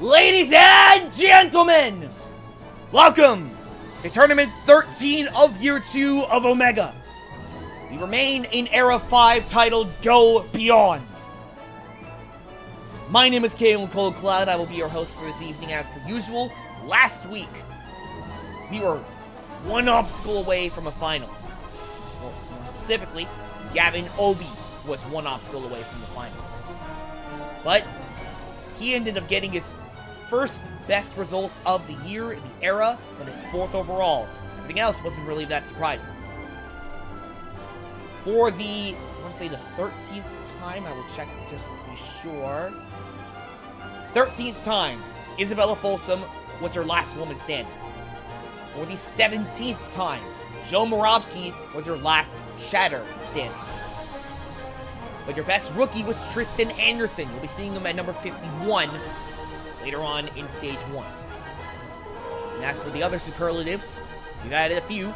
Ladies and gentlemen, welcome to Tournament 13 of Year 2 of Omega. We remain in Era 5 titled Go Beyond. My name is Caleb Cloud. I will be your host for this evening as per usual. Last week, we were one obstacle away from a final. Well, more specifically, Gavin Obey was one obstacle away from the final. But he ended up getting his first best result of the year in the era and his 4th overall. Everything else wasn't really that surprising. For the, I want to say the 13th time, I will check just to be sure. 13th time, Isabella Folsom was her last woman standing. For the 17th time, Joe Moravsky was her last Shatter standing. But your best rookie was Tristan Anderson. You'll be seeing him at number 51 later on in Stage 1. And as for the other superlatives, we've added a few.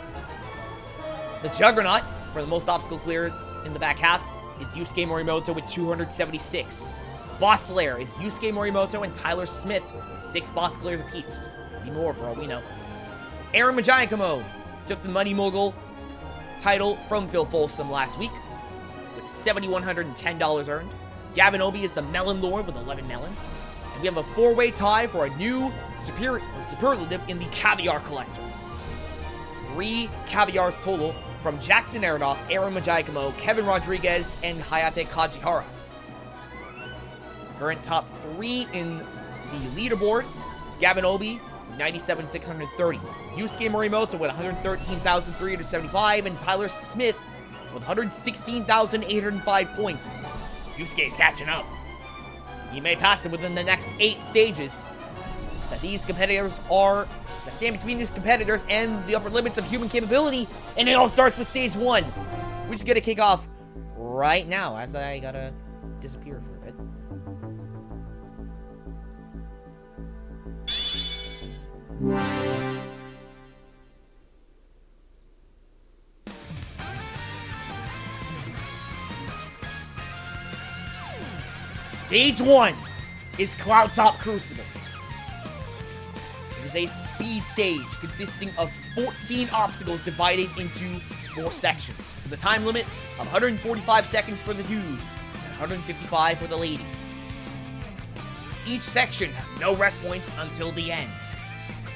The Juggernaut, for the most obstacle clears in the back half, is Yusuke Morimoto with 276. Boss Slayer is Yusuke Morimoto and Tyler Smith with 6 boss clears apiece. Maybe more for all we know. Aaron Majayakamo took the Money Mogul title from Phil Folsom last week with $7,110 earned. Gavin Obey is the Melon Lord with 11 melons. And we have a 4-way tie for a new superlative in the Caviar Collector. 3 Caviars total from Jackson Arados, Aaron Majayakamo, Kevin Rodriguez, and Hayate Kajihara. Current top 3 in the leaderboard is Gavin Obey, 97,630. Yusuke Morimoto with 113,375, and Tyler Smith with 116,805 points. Yusuke's catching up. He may pass him within the next 8 stages that these competitors are, that stand between these competitors and the upper limits of human capability, and it all starts with Stage 1, which is going to kick off right now as I gotta disappear for a bit. Stage 1 is Cloudtop Crucible. It is a speed stage consisting of 14 obstacles divided into 4 sections, with a time limit of 145 seconds for the dudes and 155 for the ladies. Each section has no rest points until the end,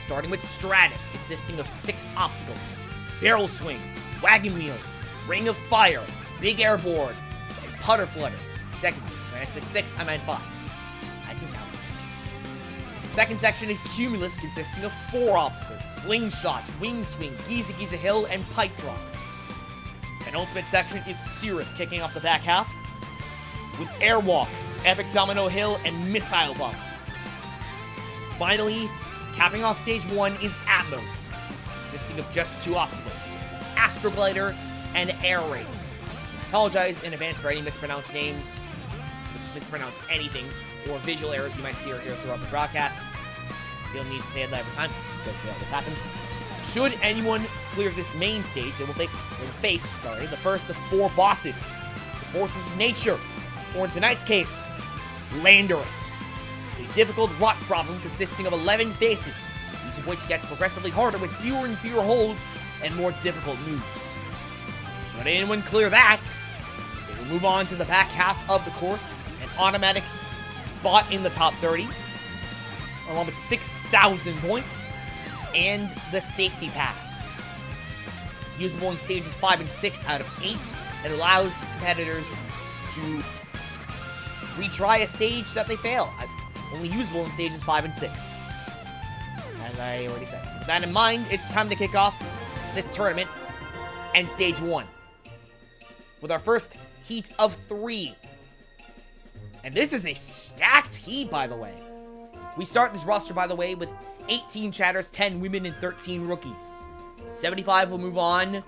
starting with Stratus, consisting of 6 obstacles: Barrel Swing, Wagon Wheels, Ring of Fire, Big Airboard, and Putter Flutter. When I said 6, I meant 5. I can count. Second section is Cumulus, consisting of 4 obstacles: Slingshot, Wing Swing, Giza Giza Hill, and Pipe Drop. Penultimate section is Cirrus, kicking off the back half with Airwalk, Epic Domino Hill, and Missile Bomb. Finally, capping off Stage 1 is Atmos, consisting of just 2 obstacles: Astroglider and Air Raid. I apologize in advance for any mispronounced names, mispronounce anything, or visual errors you might see or hear throughout the broadcast. You don't need to say it every time, because this happens. Should anyone clear this main stage, they will face the first of 4 bosses, the forces of nature, or in tonight's case, Landorus, a difficult rock problem consisting of 11 faces, each of which gets progressively harder with fewer and fewer holds and more difficult moves. Should anyone clear that, they will move on to the back half of the course, an automatic spot in the top 30, along with 6,000 points, and the Safety Pass. Usable in stages 5 and 6 out of 8, and allows competitors to retry a stage that they fail. Only usable in stages 5 and 6, as I already said. So with that in mind, it's time to kick off this tournament and Stage 1 with our first heat of 3. And this is a stacked heat, by the way. We start this roster, by the way, with 18 chatters, 10 women, and 13 rookies. 75 will move on.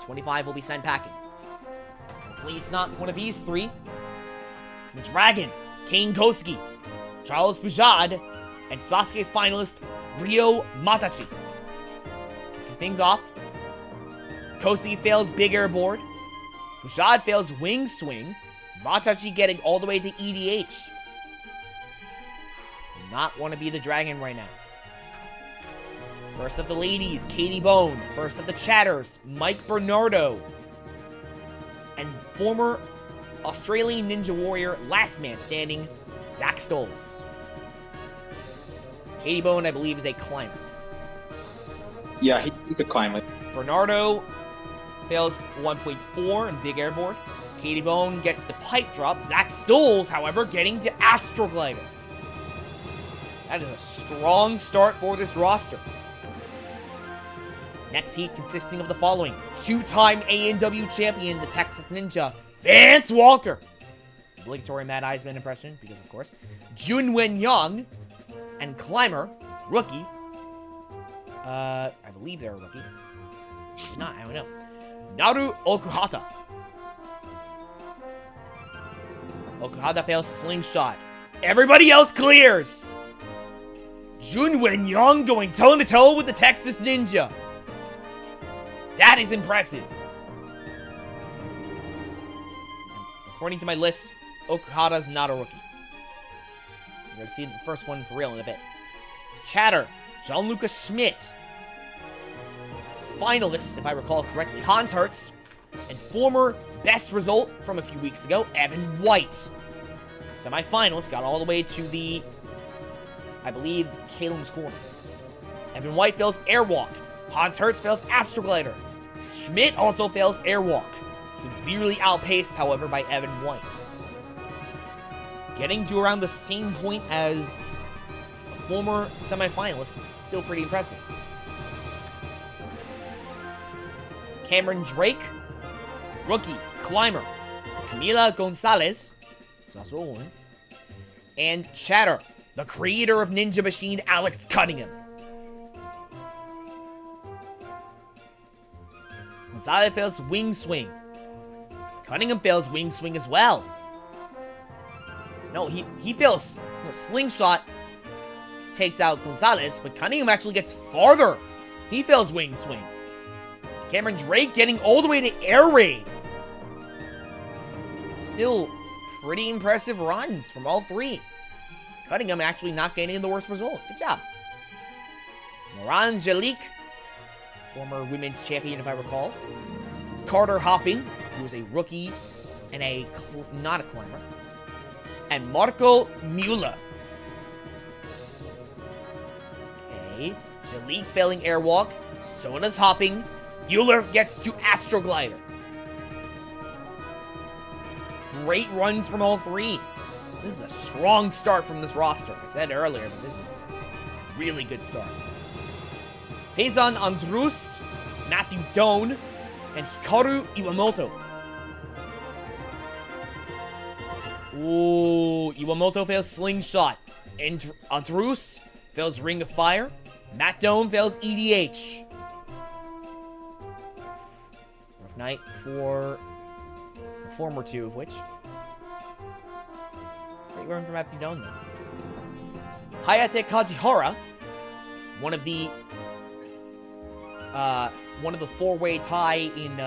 25 will be sent packing. Hopefully it's not one of these 3. The Dragon, Kane Koski, Charles Pujad, and Sasuke finalist Ryo Matachi. Kicking things off, Koski fails Big Airboard. Pujad fails Wing Swing. Matachi getting all the way to EDH. not want to be the dragon right now. First of the ladies, Katie Bone. First of the chatters, Mike Bernardo. And former Australian Ninja Warrior last man standing, Zach Stoles. Katie Bone, I believe, is a climber. Yeah, he's a climber. Bernardo fails 1.4 in big airboard. Katie Bone gets the pipe drop. Zach Stoles, however, getting to Astroglider. That is a strong start for this roster. Next heat consisting of the following. Two-time ANW champion, the Texas Ninja, Vance Walker. Obligatory Matt Eisman impression, because of course. Junwen Young. And climber, rookie. I believe they're a rookie. Maybe not, I don't know. Naru Okuhata. Okuhata fails slingshot. Everybody else clears. Junwen Young going toe-to-toe with the Texas Ninja. That is impressive. According to my list, Okuhata's not a rookie. We're going to see the first one for real in a bit. Chatter, Gianluca Schmidt. Finalist, if I recall correctly, Hans Hertz. And former best result from a few weeks ago, Evan White. Semi-finalist, got all the way to the, I believe, Calum's Corner. Evan White fails Airwalk. Hans Hertz fails Astroglider. Schmidt also fails Airwalk. Severely outpaced, however, by Evan White. Getting to around the same point as a former semi-finalist, still pretty impressive. Cameron Drake, rookie, climber. Camila Gonzalez, who's also a woman. And Chatter, the creator of Ninja Machine, Alex Cunningham. Gonzalez fails Wing Swing. Cunningham fails Wing Swing as well. No, he fails Slingshot, takes out Gonzalez, but Cunningham actually gets farther. He fails Wing Swing. Cameron Drake getting all the way to Air Raid. Still pretty impressive runs from all three. Cunningham actually not getting the worst result. Good job. Moran Jalik, former women's champion if I recall. Carter Hopping, who was a rookie and not a climber. And Marco Mueller. Okay. Jalik failing Airwalk. So does Hopping. Mueller gets to Astroglider. Great runs from all three. This is a strong start from this roster. I said earlier, but this is a really good start. Peisan Andrus, Matthew Doan, and Hikaru Iwamoto. Ooh, Iwamoto fails Slingshot. And Andrus fails Ring of Fire. Matt Doan fails EDH. Rough night for the former two of which. Great run for Matthew Doan, though. Hayate Kajihara, one of the four-way tie in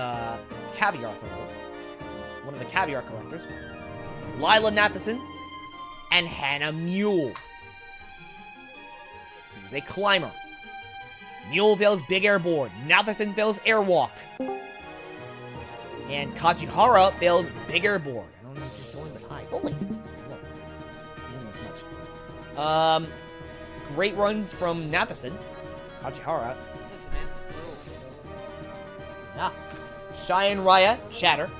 Caviar totals. One of the Caviar collectors. Lila Nathanson, and Hannah Mule. Who's a climber. Mule fails Big Airboard. Nathanson fails Airwalk. And Kajihara fails Big Airboard. I don't know if she's going but high. Holy. Not as much. Great runs from Nathanson. Kajihara. This is an Yeah. Cheyenne Raya, Chatter.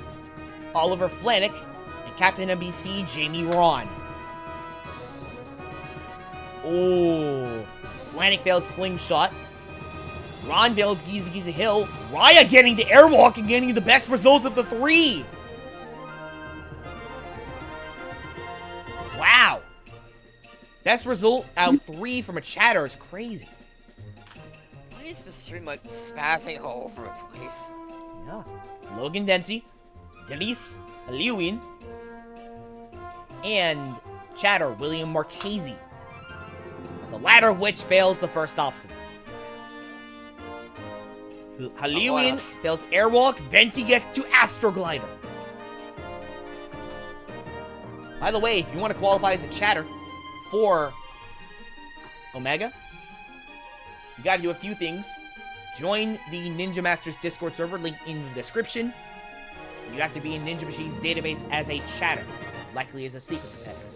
Oliver Flanick. Captain NBC, Jamie Ron. Oh, Flanick fails Slingshot. Ron fails Giza Giza Hill. Raya getting to Airwalk and getting the best result of the three. Wow. Best result out of three from a Chatter is crazy. Why is the stream like spazzing all over the place? Yeah. Logan Denti, Denise Lewin, and Chatter, William Marchese. The latter of which fails the first obstacle. Haliwin fails Airwalk, Venti gets to Astroglider. By the way, if you want to qualify as a Chatter for Omega, you gotta do a few things. Join the Ninja Masters Discord server, link in the description. You have to be in Ninja Machine's database as a chatter, likely as a secret competitor.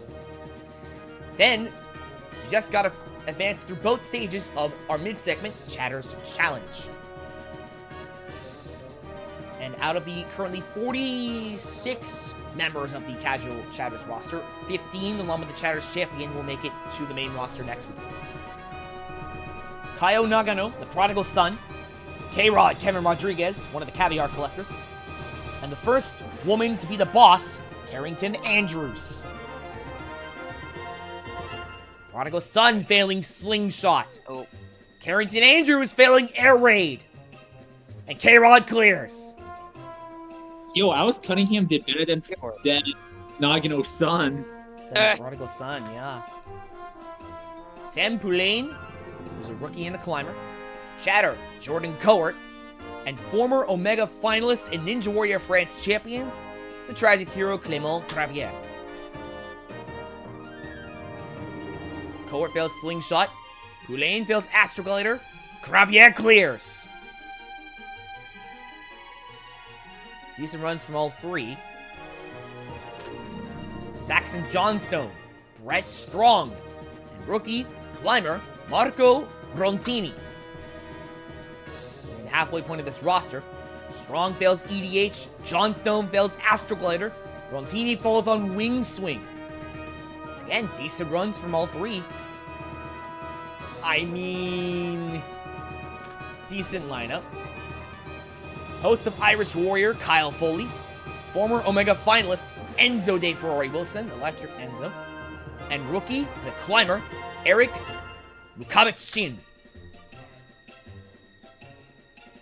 Then, you just gotta advance through both stages of our mid-segment, Chatter's Challenge. And out of the currently 46 members of the casual Chatters roster, 15, along with the Chatters champion, will make it to the main roster next week. Kaio Nagano, the prodigal son, K-Rod, Kevin Rodriguez, one of the caviar collectors, and the first woman to be the boss, Carrington Andrews. Prodigal son failing slingshot. Oh. Carrington Andrews failing air raid. And K-Rod clears. Yo, Alex Cunningham did better than Nagano's son. The prodigal son, yeah. Sam Poulain, who's a rookie and a climber. Chatter, Jordan Cohort. And former Omega finalist and Ninja Warrior France champion, the tragic hero Clément Gravier. Cohort fails slingshot. Poulain fails astroglider. Gravier clears. Decent runs from all three. Saxon Johnstone, Brett Strong, and rookie climber Marco Rontini. In the halfway point of this roster, Strong fails EDH, Johnstone fails astroglider, Rontini falls on wing swing. Again, decent runs from all three. I mean, decent lineup. Host of Irish Warrior, Kyle Foley. Former Omega finalist, Enzo De Ferrari Wilson, Electric Enzo. And rookie, the climber, Eric Mukamek-shin.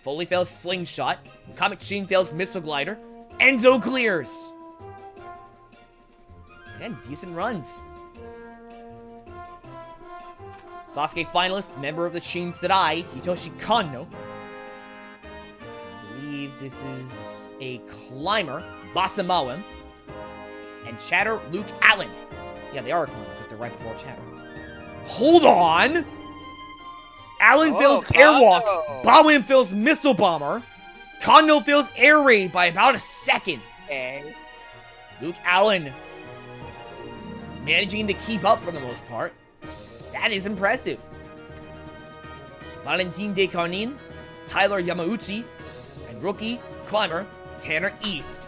Foley fails slingshot. Mukamek-shin fails missile glider. Enzo clears. And decent runs. Sasuke finalist, member of the Shin Serai, Hitoshi Kanno. I believe this is a climber, Basamawem. And Chatter, Luke Allen. Yeah, they are a climber because they're right before Chatter. Hold on! Allen fails airwalk. Bawin fails missile bomber. Kanno fails air raid by about a second. Okay. Luke Allen managing to keep up for the most part. That is impressive. Valentin Descarnin, Tyler Yamauchi, and rookie climber Tanner Eats.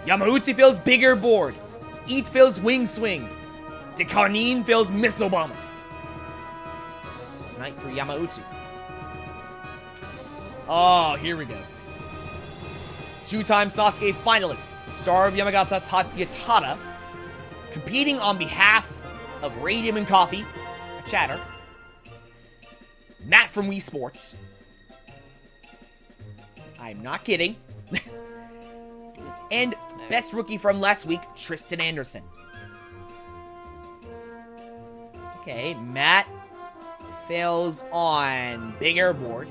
Yamauchi fails bigger board. Eats fails wing swing. Descarnin fails missile bomber. Night for Yamauchi. Oh, here we go. Two-time Sasuke finalist, the star of Yamagata Tatsuya Tada, competing on behalf of Radium and Coffee, a chatter. Matt from Wii Sports. I'm not kidding. And best rookie from last week, Tristan Anderson. Okay, Matt fails on Big Air Board.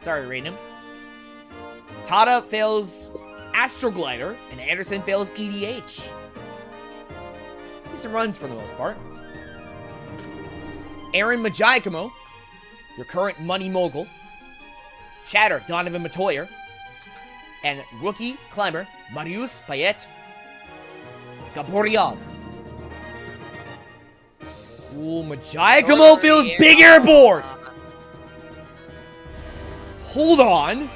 Sorry, Radium. Tada fails Astroglider, and Anderson fails EDH. Decent runs for the most part. Aaron Majiakamo, your current money mogul. Chatter, Donovan Matoyer. And rookie climber, Marius Payet Gaboriad. Ooh, Majiakamo feels big airboard! Hold on.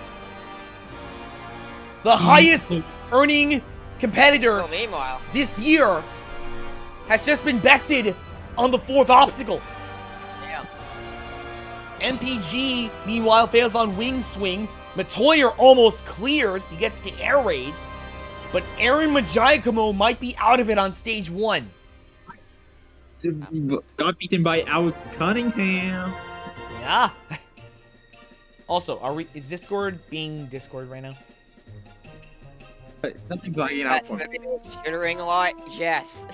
The highest earning competitor Meanwhile, this year has just been bested on the fourth obstacle. yeah. MPG, meanwhile, fails on wing swing. Matoyer almost clears. He gets the air raid. But Aaron Majiakamo might be out of it on stage 1. Got beaten by Alex Cunningham. Yeah. Also, is Discord being Discord right now? Something's lagging out That's for me. maybe stuttering a lot. Yes.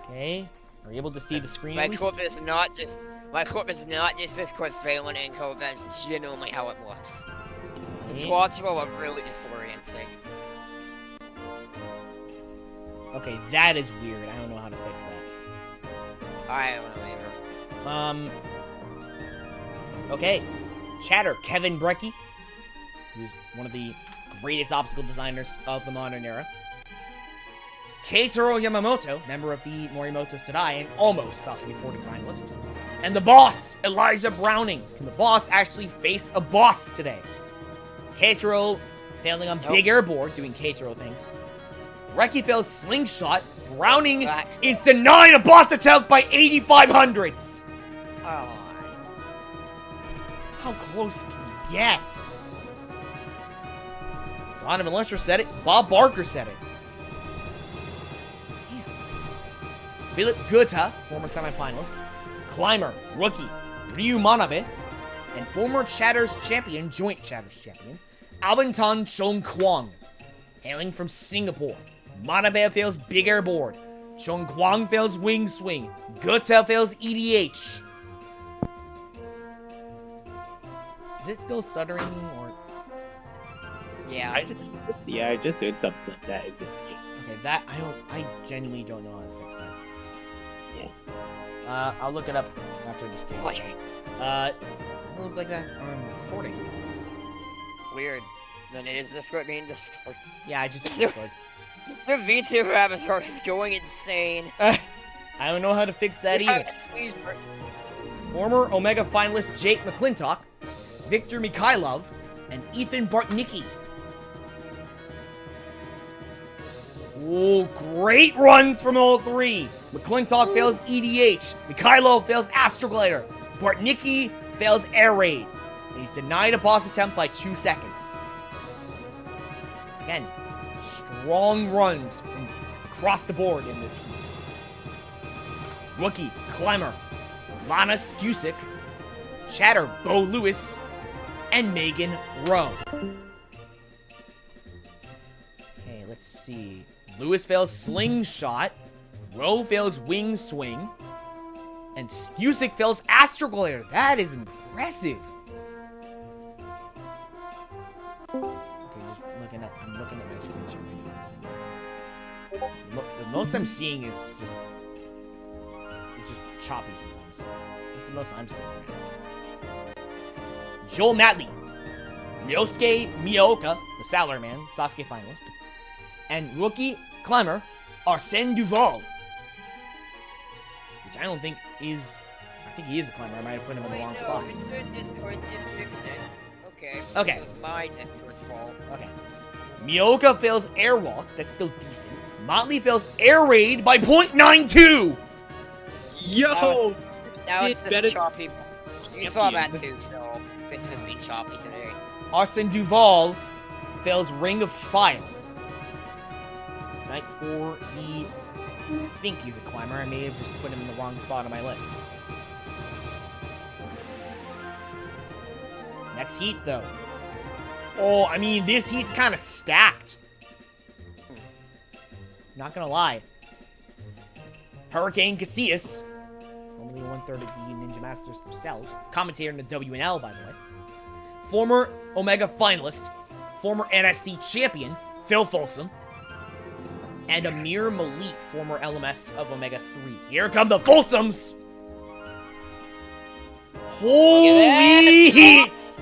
Okay. Are you able to see the screen? My at least? corp is not just Discord failing in code. That's genuinely how it works. It's Okay. watchable but really disorienting. Okay, that is weird. I don't know how to fix that. I don't know either. Okay. Chatter, Kevin Brecky, who's one of the greatest obstacle designers of the modern era. Keitaro Yamamoto, member of the Morimoto Sadai and almost Sasuke 40 finalist. And the boss, Elijah Browning. Can the boss actually face a boss today? Keitaro failing on big air board, doing Keitaro things. Reki fails slingshot. Browning is denied a boss attempt by 8,500s. Oh. How close can you get? Donovan Lusher said it. Bob Barker said it. Damn. Philip Gutta, former semifinalist. Climber, rookie, Ryu Manabe. And former Chatter's champion, joint Chatter's champion, Albantan Chong Kwang. Hailing from Singapore. Manabe fails big air board. Chong Kwang fails wing swing. Gutta fails EDH. Is it still stuttering or? Yeah. I just heard something that is just. Okay, that I genuinely don't know how to fix that. Yeah. I'll look it up after the stage. Doesn't it look like that on recording? Weird. Then it is Discord being Discord. Yeah, I just Discord. Mr. VTuber Avatar is going insane. I don't know how to fix that either. Former Omega finalist Jake McClintock, Victor Mikhailov, and Ethan Bartnicki. Oh, great runs from all three. McClintock fails EDH. Mikhailov fails Astroglider. Bartnicki fails Air Raid. And he's denied a boss attempt by 2 seconds. Again, strong runs from across the board in this heat. Rookie, Clemmer, Lana Skusik, Chatter, Bo Lewis, and Megan Rowe. Okay, let's see. Lewis fails Slingshot, Rowe fails Wing Swing, and Skusik fails Astroglider. That is impressive. Okay, just looking at, I'm looking at my screen share. The most I'm seeing is just, it's just choppy sometimes. That's the most I'm seeing right now. Joel Matley, Ryosuke Miyaoka, the Salary Man, Sasuke finalist, and rookie climber Arsène Duval, which I don't think is. I think he is a climber. I might have put him in the wrong spot. Mr. Discord just fixed it. Okay. Okay. It was my Discord's fault. Okay. Miyoka fails Airwalk. That's still decent. Motley fails Air Raid by 0.92. Yo! Now it's better- just choppy. You saw that too, so it's just being choppy today. Arsène Duval fails Ring of Fire. Night 4, I think he's a climber. I may have just put him in the wrong spot on my list. Next heat, though. Oh, I mean, this heat's kind of stacked. Not gonna lie. Hurricane Casillas, formerly one-third of the Ninja Masters themselves, commentator in the WNL, by the way. Former Omega finalist, former NSC champion, Phil Folsom. And Amir Malik, former LMS of Omega 3. Here come the Folsoms! Holy heats!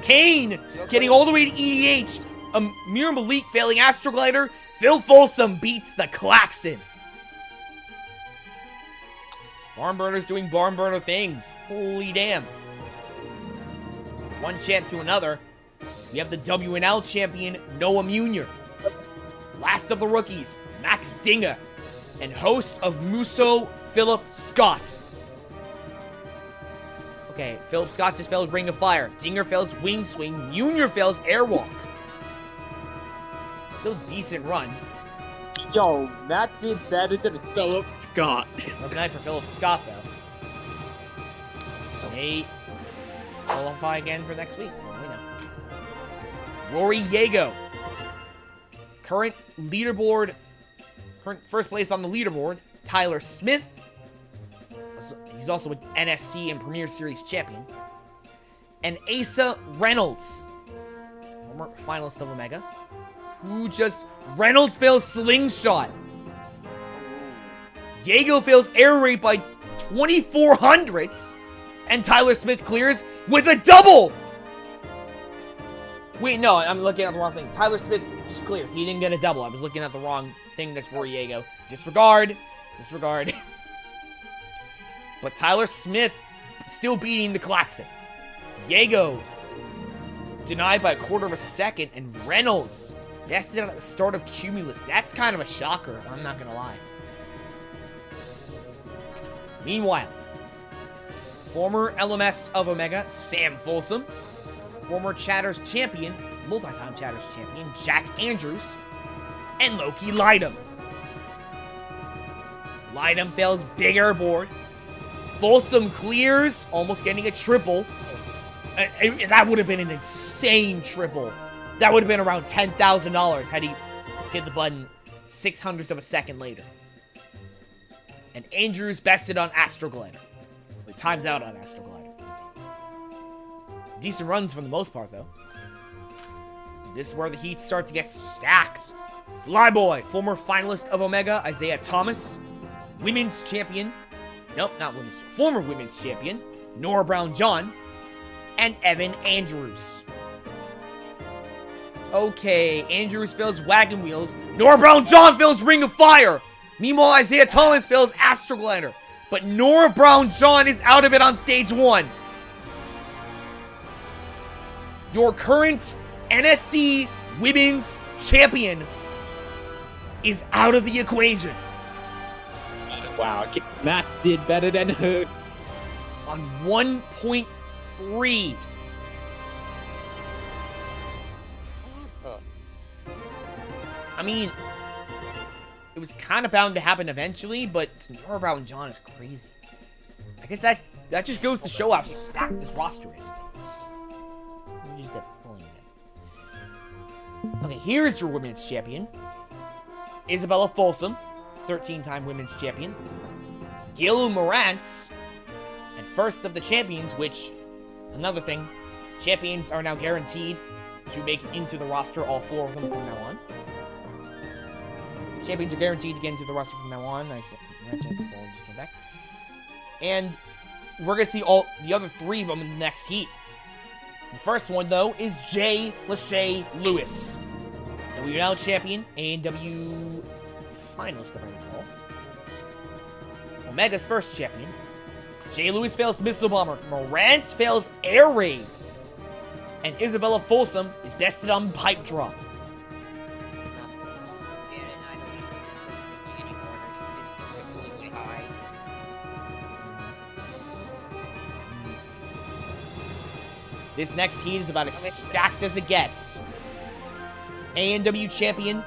Kane getting all the way to EDH. Amir Malik failing Astroglider. Phil Folsom beats the Klaxon. Barnburner's doing Barnburner things. Holy damn. One champ to another. We have the WNL champion, Noah Munier. Last of the rookies, Max Dinger. And host of Muso, Philip Scott. Okay, Philip Scott just fails Ring of Fire. Dinger fails Wing Swing. Munier fails Airwalk. Still decent runs. Yo, Matt did better than Philip Scott. Rough night for Philip Scott, though. May qualify again for next week. Well, we know. Rory Yago. Current first place on the leaderboard, Tyler Smith. He's also an NSC and Premier Series champion. And Asa Reynolds, former finalist of Omega, who just Reynolds fails Slingshot. Diego fails air raid by 2,400s. And Tyler Smith clears with a double. Wait, no, I'm looking at the wrong thing. Tyler Smith just clears. He didn't get a double. I was looking at the wrong thing. That's for Diego. Disregard. Disregard. But Tyler Smith still beating the Klaxon. Diego denied by a quarter of a second. And Reynolds bested at the start of Cumulus. That's kind of a shocker. I'm not going to lie. Meanwhile, former LMS of Omega, Sam Folsom. Former Chatters champion, multi-time Chatters champion, Jack Andrews, and Loki Lydom. Lydom fails big air board. Folsom clears, almost getting a triple. That would have been an insane triple. That would have been around $10,000 had he hit the button 600th of a second later. And Andrews bested on Astroglider. Or times out on Astroglider. Decent runs for the most part, though. This is where the heats start to get stacked. Flyboy, former finalist of Omega, Isaiah Thomas. Women's champion. Nope, not women's. Former women's champion, Nora Brown-John. And Evan Andrews. Okay, Andrews fails Wagon Wheels. Nora Brown-John fails Ring of Fire. Meanwhile, Isaiah Thomas fails Astroglider. But Nora Brown-John is out of it on stage 1. Your current NSC Women's Champion is out of the equation. Wow, Matt did better than her. On 1.3. I mean, it was kind of bound to happen eventually, but Nora Brown-John is crazy. I guess that just goes to show how stacked this roster is. Okay, here's your women's champion. Isabella Folsom, 13-time women's champion. Gil Morantz, and first of the champions, which, another thing, champions are now guaranteed to make it into the roster, all 4 of them from now on. Champions are guaranteed to get into the roster from now on. Nice. Just came back. And we're going to see all the other 3 of them in the next heat. The first one, though, is Jay Lachey Lewis. WNL champion, AEW finalist, if I recall. Omega's first champion. Jay Lewis fails Missile Bomber. Morantz fails Air Raid. And Isabella Folsom is bested on Pipe Drop. It's not. Yeah, I don't even just constantly anymore. It's typically way high. This next heat is about as stacked as it gets. AEW champion,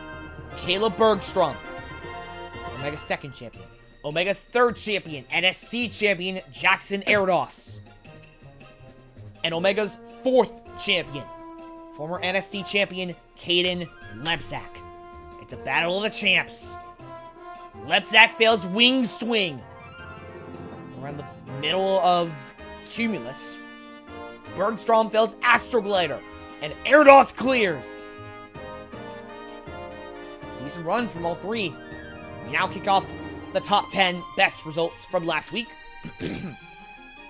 Caleb Bergstrom. Omega's second champion. Omega's third champion, NSC champion, Jackson Erdos. And Omega's fourth champion, former NSC champion, Caden Lepzak. It's a battle of the champs. Lepzak fails Wing Swing. Around the middle of Cumulus. Bergstrom fails Astroglider. And Erdos clears. Decent runs from all 3. We now kick off the top 10 best results from last week.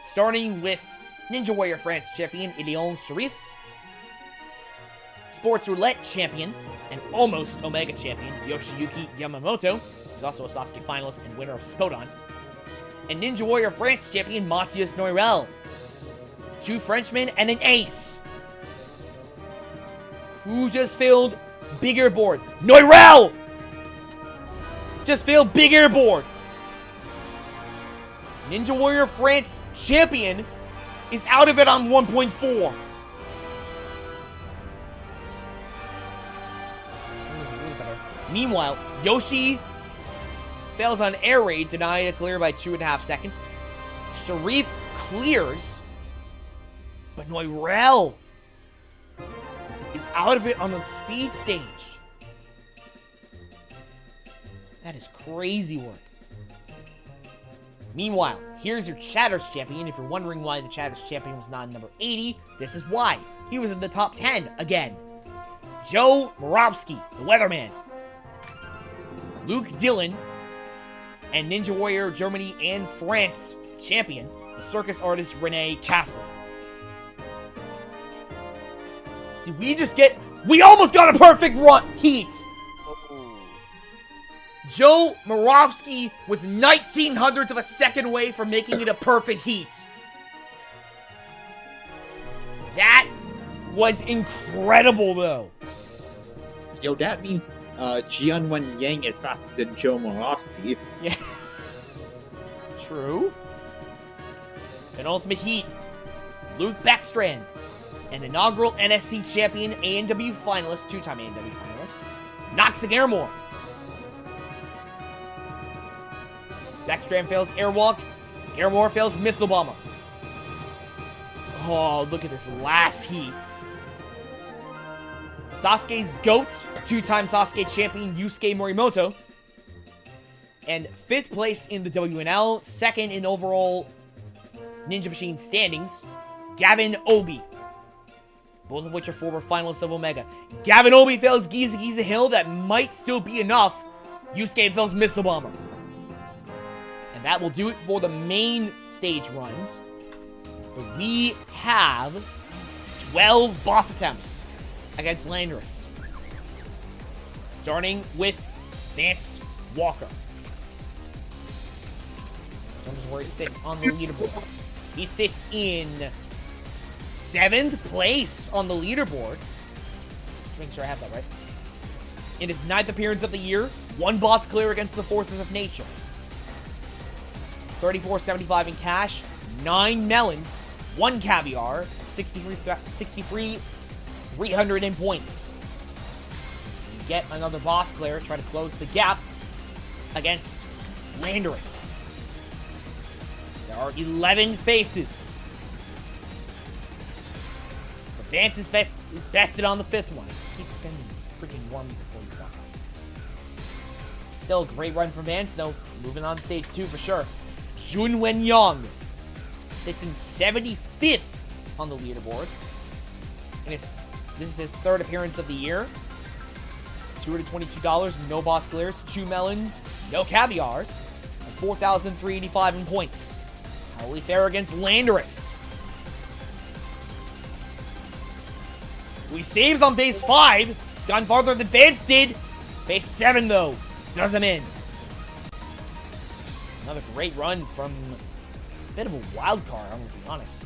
Starting with Ninja Warrior France champion, Ilion Sharif. Sports Roulette champion, and almost Omega champion, Yoshiyuki Yamamoto, who's also a Sasuke finalist and winner of Spodon. And Ninja Warrior France champion, Matthias Noirel. 2 Frenchmen and an ace. Who just failed Big Air Board? Noirel! Just failed Big Air Board. Ninja Warrior France champion is out of it on 1.4. Meanwhile, Yoshi fails on air raid, denied a clear by 2.5 seconds. Sharif clears, but Noirel is out of it on the speed stage. That is crazy work. Meanwhile, here's your Chatters champion. If you're wondering why the Chatters champion was not number 80, this is why. He was in the top 10 again. Joe Morawski, the Weatherman. Luke Dillon and Ninja Warrior Germany and France champion, the circus artist Renee Castle. Did we just get... We almost got a perfect heat! Joe Moravsky was 1900th of a second away from making it a perfect heat. That was incredible, though. Yo, that means Jian Wen Yang is faster than Joe Moravsky. Yeah. True. Penultimate heat. Luke Beckstrand, an inaugural NSC champion, ANW finalist, two-time ANW finalist, knocks Airmore. Beckstrand fails airwalk. Airmore fails missile bomber. Oh, look at this last heat. Sasuke's GOAT, two-time Sasuke champion Yusuke Morimoto, and 5th place in the WNL, 2nd in overall Ninja Machine standings, Gavin Obey. Both of which are former finalists of Omega. Gavin Obey fails Giza Giza Hill. That might still be enough. Yusuke fails Missile Bomber. And that will do it for the main stage runs. But we have 12 boss attempts against Landorus. Starting with Vance Walker. This is where he sits on the leaderboard. He sits in 7th place on the leaderboard. Make sure I have that right. In his 9th appearance of the year, 1 boss clear against the forces of nature. $34.75 in cash, 9 melons, 1 caviar, 63 300 in points. You get another boss clear, try to close the gap against Landorus. There are 11 faces. But Vance is bested on the 5th one. Keep getting freaking warm before you broadcast. Still a great run for Vance, though. Moving on to stage 2 for sure. Jun Wen-yong sits in 75th on the leaderboard. And this is his 3rd appearance of the year. $222, no boss clears, 2 melons, no caviars, and 4,385 in points. How will he fare against Landorus? He saves on base 5. He's gone farther than Vance did. Base 7, though, does him in. Another great run from a bit of a wild card, I'm going to be honest.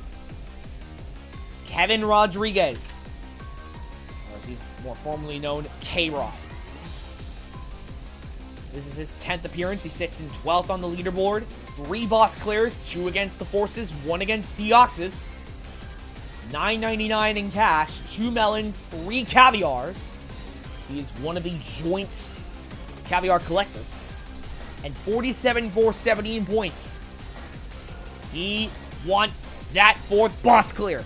Kevin Rodriguez. Or as he's more formally known, K-Rod. This is his 10th appearance. He sits in 12th on the leaderboard. 3 boss clears, 2 against the Forces, 1 against Deoxys. $9.99 in cash, 2 melons, 3 caviars. He is one of the joint caviar collectors. And 47,470 in points. He wants that 4th boss clear.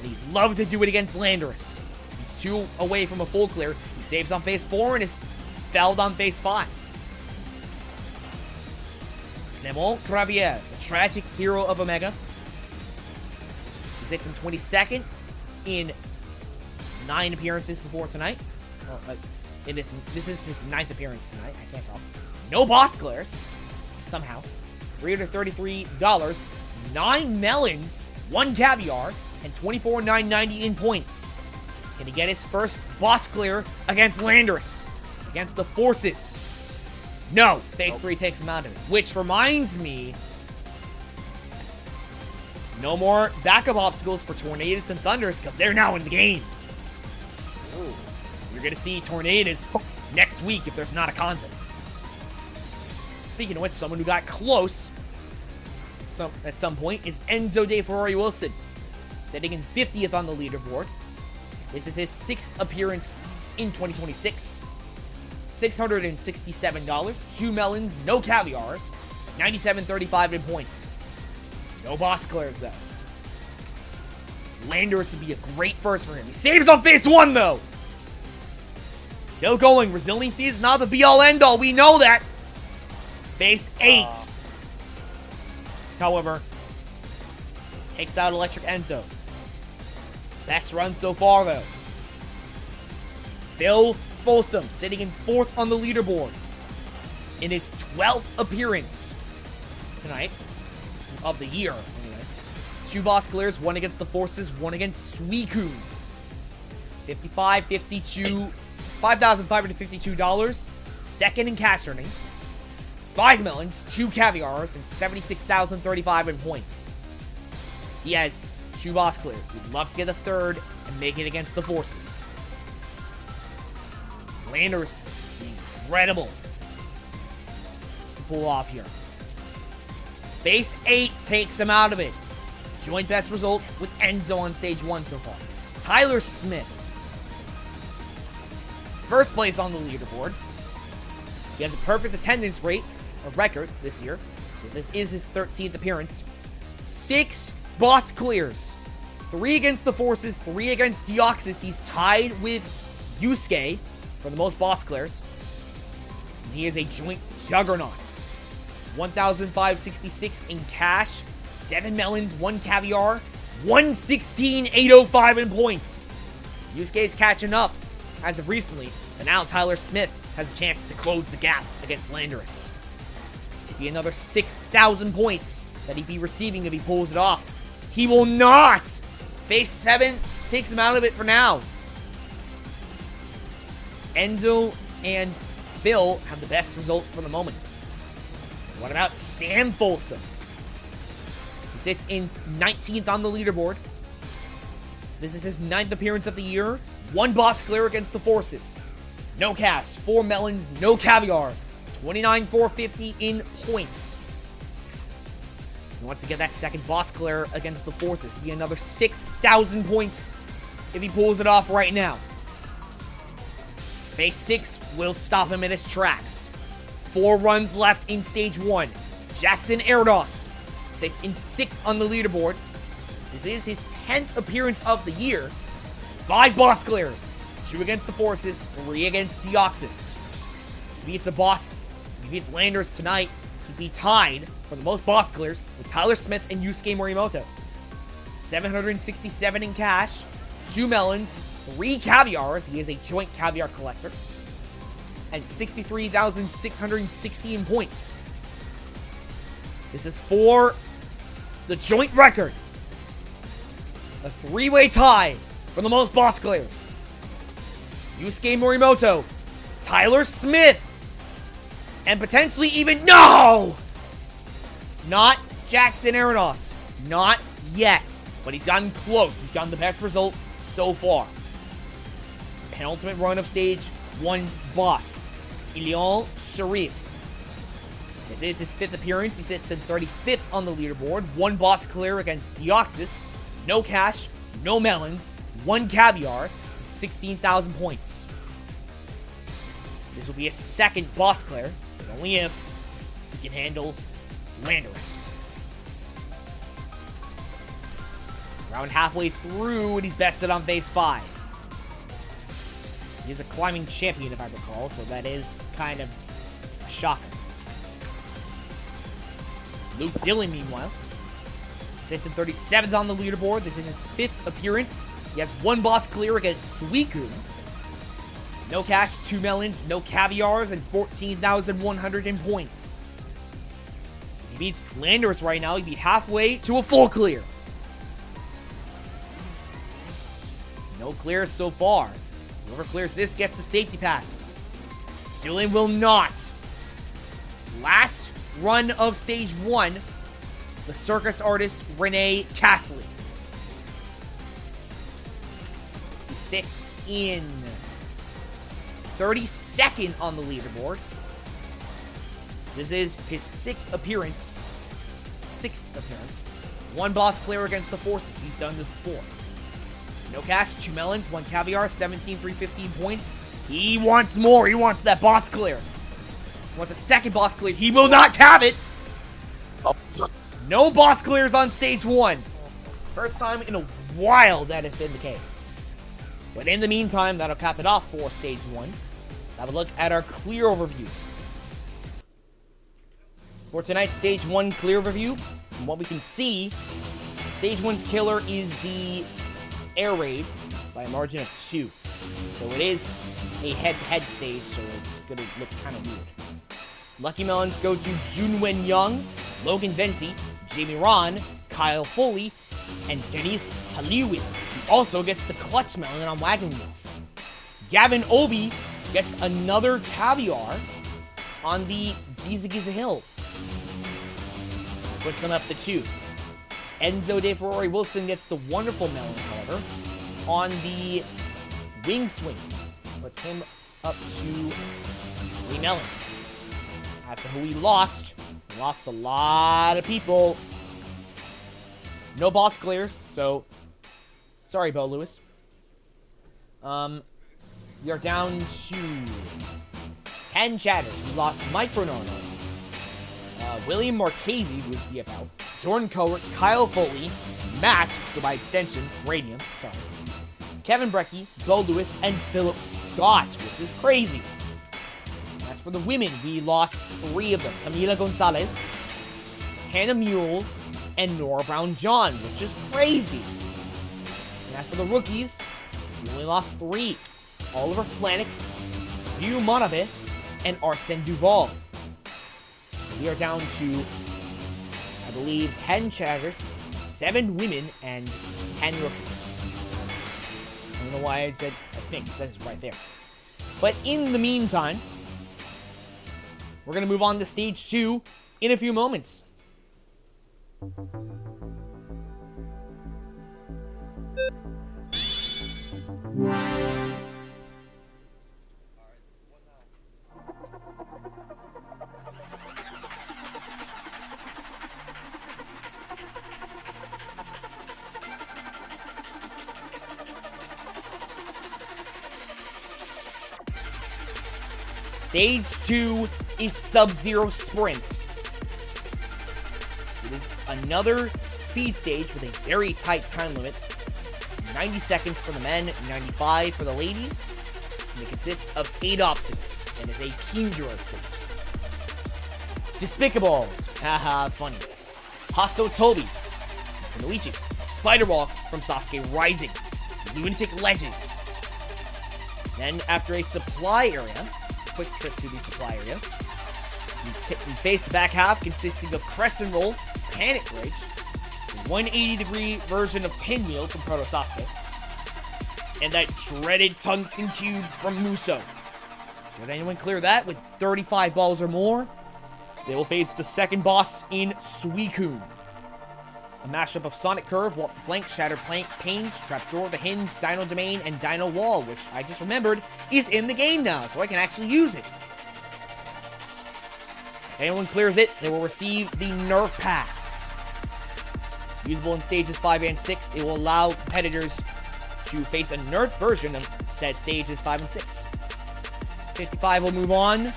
And he'd love to do it against Landorus. He's 2 away from a full clear. He saves on phase 4 and is felled on phase 5. Clement Cravier, the tragic hero of Omega. He sits in 22nd in 9 appearances before tonight. This is his 9th appearance tonight. I can't talk. No boss clears. Somehow. $333, 9 melons, 1 caviar, and 24,990 in points. Can he get his first boss clear against Landorus? Against the Forces? No. Phase 3 takes him out of it. Which reminds me, no more backup obstacles for Tornadus and Thunderous because they're now in the game. Ooh. You're going to see Tornadus next week if there's not a content. Speaking of which, someone who got close at some point is Enzo De Ferrari Wilson, sitting in 50th on the leaderboard. This is his 6th appearance in 2026. $667, 2 melons, no caviars, 97.35 in points. No boss clears, though. Landorus would be a great first for him. He saves on phase 1, though. Still going. Resiliency is not the be-all, end-all. We know that. Phase 8. However, takes out Electric Enzo. Best run so far, though. Phil Folsom, sitting in 4th on the leaderboard. in his 12th appearance tonight of the year. Anyway, 2 boss clears, 1 against the Forces, 1 against Suicune. 55.52, $5,552. Second in cash earnings. 5 melons, 2 caviars, and 76,035 in points. He has 2 boss clears. He'd love to get a third and make it against the Forces. Landers, incredible to pull off here. Phase 8 takes him out of it. Joint best result with Enzo on stage 1 so far. Tyler Smith, first place on the leaderboard. He has a perfect attendance rate, a record this year. So this is his 13th appearance. 6 boss clears. 3 against the Forces, 3 against Deoxys. He's tied with Yusuke for the most boss clears. And he is a joint juggernaut. 1,566 in cash, 7 melons, 1 caviar, 116,805 in points. Yusuke is catching up as of recently, but now Tyler Smith has a chance to close the gap against Landorus. It'd be another 6,000 points that he'd be receiving if he pulls it off. He will not! Phase 7 takes him out of it for now. Enzo and Phil have the best result for the moment. What about Sam Folsom? He sits in 19th on the leaderboard. This is his 9th appearance of the year. 1 boss clear against the Forces. No cash, 4 melons, no caviars. 29,450 in points. He wants to get that second boss clear against the Forces. It'll be another 6,000 points if he pulls it off right now. Phase 6 will stop him in his tracks. 4 runs left in stage 1. Jackson Erdos sits in 6th on the leaderboard. This is his 10th appearance of the year. 5 boss clears. 2 against the Forces, 3 against Deoxys. He beats the boss. He beats Landers tonight. He'd be tied for the most boss clears with Tyler Smith and Yusuke Morimoto. 767 in cash, 2 melons, 3 caviars. He is a joint caviar collector. And 63,660 in points. This is for the joint record. A 3-way tie for the most boss clears. Yusuke Morimoto, Tyler Smith, and potentially even... No! Not Jackson Aranos. Not yet. But he's gotten close. He's gotten the best result so far. Penultimate run of stage 1's boss, Ilion Sharif. This is his 5th appearance. He sits in 35th on the leaderboard. 1 boss clear against Deoxys. No cash, no melons, 1 caviar, 16,000 points. This will be a 2nd boss clear, but only if he can handle Landorus. Around halfway through, and he's bested on phase 5. He is a climbing champion, if I recall, so that is kind of a shocker. Luke Dillon, meanwhile, sits in 37th on the leaderboard. This is his 5th appearance. He has 1 boss clear against Suicune. No cash, 2 melons, no caviars, and 14,100 in points. If he beats Landorus right now, he'd be halfway to a full clear. No clears so far. Whoever clears this gets the safety pass. Dylan will not. Last run of stage 1, the circus artist Renee Castley. He sits in 32nd on the leaderboard. This is his 6th appearance. 6th appearance. 1 boss clear against the Forces. He's done this before. No cash, 2 melons, 1 caviar, 17,315 points. He wants more. He wants that boss clear. He wants a 2nd boss clear. He will not have it. No boss clears on stage 1. First time in a while that has been the case. But in the meantime, that'll cap it off for stage 1. Let's have a look at our clear overview. For tonight's stage 1 clear review, from what we can see, stage 1's killer is the air raid by a margin of 2. So it is a head-to-head stage, so it's going to look kind of weird. Lucky Melons go to Junwen Young, Logan Venti, Jamie Ron, Kyle Foley, and Denise Haliwi, who also gets the Clutch Melon on Wagon Wheels. Gavin Obey gets another Caviar on the Giza Giza Hill. Puts them up to 2. Enzo De Ferrari Wilson gets the Wonderful Melon, however, on the Wing Swing. Puts him up to 3 melons. As for who he lost a lot of people. No boss clears, so sorry, Bo Lewis. We are down to 10 chatters. We lost Mike Bernardo, William Marchese, who is DFL, Jordan Cowart, Kyle Foley, Matt, so by extension, Radium, sorry, Kevin Brecky, Bo Lewis, and Philip Scott, which is crazy. As for the women, we lost 3 of them. Camila Gonzalez, Hannah Mule, and Nora Brown-John, which is crazy. And as for the rookies, we only lost 3. Oliver Flanick, Ryu Manabe, and Arsene Duval. We are down to, I believe, 10 chatters, 7 women, and 10 rookies. I don't know why I said, I think it says it right there. But in the meantime, we're going to move on to stage 2 in a few moments. Stage 2 is Sub-Zero Sprint. It is another speed stage with a very tight time limit. 90 seconds for the men, 95 for the ladies. And it consists of 8 obstacles and is a Kinjiro stage. Despicables, haha, funny. Hasso Tobi from Luigi. Spider Walk from Sasuke Rising. Lunatic Ledges. Then, after a supply area, quick trip to the supply area. We face the back half consisting of Crescent Roll, Panic Bridge, the 180-degree version of Pinwheel from Proto Sasuke, and that dreaded Tungsten Cube from Muso. Should anyone clear that with 35 balls or more, they will face the second boss in Suicune. A mashup of Sonic Curve, Warp Flank, Shattered Panes, Trapdoor, The Hinge, Dino Domain, and Dino Wall, which I just remembered is in the game now, so I can actually use it. If anyone clears it, they will receive the Nerf Pass. Usable in stages 5 and 6, it will allow competitors to face a Nerf version of said stages 5 and 6. 55 will move on,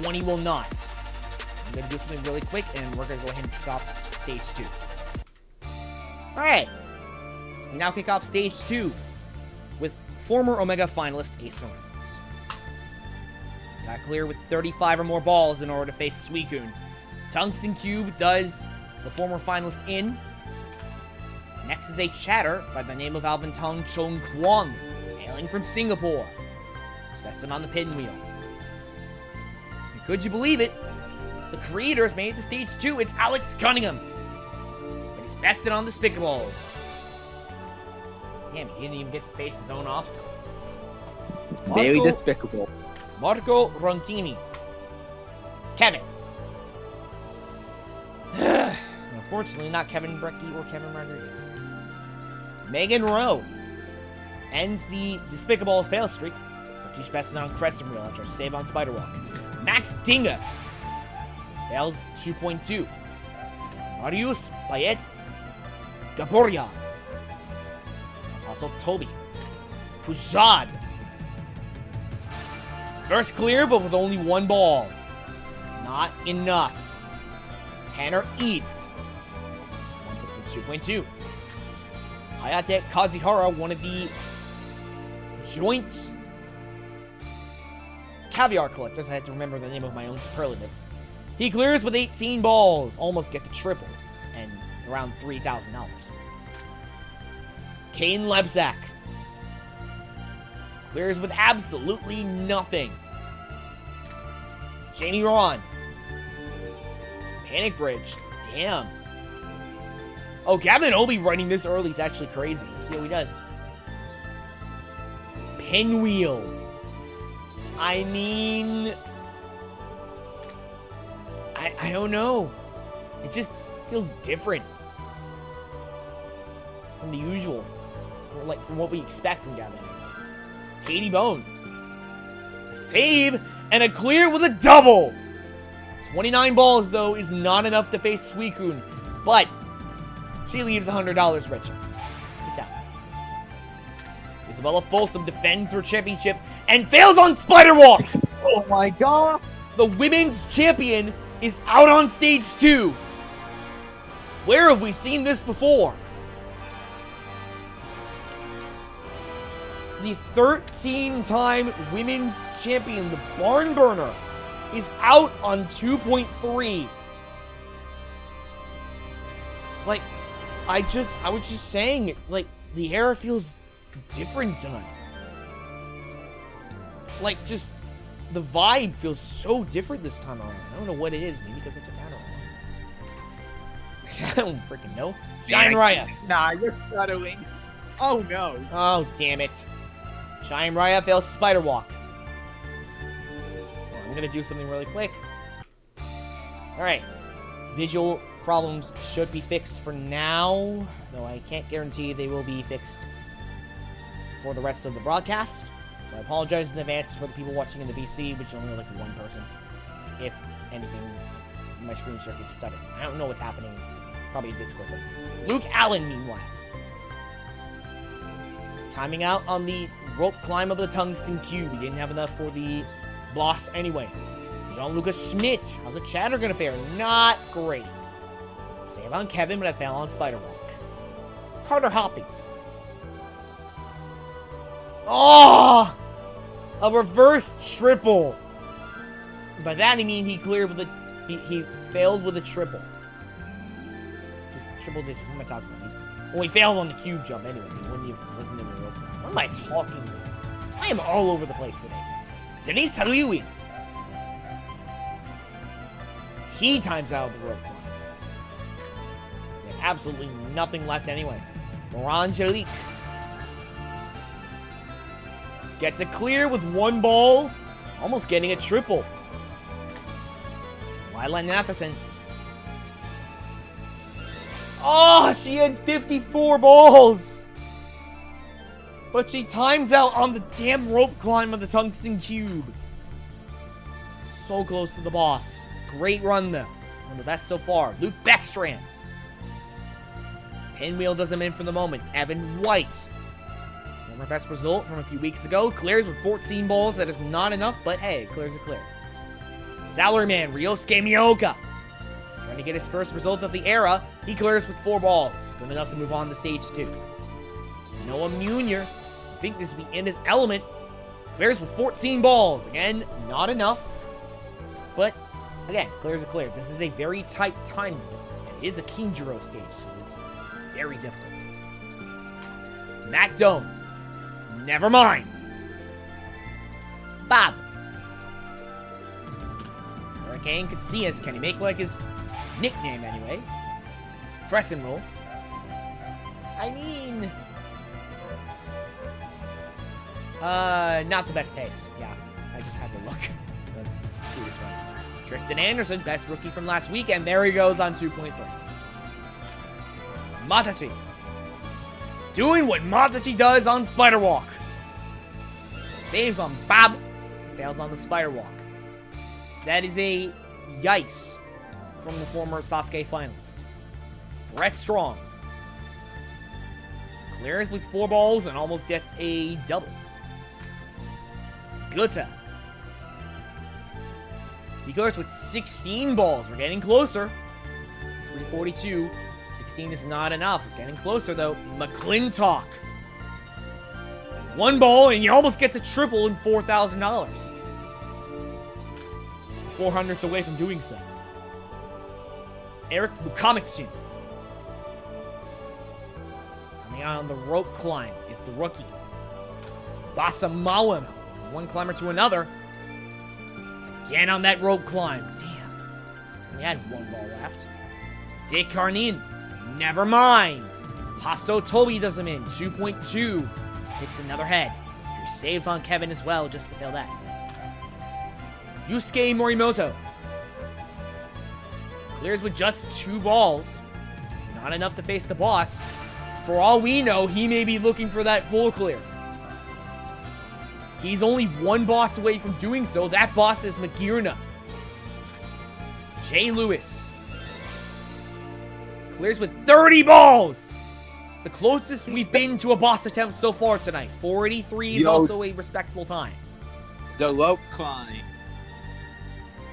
20 will not. I'm going to do something really quick, and we're going to go ahead and kick off Stage 2. Alright. We now kick off Stage 2 with former Omega finalist Ace Norris. Got clear with 35 or more balls in order to face Suicune. Tungsten Cube does the former finalist in. Next is a chatter by the name of Alvin Tong Chong Kwong, hailing from Singapore. Specimen on the pinwheel. And could you believe it? The creators made it to Stage 2. It's Alex Cunningham. But he's bested on Despicables. Damn, he didn't even get to face his own obstacle. Very despicable. Marco Rontini. Kevin. Unfortunately, not Kevin Brecky or Kevin Rodriguez. Megan Rowe ends the Despicables fail streak. But she's bested on Crescent Reel after a save on Spider Walk. Max Dinga fails 2.2. Marius Payet Gaboria. That's also Toby. Pujad. First clear, but with only 1 ball. Not enough. Tanner Eads. 2.2. Hayate Kazuhara, one of the joint caviar collectors. I had to remember the name of my own superlative. He clears with 18 balls. Almost get the triple. And around $3,000. Kane Lebzak clears with absolutely nothing. Jamie Ron. Panic Bridge. Damn. Oh, Gavin Obey running this early is actually crazy. Let's see how he does. Pinwheel. I mean... I don't know. It just feels different from the usual. From what we expect from Gavin. Katie Bone. A save and a clear with a double. 29 balls, though, is not enough to face Suicune. But she leaves $100 richer. Good job. Isabella Folsom defends her championship and fails on Spider Walk. Oh my god! The women's champion is out on stage 2. Where have we seen this before? The 13-time women's champion, the Barn Burner, is out on 2.3. Like, I was just saying, like, the era feels different tonight. Like, just, the vibe feels so different this time around. I don't know what it is. Maybe because I took Adderall. I don't freaking know. Shine Raya. Nah, you're shadowing. Oh no. Oh, damn it. Shine Raya fails Spider Walk. Well, I'm gonna do something really quick. Alright. Visual problems should be fixed for now, though I can't guarantee they will be fixed for the rest of the broadcast. So I apologize in advance for the people watching in the BC, which is only like one person. If anything, my screen share keeps stuttering. I don't know what's happening. Probably a Discord link. Luke Allen, meanwhile. Timing out on the rope climb of the Tungsten Cube. He didn't have enough for the boss anyway. Jean-Lucas Schmidt. How's the chatter gonna fare? Not great. Save on Kevin, but I fell on Spider Walk. Carter Hopping. Oh! A reverse triple. By that I mean he cleared with a... He failed with a triple. Just triple digits. What am I talking about? Well, he failed on the cube jump anyway. He wouldn't even listen to the rope. What am I talking about? I am all over the place today. Denise Haliwi. He times out of the rope climb. They have absolutely nothing left anyway. Moran Jalik gets a clear with one ball, almost getting a triple. Lila Natherson. Oh, she had 54 balls. But she times out on the damn rope climb of the Tungsten Cube. So close to the boss. Great run, though. One of the best so far. Luke Beckstrand. Pinwheel does him in for the moment. Evan White. Former best result from a few weeks ago. Clears with 14 balls. That is not enough, but hey, clears a clear. Salaryman Ryosuke Miyoka. Trying to get his first result of the era. He clears with 4 balls. Good enough to move on to stage 2. Noah Munier. I think this will be in his element. Clears with 14 balls. Again, not enough. But, again, clears a clear. This is a very tight time limit. And it is a Kinjiro stage, so it's very difficult. Matt Dome. Never mind. Bob. Hurricane Casillas. Can he make like his nickname anyway? Crescent roll. I mean... not the best pace. Yeah, I just had to look. Previous one. Tristan Anderson, best rookie from last week, and there he goes on 2.3. Matachi. Doing what Matachi does on Spider Walk. Saves on Bob. Fails on the Spider Walk. That is a yikes from the former Sasuke finalist. Brett Strong. Clears with 4 balls and almost gets a double. Guta. He clears with 16 balls. We're getting closer. 342. 16 is not enough. We're getting closer, though. McClintock. 1 ball, and he almost gets a triple and $4,000. 400s away from doing so. Eric Mukamitsu. Coming out on the rope climb is the rookie. Basamawa. One climber to another. Again on that rope climb. Damn. Only had one ball left. Dick Carnine. Never mind. Hasso Toby does him in. 2.2. Hits another head. He saves on Kevin as well, just to fail that. Yusuke Morimoto. Clears with just 2 balls. Not enough to face the boss. For all we know, he may be looking for that full clear. He's only 1 boss away from doing so. That boss is Magirna. Jay Lewis. Clears with 30 balls! The closest we've been to a boss attempt so far tonight. 483 is also a respectable time. The rope climb.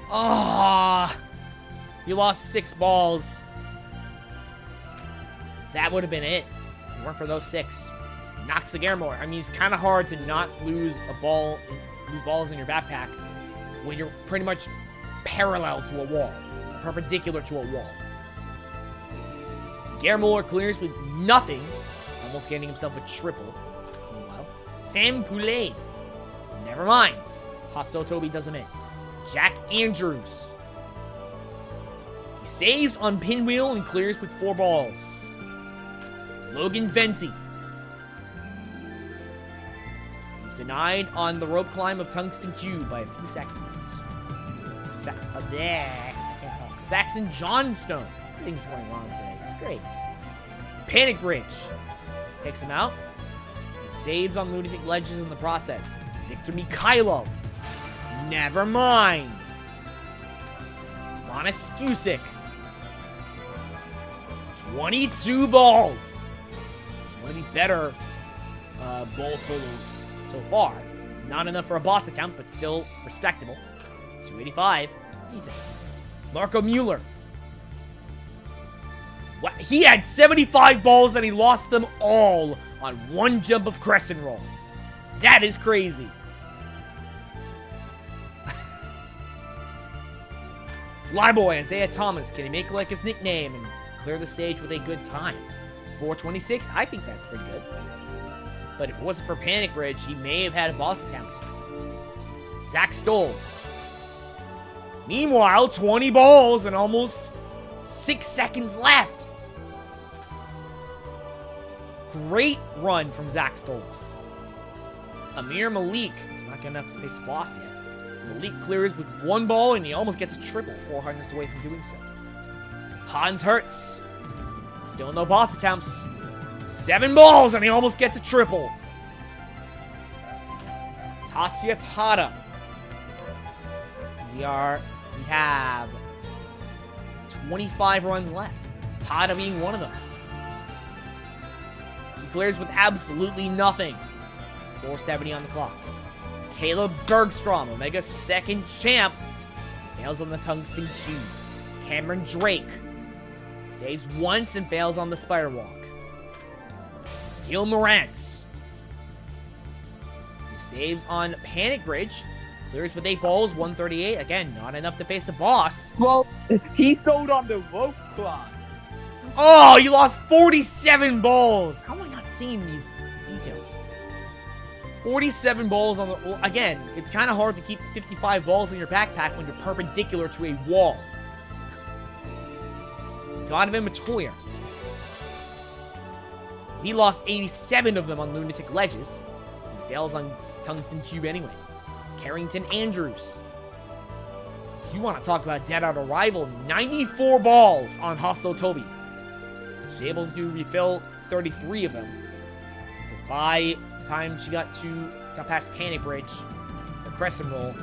Ah, you lost 6 balls. That would have been it. If it weren't for those 6. Naxagermore. I mean, it's kind of hard to not lose lose balls in your backpack when you're pretty much parallel to a wall, perpendicular to a wall. Germore clears with nothing, almost getting himself a triple. Meanwhile, Sam Poulet. Never mind. Hasso Toby does him in. Jack Andrews. He saves on Pinwheel and clears with 4 balls. Logan Venti. He's denied on the rope climb of Tungsten Cube by a few seconds. I can't talk. Saxon Johnstone. Things going wrong today. It's great. Panic Bridge. Takes him out. He saves on Lunatic Ledges in the process. Victor Mikhailov. Never mind. Monis Cusick. 22 balls. One of the better ball totals so far. Not enough for a boss attempt, but still respectable. 285. Decent. Marco Mueller. What? He had 75 balls and he lost them all on 1 jump of Crescent Roll. That is crazy. Flyboy Isaiah Thomas. Can he make like his nickname and clear the stage with a good time? 426. I think that's pretty good. But if it wasn't for Panic Bridge, he may have had a boss attempt. Zach Stolz. Meanwhile, 20 balls and almost 6 seconds left. Great run from Zach Stolz. Amir Malik is not good enough to face a boss yet. Malik clears with 1 ball and he almost gets a triple 400s away from doing so. Hans Hertz. Still no boss attempts. 7 balls and he almost gets a triple. Tatsuya Tada. We have 25 runs left. Tada being one of them. He clears with absolutely nothing. 470 on the clock. Caleb Bergstrom, Omega 2nd champ, fails on the Tungsten Cube. Cameron Drake saves once and fails on the Spider Walk. Gil Morantz. He saves on Panic Bridge. Clears with 8 balls, 138. Again, not enough to face a boss. Well, he sold on the rope climb. Oh, you lost 47 balls. How am I not seeing these details? 47 balls on the... Well, again, it's kind of hard to keep 55 balls in your backpack when you're perpendicular to a wall. Donovan Matoyer. He lost 87 of them on Lunatic Ledges. He fails on Tungsten Cube anyway. Carrington Andrews. You want to talk about dead on arrival? 94 balls on Hasso Toby. She's able to refill 33 of them. But by the time she got past Panic Bridge, or Crescent Roll,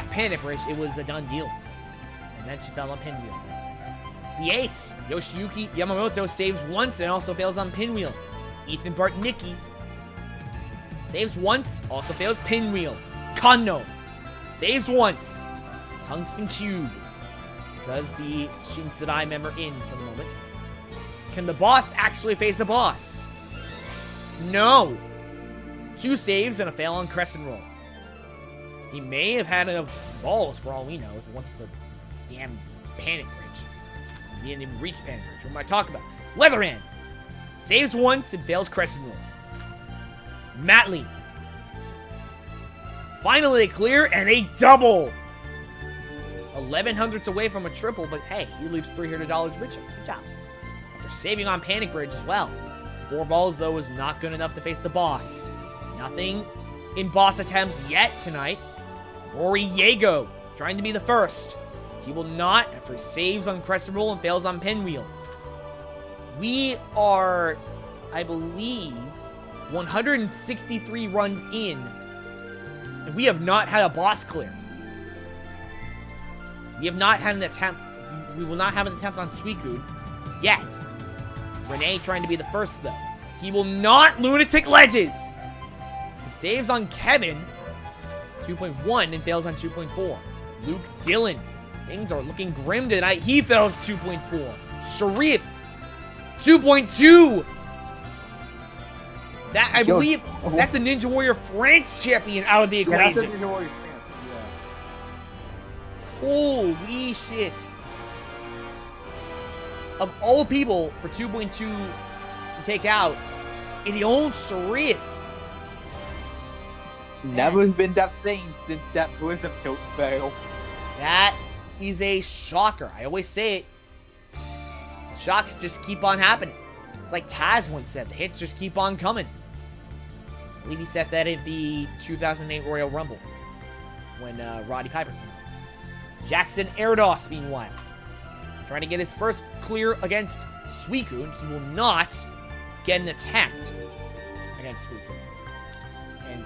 Panic Bridge, it was a done deal. And then she fell on Pinwheel. The ace, Yoshiyuki Yamamoto, saves once and also fails on Pinwheel. Ethan Bartnicki saves once, also fails Pinwheel. Kanno saves once. Tungsten Cube does the Shinserai member in for the moment. Can the boss actually face a boss? No. 2 saves and a fail on Crescent Roll. He may have had enough balls for all we know if it wasn't for damn Panic Bridge. He didn't even reach Panic Bridge. What am I talking about? Leatherhand saves once and fails Crescent Roll. Matley. Finally, they clear and a double. 1100s away from a triple, but hey, he leaves $300 richer. Good job. After saving on Panic Bridge as well. 4 balls, though, is not good enough to face the boss. Nothing in boss attempts yet tonight. Rory Yago trying to be the first. He will not after he saves on Crescent Roll and fails on Pinwheel. We are, I believe, 163 runs in, and we have not had a boss clear. We have not had an attempt. We will not have an attempt on Suicune yet. Renee trying to be the first, though. He will not Lunatic Ledges. He saves on Kevin, 2.1, and fails on 2.4. Luke Dillon. Things are looking grim tonight. He fails 2.4. Sharif, 2.2. That, I believe, that's a Ninja Warrior France champion out of the equation. That's a Ninja Warrior France, yeah. Holy shit. Of all people for 2.2 to take out, it owns Sharif. Never been that same since that Prism tilt fail. That is a shocker. I always say it. The shocks just keep on happening. It's like Taz once said, the hits just keep on coming. I believe he said that at the 2008 Royal Rumble when Roddy Piper came out. Jackson Erdos, meanwhile, trying to get his first clear against Suicune. He will not get an attempt against Suicune. And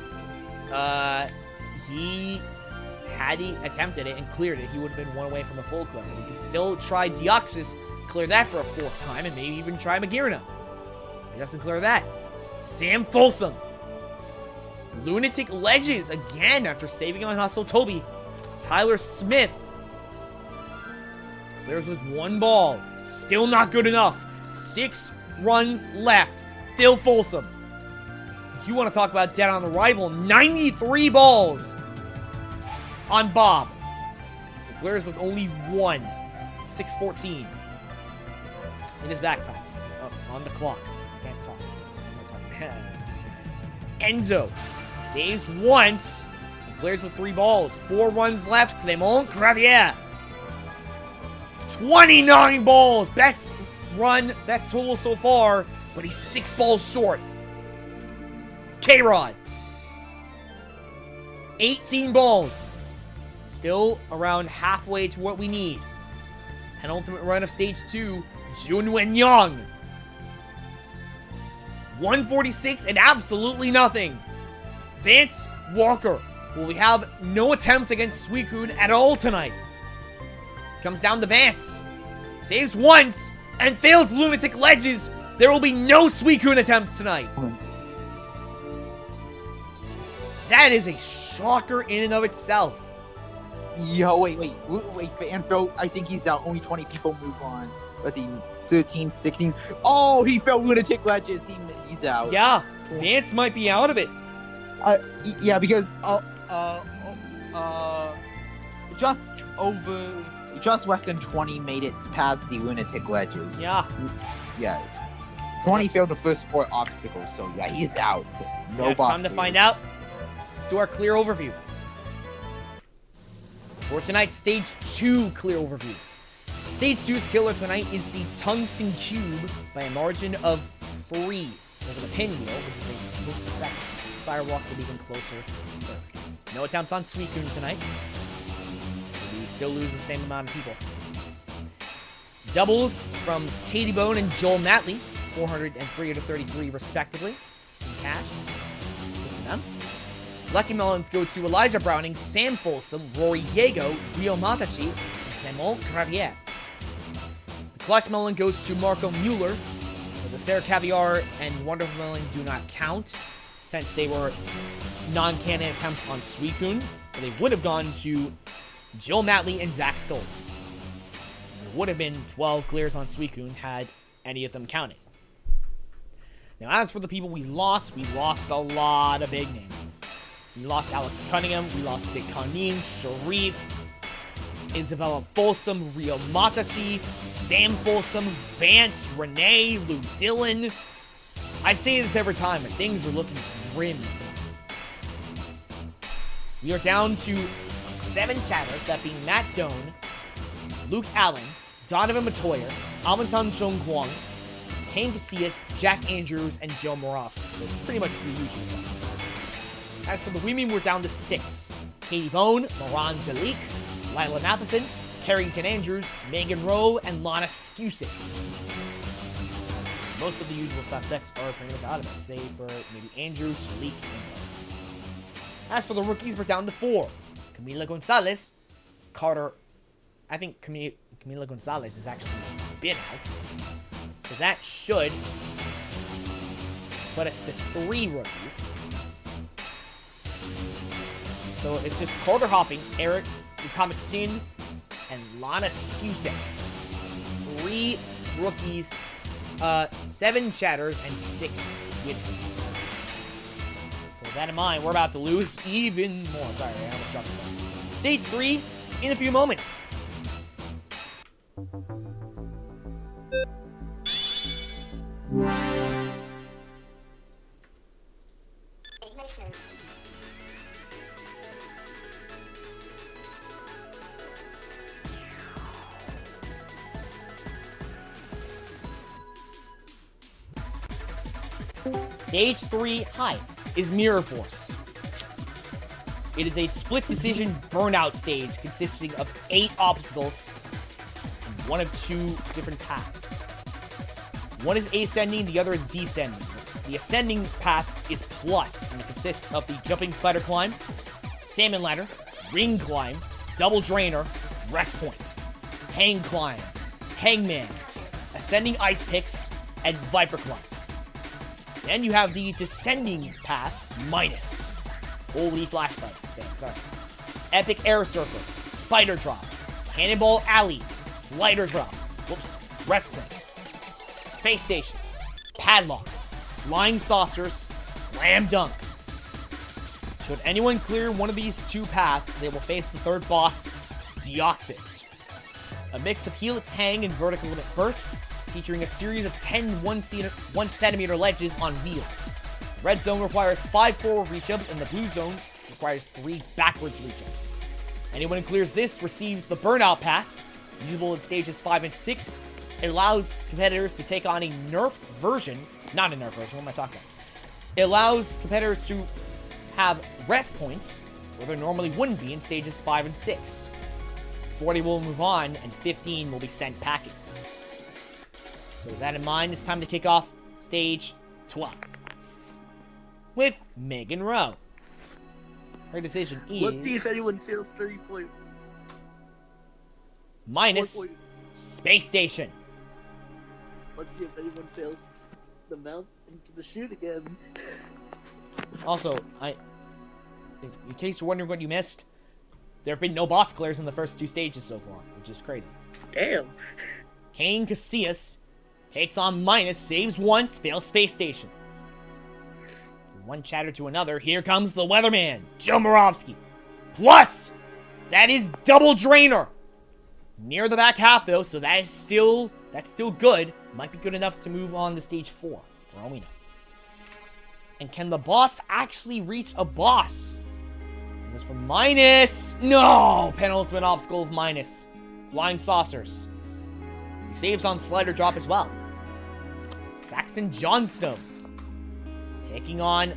had he attempted it and cleared it, he would have been 1 away from a full clear. He can still try Deoxys, clear that for a 4th time, and maybe even try Magirna. If he doesn't clear that, Sam Folsom. Lunatic Ledges again after saving on Hustle Toby. Tyler Smith clears with 1 ball. Still not good enough. 6 runs left. Phil Folsom. You want to talk about dead on arrival. 93 balls on Bob. He clears with only 1. 6:14 in his backpack. On the clock. I can't talk. Enzo saves once and clears with 3 balls. 4 runs left. Clement Gravier. 29 balls. Best run, best total so far, but he's 6 balls short. K-Rod. 18 balls. Still around halfway to what we need. Penultimate run of stage 2, Junwen Young. 146 and absolutely nothing. Vance Walker. Will we have no attempts against Suicune at all tonight? Comes down to Vance. Saves once and fails Lunatic Ledges. There will be no Suicune attempts tonight. That is a shocker in and of itself. Yo, wait, Fanfro, I think he's out. Only 20 people move on. Let's see, 13, 16. Oh, he fell Lunatic Ledges. He's out. Yeah, Vance might be out of it. Yeah, because just less than 20 made it past the Lunatic Ledges. Yeah. 20 failed the first 4 obstacles, so yeah, he's out. No It's boss time to clears. find out. Let's do our clear overview. For tonight's Stage 2 clear overview. Stage 2's killer tonight is the Tungsten Cube by a margin of 3 over the Pinwheel, which is a close second. Firewalk will be even closer third. No attempts on Suicune tonight. We still lose the same amount of people. Doubles from Katie Bone and Joel Matley, 400 and 333 respectively in cash. Good for them. Lucky Melons go to Elijah Browning, Sam Folsom, Rory Yago, Rio Matachi, and Clement Gravier. The Clutch Melon goes to Marco Mueller. The Spare Caviar and Wonderful Melon do not count, since they were non-canon attempts on Suicune, but they would have gone to Joel Matley and Zach Stoltz. There would have been 12 clears on Suicune had any of them counted. Now, as for the people we lost a lot of big names. We lost Alex Cunningham, we lost Dick Conine, Sharif, Isabella Folsom, Rio Matachi, Sam Folsom, Vance, Renee, Lou Dillon. I say this every time, but things are looking grim tonight. We are down to 7 chatters, that being Matt Doan, Luke Allen, Donovan Matoyer, Almonton Chung Kwong, Kane Casillas, Jack Andrews, and Joe Moravsky. So pretty much the usual suspects. As for the women, we're down to 6. Katie Bone, Moran Zalik, Lila Matheson, Carrington Andrews, Megan Rowe, and Lana Skusik. Most of the usual suspects are pretty much out of it, save for maybe Andrews, Zalik, and Rowe. As for the rookies, we're down to 4. Camila Gonzalez, Carter. I think Camila Gonzalez has actually been out. So that should put us to 3 rookies. So it's just Carter Hopping, Eric Ukamitsin, and Lana Skusik. 3 rookies, 7 chatters, and 6 winners. So with that in mind, we're about to lose even more. Sorry, I almost dropped it. Stage 3 in a few moments. Stage 3 high is Mirror Force. It is a split decision burnout stage consisting of 8 obstacles and one of 2 different paths. One is ascending, the other is descending. The ascending path is plus, and it consists of the jumping spider climb, salmon ladder, ring climb, double drainer, rest point, hang climb, hangman, ascending ice picks, and viper climb. Then you have the descending path minus. Holy flashback. Sorry. Epic air surfer, spider drop, cannonball alley, slider drop. Whoops. Rest point. Space station. Padlock. Flying saucers. Slam dunk. Should anyone clear one of these 2 paths, they will face the 3rd boss, Deoxys. A mix of Helix Hang and Vertical Limit Burst, featuring a series of 10 1-centimeter ledges on wheels. The red zone requires 5 forward reach-ups, and the blue zone requires 3 backwards reach-ups. Anyone who clears this receives the Burnout Pass, usable in stages 5 and 6. It allows competitors to take on a nerfed version, not a nerfed version, what am I talking about? It allows competitors to have rest points where there normally wouldn't be in stages 5 and 6. 40 will move on, and 15 will be sent packing. So with that in mind, it's time to kick off stage 12 with Megan Rowe. Her decision is... Let's see if anyone fails 30 point. Minus Space Station. Let's see if anyone fails the mount into the chute again. Also, in case you're wondering what you missed, there have been no boss clears in the first 2 stages so far, which is crazy. Damn. Kane Casillas takes on minus, saves once, fails Space Station. From one chatter to another, here comes the weatherman, Joe Moravsky. Plus, that is double drainer. Near the back half though, so that's still good. Might be good enough to move on to stage 4, for all we know. And can the boss actually reach a boss? It goes for minus. No! Penultimate obstacle of minus. Flying saucers. He saves on slider drop as well. Saxon Johnstone. Taking on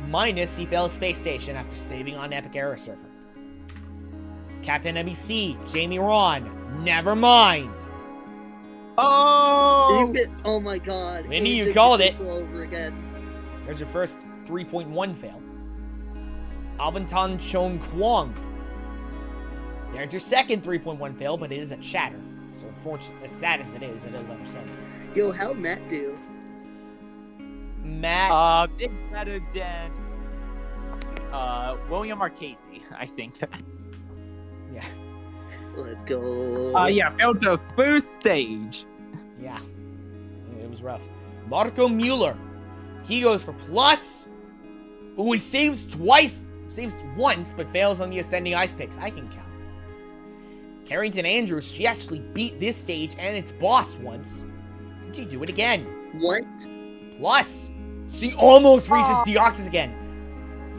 minus, he fails Space Station after saving on Epic Air Surfer. Captain NBC, Jamie Ron. Never mind. Oh! Oh my god. Minnie, you called it. Over again. There's your first 3.1 fail. Albanton Chong Kwong. There's your second 3.1 fail, but it is a chatter. So unfortunately, as sad as it is understandable. Yo, how'd Matt do? Matt... Did better than William Marchese, I think. Yeah. Let's go. Yeah, failed the first stage. Yeah. It was rough. Marco Mueller. He goes for plus. Ooh, he saves twice. Saves once, but fails on the ascending ice picks. I can count. Carrington Andrews, she actually beat this stage and its boss once. Could she do it again? What? Plus, she almost reaches Deoxys again.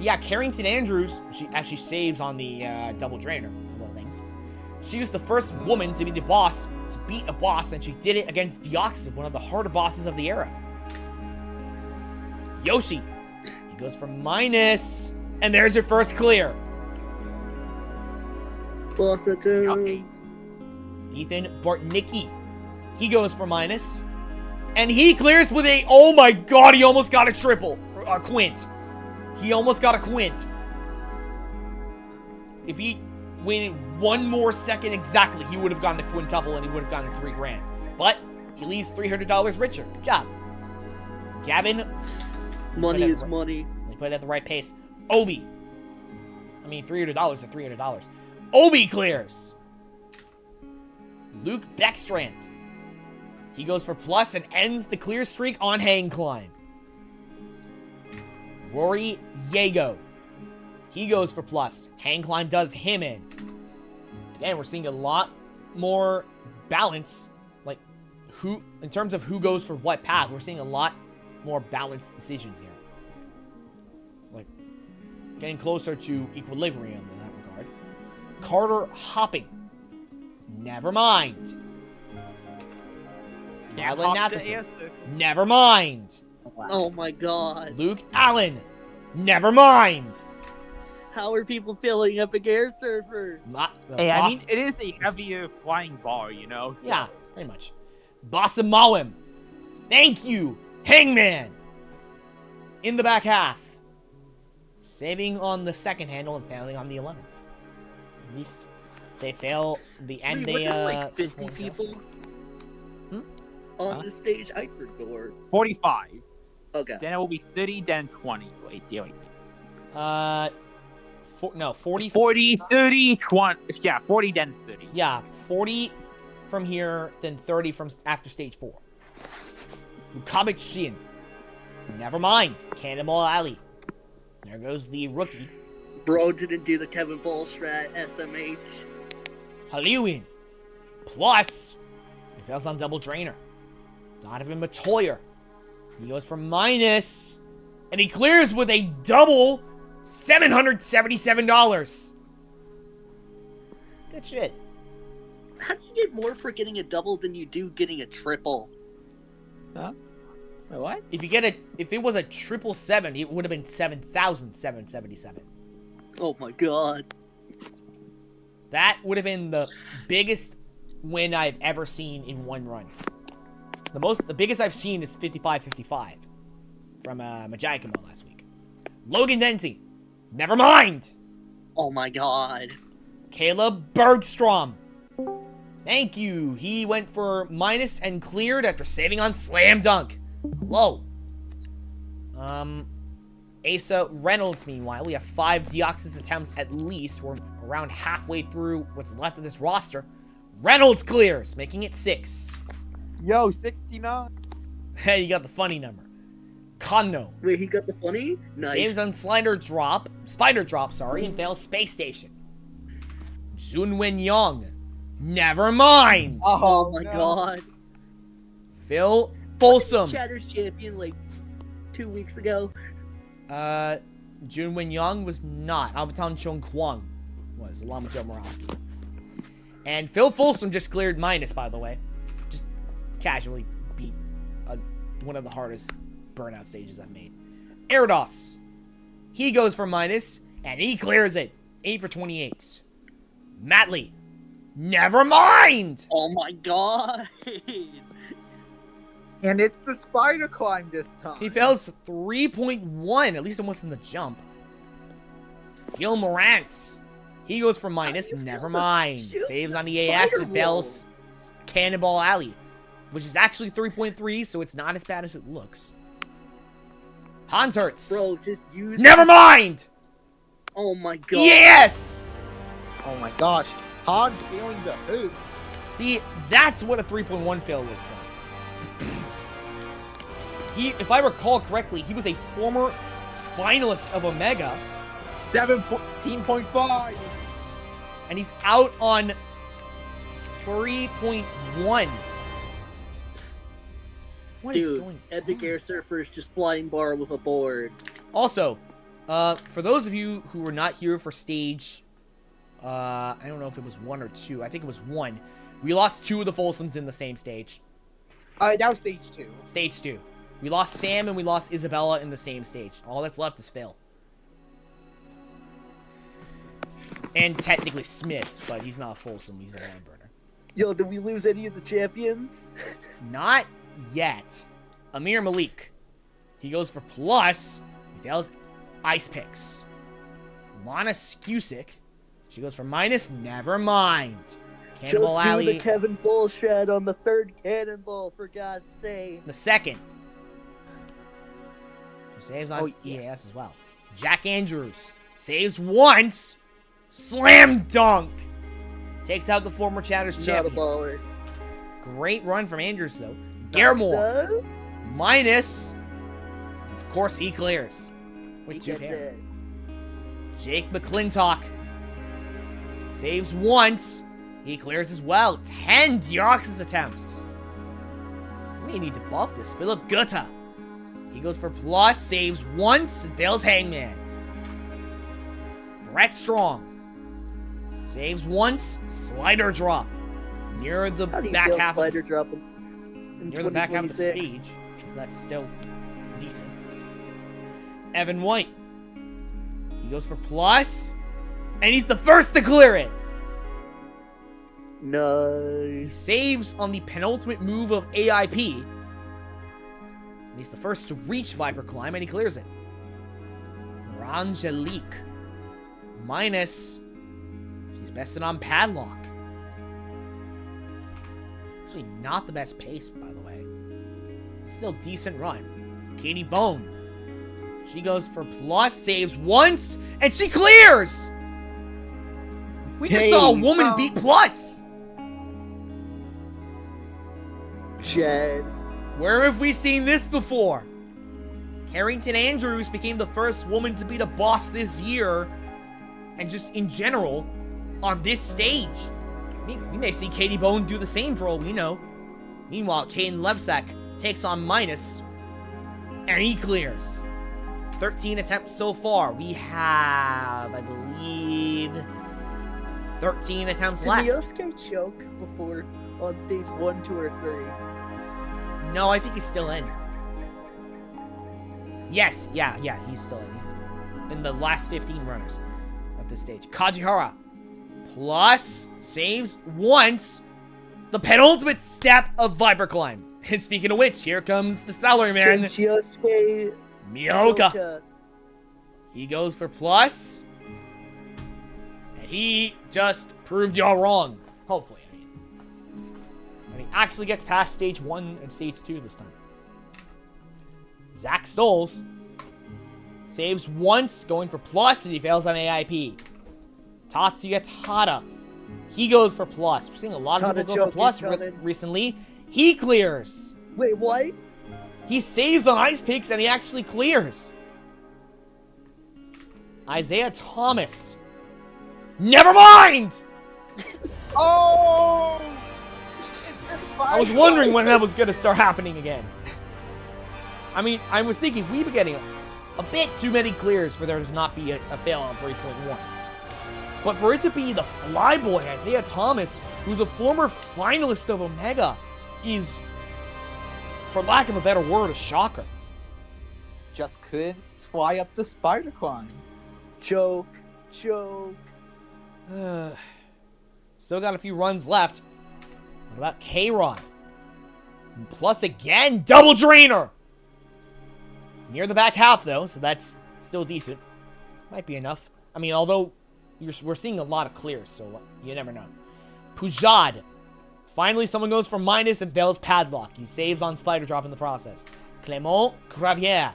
Yeah, Carrington Andrews, she actually saves on the double drainer, of all things. She was the first woman to be the boss, to beat a boss, and she did it against Deoxys, one of the harder bosses of the era. Yoshi, he goes for minus, and there's your first clear. Boss attack. Okay. Ethan Bartnicki, he goes for minus, and he clears with a, oh my god, he almost got a triple, a quint. He almost got a quint. If he waited one more second exactly, he would have gotten a quintuple and he would have gotten $3 grand. But he leaves $300 richer. Good job. Gavin. Money is money. They put it at the right pace. Obi. I mean, $300 to $300. Obi clears. Luke Beckstrand. He goes for plus and ends the clear streak on hang climb. Rory Yago. He goes for plus. Hang climb does him in. Again, we're seeing a lot more balance. Like, who, in terms of who goes for what path, we're seeing a lot more balanced decisions here. Like, getting closer to equilibrium in that regard. Carter Hopping. Never mind. Alan Matheson. Never mind. Oh my god. Luke Allen. Never mind. How are people feeling Epic Air Surfer? Hey, I mean, it is a heavier flying bar, you know? So. Yeah, pretty much. Basamawim. Thank you, Hangman. In the back half. Saving on the second handle and failing on the 11th. At least they fail the end. Wait, They wasn't it like 50 people on the stage. I forgot. 45. Okay. Then it will be 30, then 20. Wait. 40. 40, 30, 20. Yeah, 40, then 30. Yeah, 40 from here, then 30 from after stage 4. Comic Shin. Never mind. Cannonball Alley. There goes the rookie. Bro didn't do the Kevin Ball strat, SMH. Halloween. Plus, he fails on double drainer. Donovan Matoyer. He goes for minus, and he clears with a double $777. Good shit. How do you get more for getting a double than you do getting a triple? Huh? Wait, what? If you get if it was a 777, it would have been 7,777. Oh my god. That would have been the biggest win I've ever seen in one run. The biggest I've seen is 55-55 from Majayakamo last week. Logan Dempsey. Never mind. Oh my god. Caleb Bergstrom. Thank you. He went for minus and cleared after saving on Slam Dunk. Hello. Asa Reynolds, meanwhile, we have 5 Deoxys attempts at least. We're around halfway through what's left of this roster. Reynolds clears, making it 6. Yo, 69. Hey, you got the funny number. Kanno. Wait, he got the funny? Nice. Saves on Spider Drop, and fails Space Station. Junwen Young. Never mind. Oh my no. god. Phil Folsom. Chatter's champion like 2 weeks ago. Junwen Young was not. Albaton Chung Kwang was, along with Joe Morawski. And Phil Folsom just cleared minus, by the way. Just casually beat one of the hardest burnout stages I've made. Erdos. He goes for minus, and he clears it. 8 for 28. Matley. Never mind! Oh my god. And it's the spider climb this time. He fails 3.1, at least almost in the jump. Gil Morantz. He goes for minus, never mind. Saves on the AS and fails Cannonball Alley, which is actually 3.3, so it's not as bad as it looks. Hans Hertz. Bro, just use... Never mind! Oh my god. Yes! Oh my gosh. Hans feeling the hoops. See, that's what a 3.1 fail looks like. If I recall correctly, he was a former finalist of Omega. 17.5. And he's out on 3.1. What is Dude, going Epic on? Air Surfer is just flying bar with a board. Also, For those of you who were not here for stage, I don't know if it was 1 or 2. I think it was 1. We lost 2 of the Folsoms in the same stage. That was stage 2. Stage 2. We lost Sam and we lost Isabella in the same stage. All that's left is Phil. And technically Smith, but he's not a Folsom. He's a land burner. Yo, did we lose any of the champions? Not yet. Amir Malik. He goes for plus. He fails ice picks. Lana Skusik. She goes for minus. Never mind. Cannonball Just Alley. do the Kevin bullshit on the 3rd cannonball, for God's sake. The 2nd. Who saves on EAS as well. Jack Andrews. Saves once. Slam dunk. Takes out the former Chatters Not a champion. baller. Great run from Andrews, though. Garemore. So, Minus. Of course, he clears. he With 2 gets hair. it. Jake McClintock. Saves once. He clears as well. 10 Deoxys attempts. We need to buff this. Philip Gutta. He goes for plus. Saves once. And fails Hangman. Brett Strong. Saves once. Slider drop. Near the How do you back feel half Slider of the, dropping in near the back half of the 2026? stage. So that's still decent. Evan White. He goes for plus. And he's the first to clear it. He Nice. saves on the penultimate move of AIP. And he's the first to reach Viper Climb, and he clears it. Rangelique. Minus. She's bested on Padlock. Actually, not the best pace, by the way. Still decent run. Katie Bone. She goes for plus, saves once, and she clears! We just saw a woman beat plus! Chad. Where have we seen this before? Carrington Andrews became the first woman to beat a boss this year, and just in general, on this stage. We may see Katie Bone do the same for all we know. Meanwhile, Caden Levsek takes on minus, and he clears. 13 attempts so far. We have, I believe, 13 attempts left. Did Yosuke choke before on stage 1, 2, or 3? No, I think he's still in. Yes, yeah, he's still in. He's in the last 15 runners of this stage. Kajihara. Plus, saves once. The penultimate step of Viper Climb. And speaking of which, here comes the salaryman, Yosuke Miyoka. He goes for plus. And he just proved y'all wrong. Hopefully, I mean. And he actually gets past stage 1 and stage 2 this time. Zach Stoles saves once, going for plus, and he fails on AIP. Tatsuya Tada. He goes for plus. We're seeing a lot of people go for plus recently. He clears. Wait, what? He saves on ice picks, and he actually clears. Isaiah Thomas. Never mind! Oh! I was wondering when that was going to start happening again. I mean, I was thinking we've been getting a bit too many clears for there to not be a fail on 3.1. But for it to be the flyboy, Isaiah Thomas, who's a former finalist of Omega, is, for lack of a better word, a shocker. Just couldn't fly up the spider climb. Choke. Still got a few runs left. What about K-Rod? Plus again, double drainer! Near the back half, though, so that's still decent. Might be enough. I mean, although we're seeing a lot of clears, so you never know. Pujad. Finally, someone goes for minus and fails Padlock. He saves on Spider Drop in the process. Clément Gravier.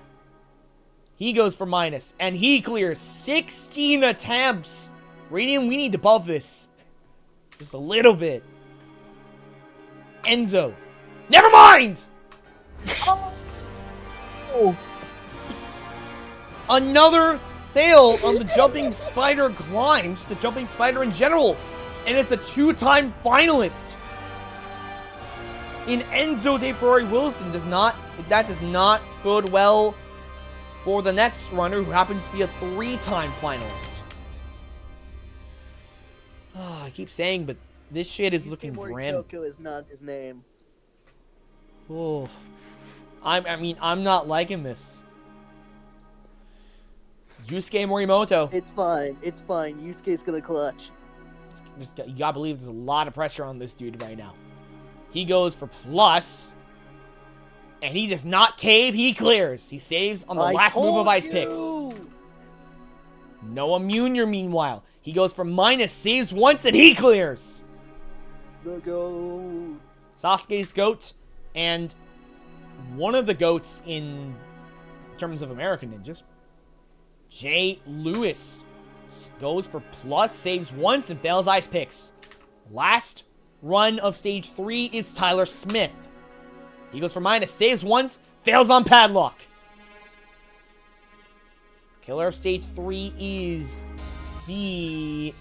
He goes for minus, and he clears 16 attempts. Radiant, we need to buff this. Just a little bit. Enzo. Never mind! Oh. Another fail on the jumping spider climb, just the jumping spider in general. And it's a 2-time finalist. In Enzo De Ferrari Wilson that does not bode well for the next runner, who happens to be a 3-time finalist. I keep saying, but this shit is looking grim. Morihoko is not his name. Oh, I mean, I'm not liking this. Yusuke Morimoto. It's fine. It's fine. Yusuke's gonna clutch. You gotta believe there's a lot of pressure on this dude right now. He goes for plus, and he does not cave. He clears. He saves on the last move of Ice Picks. Noah Munier, meanwhile, he goes for minus, saves once, and he clears. The goat. Sasuke's goat, and one of the goats in terms of American ninjas, Jay Lewis, goes for plus, saves once, and fails Ice Picks. Last run of stage 3 is Tyler Smith. He goes for minus, saves once, fails on Padlock. Killer of stage 3 is the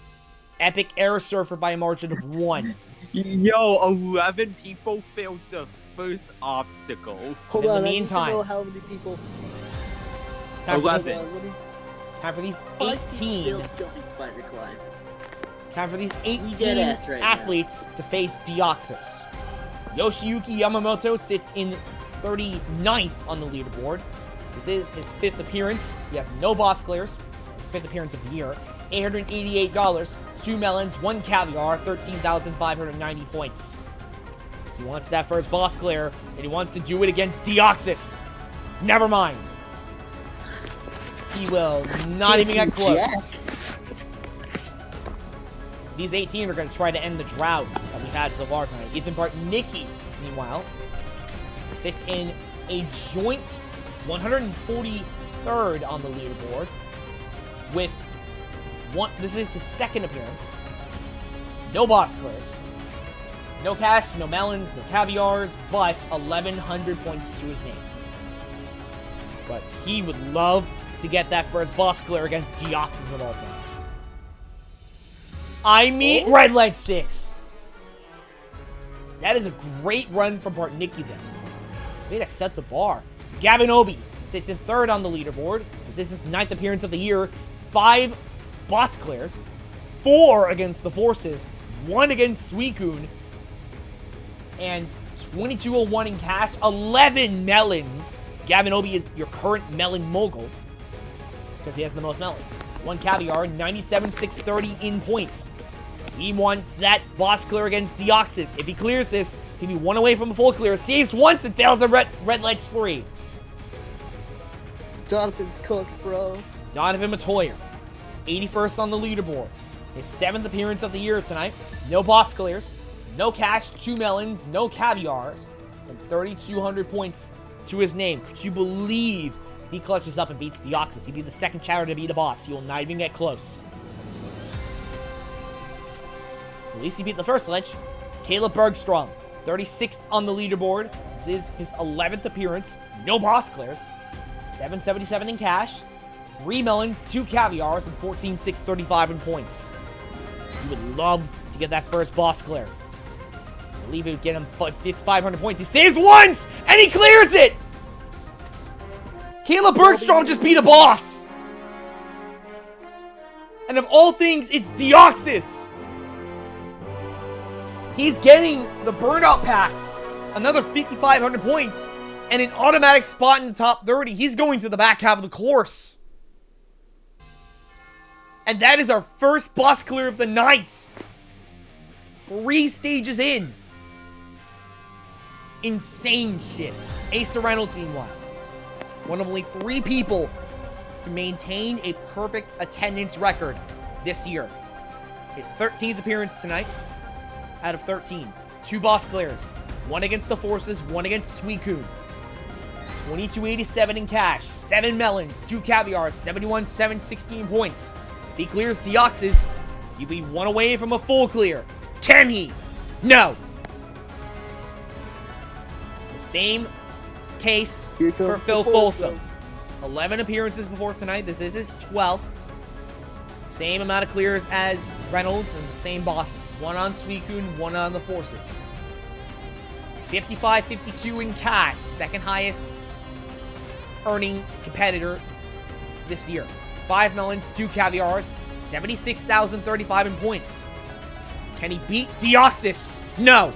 Epic Air Surfer by a margin of 1. Yo, 11 people failed the first obstacle. Hold In the on, meantime, I need to know how many people. Time for, 11. Hold on, let me- time for these Five 18. people failed jumping spider climb. Time for these dead 18 ass right now. athletes to face Deoxys. Yoshiyuki Yamamoto sits in 39th on the leaderboard. This is his 5th appearance. He has no boss clears. His 5th appearance of the year. $888, 2 melons, 1 caviar, 13,590 points. He wants that first boss clear, and he wants to do it against Deoxys. Never mind. He will not even get close. These 18 are going to try to end the drought that we've had so far tonight. Ethan Bartnicki, meanwhile, sits in a joint 143rd on the leaderboard with one. This is his 2nd appearance. No boss clears. No cash, no melons, no caviars, but 1,100 points to his name. But he would love to get that first boss clear against Deoxys of all things. I mean, Red Ledge 6. That is a great run from Bartnicki then. Way to set the bar. Gavin Obey sits in 3rd on the leaderboard. This is his 9th appearance of the year. 5 boss clears. 4 against the Forces. 1 against Suicune. And 2201 in cash. 11 melons. Gavin Obey is your current melon mogul, because he has the most melons. 1 caviar, 97,630 in points. He wants that boss clear against Deoxys. If he clears this, he'd be 1 away from a full clear. Saves once and fails the Red Ledge 3. Donovan's cooked, bro. Donovan Matoyer, 81st on the leaderboard. His 7th appearance of the year tonight. No boss clears, no cash, 2 melons, no caviar, and 3,200 points to his name. Could you believe he clutches up and beats Deoxys? He'd be the 2nd chatter to beat a boss. He will not even get close. At least he beat the first ledge. Caleb Bergstrom, 36th on the leaderboard. This is his 11th appearance. No boss clears. 777 in cash. 3 melons, 2 caviars, and 14,635 in points. He would love to get that first boss clear. I believe it would get him 5,500 points. He saves once, and he clears it! Caleb Bergstrom just beat a boss! And of all things, it's Deoxys! He's getting the burnout pass, another 5,500 points, and an automatic spot in the top 30. He's going to the back half of the course. And that is our first boss clear of the night. 3 stages in. Insane shit. Asa Reynolds, meanwhile, one of only 3 people to maintain a perfect attendance record this year. His 13th appearance tonight out of 13. 2 boss clears. 1 against the Forces, 1 against Suicune. 2287 in cash, 7 melons, 2 caviars, 71,716 points. If he clears Deoxys, he'll be 1 away from a full clear. Can he? No. The same case for Phil Folsom. 11 appearances before tonight. This is his 12th. Same amount of clears as Reynolds and the same bosses. 1 on Suicune, 1 on the Forces. 55-52 in cash. 2nd highest earning competitor this year. 5 melons, 2 caviars, 76,035 in points. Can he beat Deoxys? No.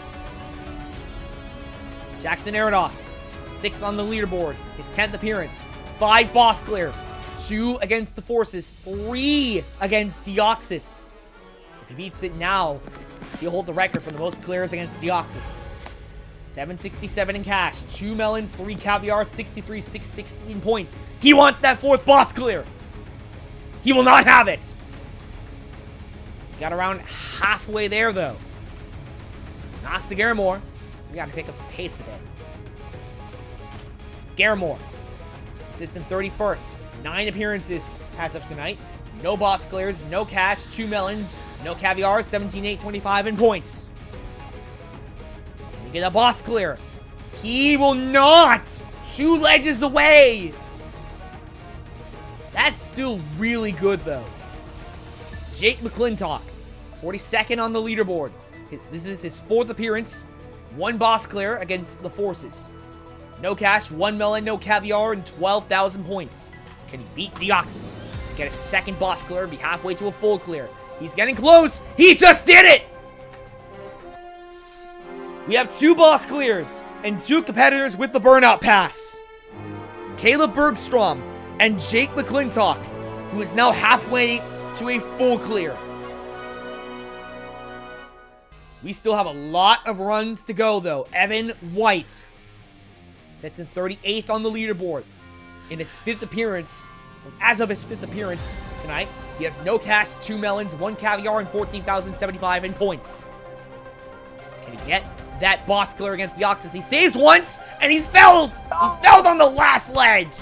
Jackson Arados, 6th on the leaderboard. His 10th appearance. 5 boss clears. 2 against the Forces. 3 against Deoxys. If he beats it now, he'll hold the record for the most clears against Deoxys. 767 in cash. 2 melons, 3 caviar, 63,616 points. He wants that 4th boss clear. He will not have it. Got around halfway there, though. Knocks to Garamore. We gotta pick up the pace a bit. Garamore sits in 31st. 9 appearances as of tonight. No boss clears, no cash, 2 melons, no caviar, 17,825 in points. Can he get a boss clear? He will not! 2 ledges away! That's still really good, though. Jake McClintock, 42nd on the leaderboard. This is his 4th appearance. 1 boss clear against the Forces. No cash, 1 melon, no caviar, and 12,000 points. Can he beat Deoxys? Get a 2nd boss clear and be halfway to a full clear. He's getting close. He just did it! We have 2 boss clears and 2 competitors with the Burnout Pass. Caleb Bergstrom and Jake McClintock, who is now halfway to a full clear. We still have a lot of runs to go, though. Evan White sits in 38th on the leaderboard. In his 5th appearance, as of his 5th appearance tonight, he has no cash, 2 melons, 1 caviar, and 14,075 in points. Can he get that boss clear against Deoxys? He saves once, and he's felled on the last ledge.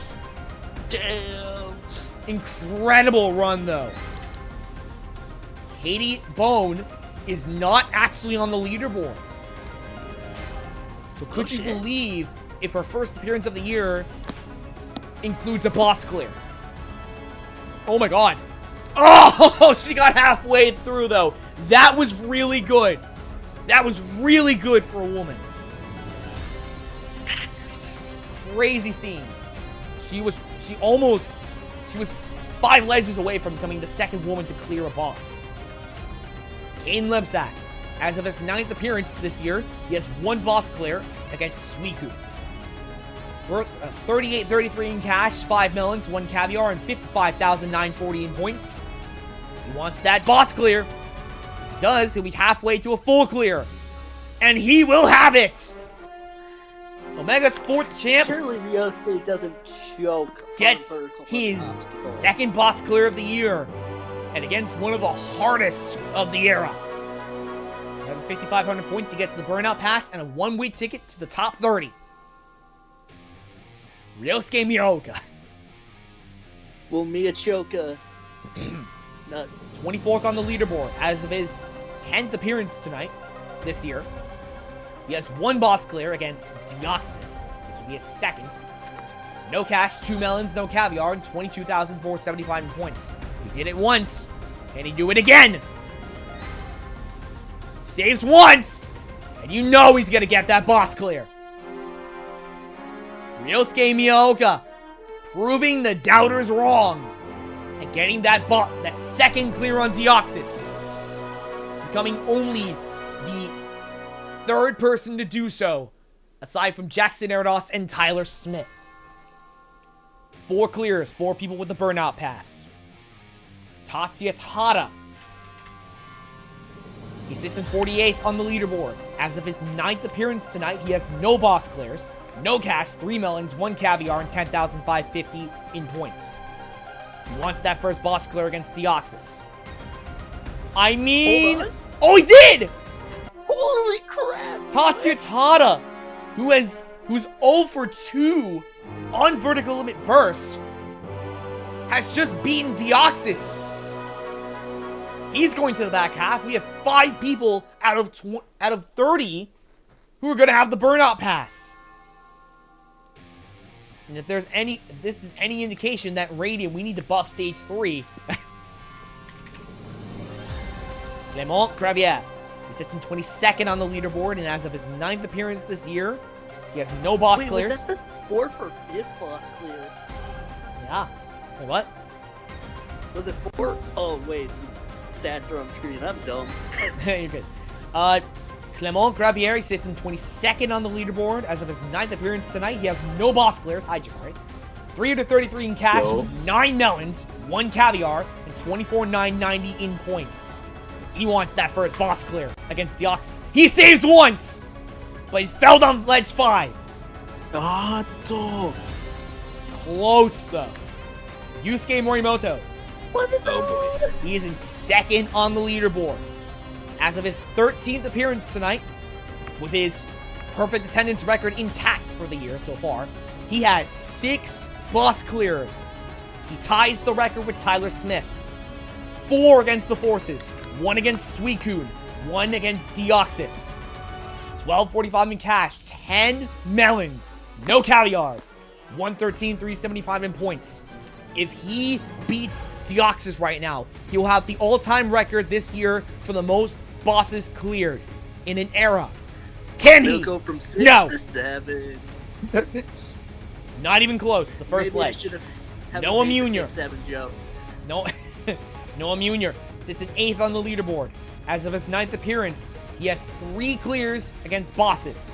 Damn. Incredible run, though. Katie Bone is not actually on the leaderboard. So could you believe if her first appearance of the year includes a boss clear? Oh my god. Oh, she got halfway through, though. That was really good. That was really good for a woman. Crazy scenes. She was 5 ledges away from becoming the 2nd woman to clear a boss. Kane Lebsack, as of his 9th appearance this year, he has 1 boss clear against Suiku. 38-33 in cash, 5 melons, 1 caviar, and 55,940 in points. He wants that boss clear. If he does, he'll be halfway to a full clear. And he will have it! Omega's 4th champ Surely Ryosuke doesn't choke. gets his 2nd boss clear of the year. And against one of the hardest of the era. Another 5,500 points, he gets the Burnout Pass and a 1-way ticket to the top 30. Ryosuke Miyaoka. Will Miyachoka not 24th on the leaderboard as of his 10th appearance tonight, this year. He has 1 boss clear against Deoxys. This will be his 2nd. No cash, 2 melons, no caviar, and 22,475 in points. He did it once. Can he do it again? Saves once! And you know he's gonna get that boss clear. Ryosuke Miyaoka proving the doubters wrong and getting that 2nd clear on Deoxys. Becoming only the 3rd person to do so, aside from Jackson Erdos and Tyler Smith. 4 clears, 4 people with the Burnout Pass. Tatsuya Tada. He sits in 48th on the leaderboard. As of his 9th appearance tonight, he has no boss clears, no cash, 3 melons, 1 caviar, and 10,550 in points. He wants that first boss clear against Deoxys. I mean... Oh, he did! Holy crap! Tatsuya Tada, who's 0 for 2 on Vertical Limit Burst, has just beaten Deoxys. He's going to the back half. We have 5 people out of 30 who are going to have the Burnout Pass. And if this is any indication that Radiant, we need to buff Stage 3. Clement Gravier. He sits in 22nd on the leaderboard, and as of his 9th appearance this year, he has no boss clears. 4th or 5th boss clear? Yeah. Wait, what? Was it 4? Oh, wait. Stats are on screen. I'm dumb. You're good. Clement Gravieri sits in 22nd on the leaderboard. As of his 9th appearance tonight, he has no boss clears. Hi, Jabari. 333 in cash, Yo. 9 melons, 1 caviar, and 24,990 in points. He wants that first boss clear against Deoxys. He saves once, but he's fell down ledge 5. Close, though. Yusuke Morimoto. Oh boy. He is in 2nd on the leaderboard. As of his 13th appearance tonight, with his perfect attendance record intact for the year so far, he has 6 boss clears. He ties the record with Tyler Smith. 4 against the Forces, 1 against Suicune, 1 against Deoxys. 1245 in cash, 10 melons, no caviars, 113, 375 in points. If he beats Deoxys right now, he will have the all-time record this year for the most bosses cleared in an era. Can He'll he? go from 6 No. to 7. Not even close. The first Maybe I ledge. should have Noah made the Munier. 6-7 joke. No, Noah Munier sits in 8th on the leaderboard. As of his 9th appearance, he has 3 clears against bosses.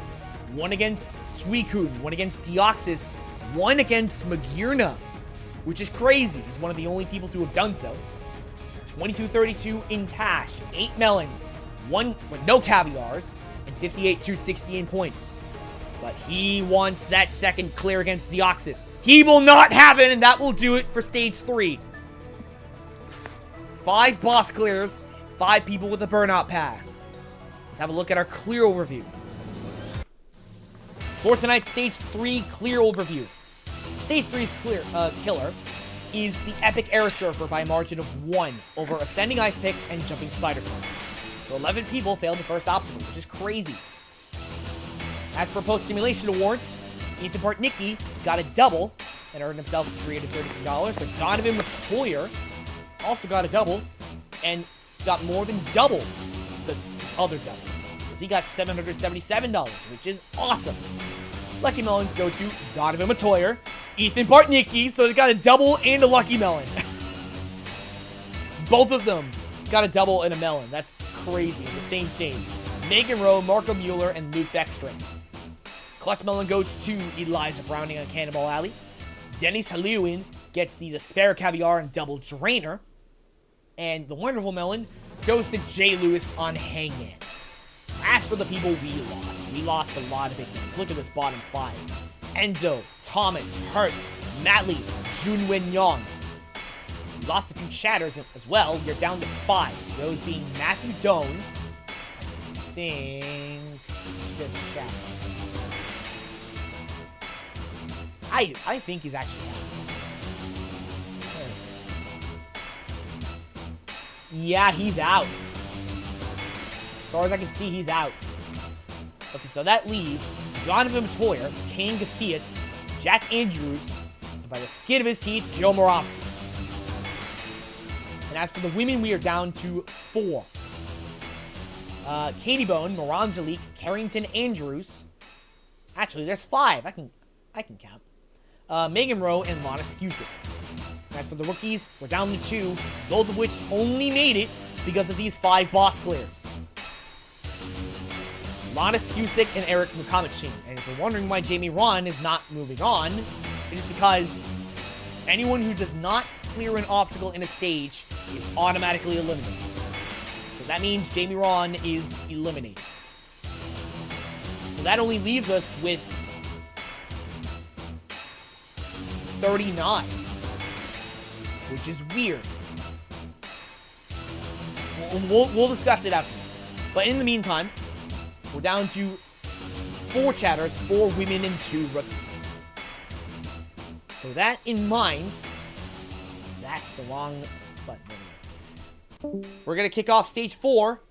1 against Suicune, 1 against Deoxys, 1 against Magirna, which is crazy. He's one of the only people to have done so. 2232 in cash, 8 melons, 1 with no caviars, and 58,260 in points. But he wants that second clear against Deoxys. He will not have it, and that will do it for stage 3. 5 boss clears, 5 people with a burnout pass. Let's have a look at our clear overview. For tonight's stage 3 clear overview. Stage 3's killer is the Epic Air Surfer by a margin of 1 over Ascending Ice Picks and Jumping Spider Climb. So 11 people failed the first obstacle, which is crazy. As for post-simulation awards, Ethan Bartnicki got a double and earned himself $333, but Donovan Matoyer also got a double and got more than double the other double, because he got $777, which is awesome. Lucky melons go to Donovan Matoyer, Ethan Bartnicki, so they got a double and a lucky melon. Both of them got a double and a melon. That's crazy. The same stage. Megan Rowe, Marco Mueller, and Luke Beckstrom. Clutch melon goes to Eliza Browning on Cannonball Alley. Dennis Halewin gets the Despair Caviar and Double Drainer. And the Wonderful melon goes to Jay Lewis on Hangman. As for the people we lost a lot of big names. Look at this bottom 5. Enzo, Thomas, Hertz, Matley, Junwen Yong. We lost a few chatters as well. We're down to 5. Those being Matthew Doan. I think should chat. I think he's actually out. Yeah, he's out. As far as I can see, he's out. Okay, so that leaves Donovan Matoyer, Kane Gacias, Jack Andrews, and by the skin of his teeth, Joe Morovsky. And as for the women, we are down to 4. Katie Bone, Moran Zalik, Carrington Andrews. Actually, there's 5. I can count. Megan Rowe and Lana Skusik. As for the rookies, we're down to 2, both of which only made it because of these 5 boss clears. Lana Skusik and Eric Mukamachin. And if you're wondering why Jamie Ron is not moving on, it is because anyone who does not clear an obstacle in a stage is automatically eliminated. So that means Jamie Ron is eliminated. So that only leaves us with 39, which is weird. We'll discuss it afterwards. But in the meantime, we're down to 4 chatters, 4 women, and 2 rookies. So that in mind, that's the wrong button. We're going to kick off stage 4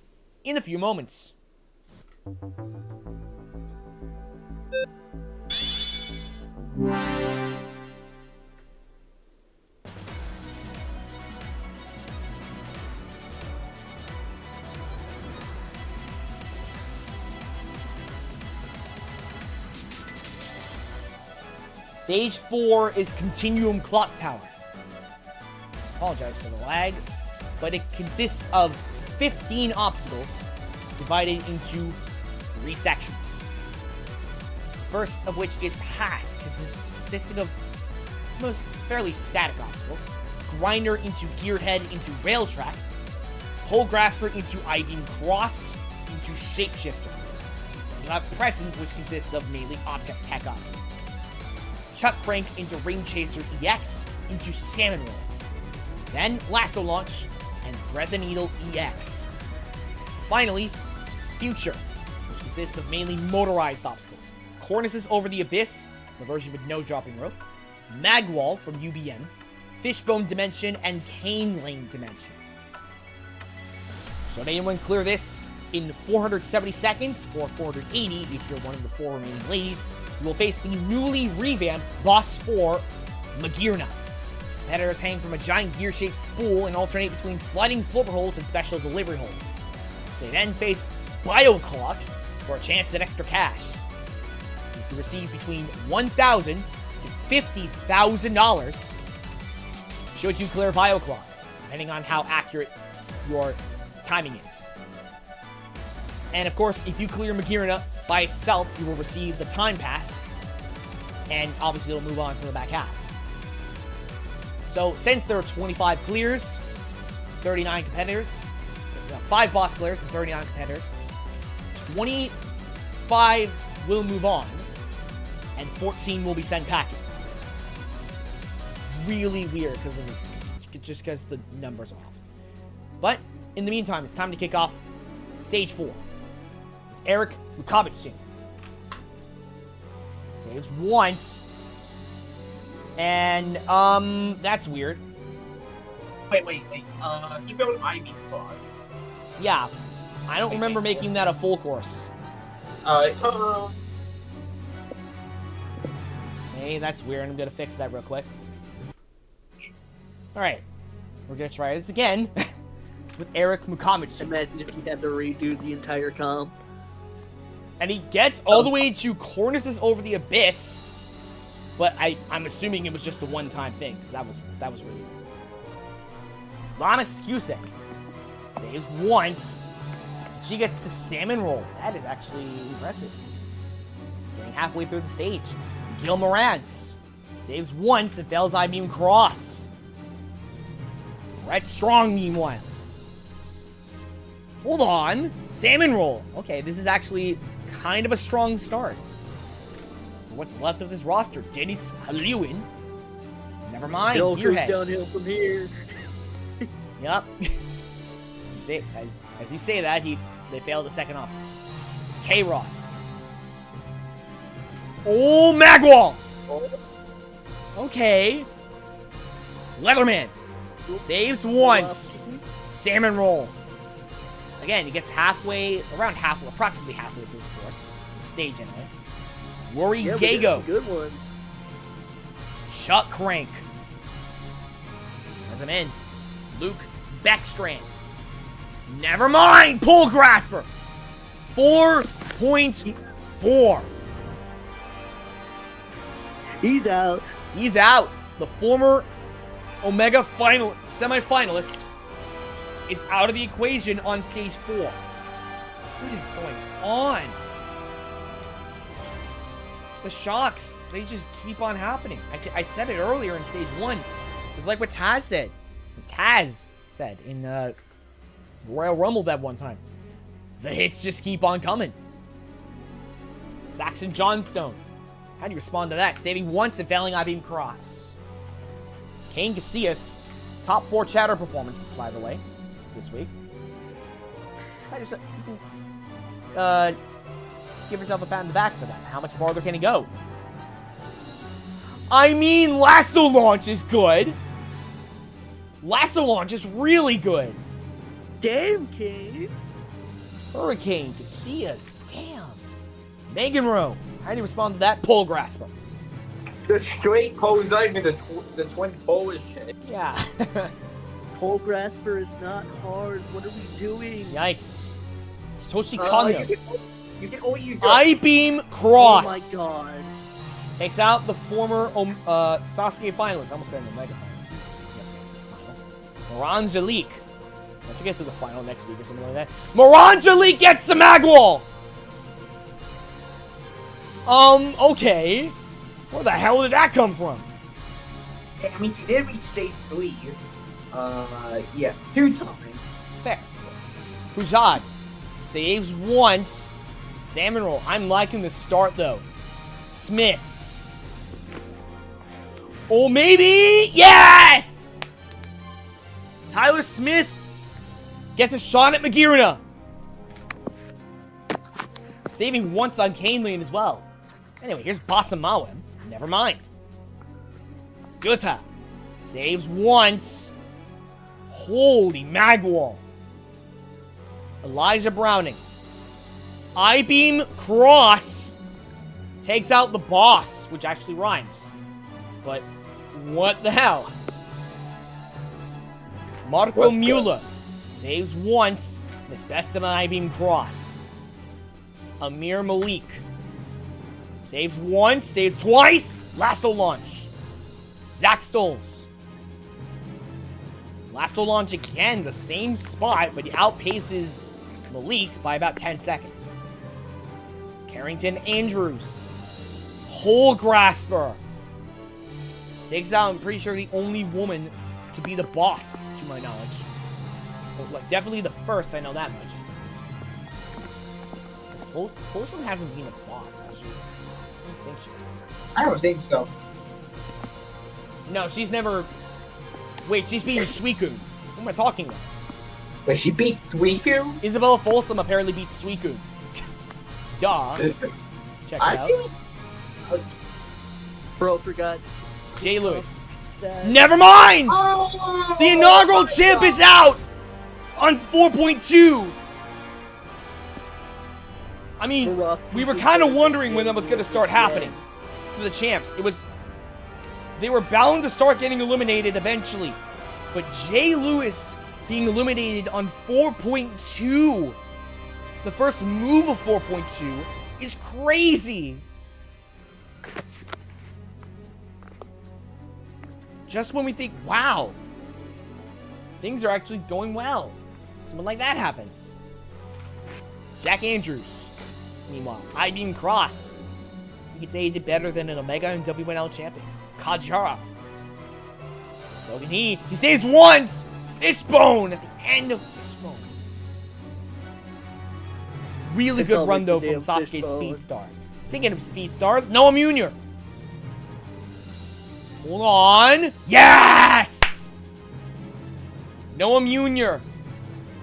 in a few moments. Stage 4 is Continuum Clock Tower. Apologize for the lag, but it consists of 15 obstacles divided into 3 sections. First of which is Pass, consisting of most fairly static obstacles. Grinder into Gearhead into Rail Track. Pole Grasper into I-Beam Cross into Shapeshifter. You have Present, which consists of mainly Object Tech obstacles. Chuck Crank into Ring Chaser EX into Salmon Roll. Then Lasso Launch and Thread the Needle EX. Finally, Future, which consists of mainly motorized obstacles. Cornices over the Abyss, the version with no dropping rope. Magwall from UBM. Fishbone Dimension and Cane Lane Dimension. Should anyone clear this in 470 seconds, or 480 if you're one of the 4 remaining ladies, you will face the newly revamped Boss 4, OMEGA⁵. Competitors hang from a giant gear-shaped spool and alternate between sliding sloper holds and special delivery holds. They then face BioClock for a chance at extra cash. You can receive between $1,000 to $50,000 should you clear BioClock, depending on how accurate your timing is. And of course, if you clear OMEGA⁵ by itself, you will receive the Time Pass, and obviously it'll move on to the back half. So, since there are 25 clears, 39 competitors, 5 boss clears and 39 competitors, 25 will move on, and 14 will be sent packing. Really weird, just because the numbers are off. But, in the meantime, it's time to kick off Stage 4. Eric Mukabitsin. Saves once. And, that's weird. Wait. He built I-Beam Cross. Yeah. I don't remember making that a full course. Hey, that's weird. I'm gonna fix that real quick. Alright. We're gonna try this again. With Eric Mukabitsin. Imagine if you had to redo the entire comp. And he gets all the way to Cornices over the Abyss. But I'm assuming it was just a one-time thing, because that was really weird. Lana Skusek saves once. She gets to Salmon Roll. That is actually impressive. Getting halfway through the stage. Gil Morantz saves once and fails I-Beam Cross. Brett Strong, meanwhile. Hold on. Salmon Roll. Okay, this is actually kind of a strong start. For what's left of this roster, Dennis Halewin. Never mind, It goes Gearhead. downhill from here. Yep. As you say that, they failed the second obstacle. K-Rod. Oh, Magwall! Okay. Leatherman. Saves once. Salmon Roll. Again, he gets approximately halfway through the course. Stage anyway. Rory Gago. Good one. Chuck Crank. Has him in. Luke Beckstrand. Never mind! Pole Grasper! 4.4. He's out. He's out. The former Omega semi-finalist is out of the equation on Stage 4. What is going on? The shocks, they just keep on happening. I said it earlier in Stage 1. It's like what Taz said. Taz said in Royal Rumble that one time. The hits just keep on coming. Saxon Johnstone. How do you respond to that? Saving once and failing I-Beam Cross. Kane Casillas. Top 4 chatter performances, by the way, this week. You can give yourself a pat on the back for that. How much farther can he go? I mean, Lasso Launch is good. Lasso Launch is really good. Damn, King. Hurricane Casillas. Damn. Megan Rowe. How do you respond to that? Pole Grasper. The straight pose, not even the twin Polish shit. Yeah. Pole Grasper is not hard. What are we doing? Yikes. Satoshi Kondo. You can only use your... I-Beam Oh Cross. my god. Takes out the former Sasuke finalist. I almost said Omega finalist. Yeah, final. Morangelique. I have to get to the final next week or something like that. Morangelique gets the Magwall! Okay. Where the hell did that come from? I mean, she did reach stage 3. Yeah, 2 times. Fair. Pujad saves once. Salmon roll. I'm liking the start though. Smith. Oh, maybe! Yes! Tyler Smith gets a shot at Magirina. Saving once on Cane Lane as well. Anyway, here's Basamawe. Never mind. Guta saves once. Holy Magwall. Elijah Browning. I-Beam Cross takes out the boss, which actually rhymes. But what the hell? Marco Mueller saves once, and it's best of an I-Beam Cross. Amir Malik saves once, saves twice, lasso launch. Zach Stoles. Lasso launch again, the same spot, but he outpaces Malik by about 10 seconds. Carrington Andrews. Hole Grasper. Takes out, I'm pretty sure, the only woman to be the boss, to my knowledge. Well, definitely the first, I know that much. Folsom hasn't been a boss, has she? I don't think she is. I don't think so. No, she's never... Wait, she's beating Suicune. What am I talking about? But she beat Suicune? Isabella Folsom apparently beat Suicune. Duh. Checks out. Bro, forgot. Jay Lewis. Never mind! Oh, The inaugural champ is out! On 4.2! I mean, we were kind of wondering when that was going to start happening to the champs. They were bound to start getting eliminated eventually. But Jay Lewis being eliminated on 4.2, the first move of 4.2, is crazy. Just when we think, wow, things are actually going well, someone like that happens. Jack Andrews, meanwhile, I-Beam Cross. You could say he did better than an Omega and WNL champion. Kajara. So can he stays once. Fishbone at the end of Fishbone. Really It's good all run like though the from damn Sasuke Fishbone. Speedstar. Speaking of Speedstars, Noah Munier. Hold on. Yes! Noah Munier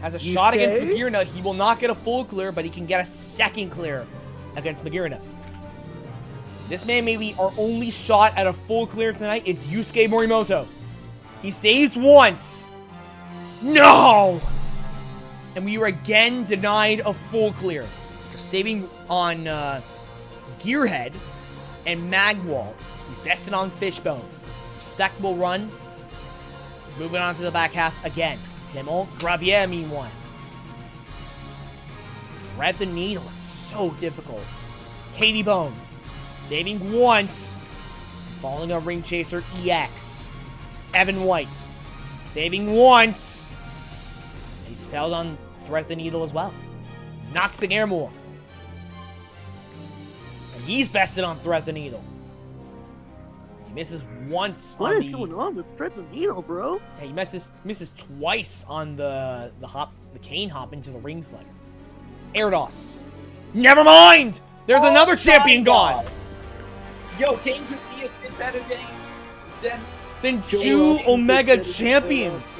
has a shot against stay? Magirina. He will not get a full clear, but he can get a second clear against Magirina. This may be our only shot at a full clear tonight. It's Yusuke Morimoto. He saves once. No! And we were again denied a full clear. After saving on Gearhead and Magwall. He's bested on Fishbone. Respectable run. He's moving on to the back half again. Demon Gravier, meanwhile. Thread the needle. It's so difficult. Katie Bone. Saving once. Falling on Ring Chaser EX. Evan White. Saving once. And he's failed on Thread the Needle as well. Knocks an Airmore. And he's bested on Thread the Needle. He misses once What on is going on with Thread the Needle, bro? Yeah, he misses twice on the cane hop into the ring slider. Erdos. Never mind! There's another champion gone! Yo, Kane Castillo is better than Two Omega champions.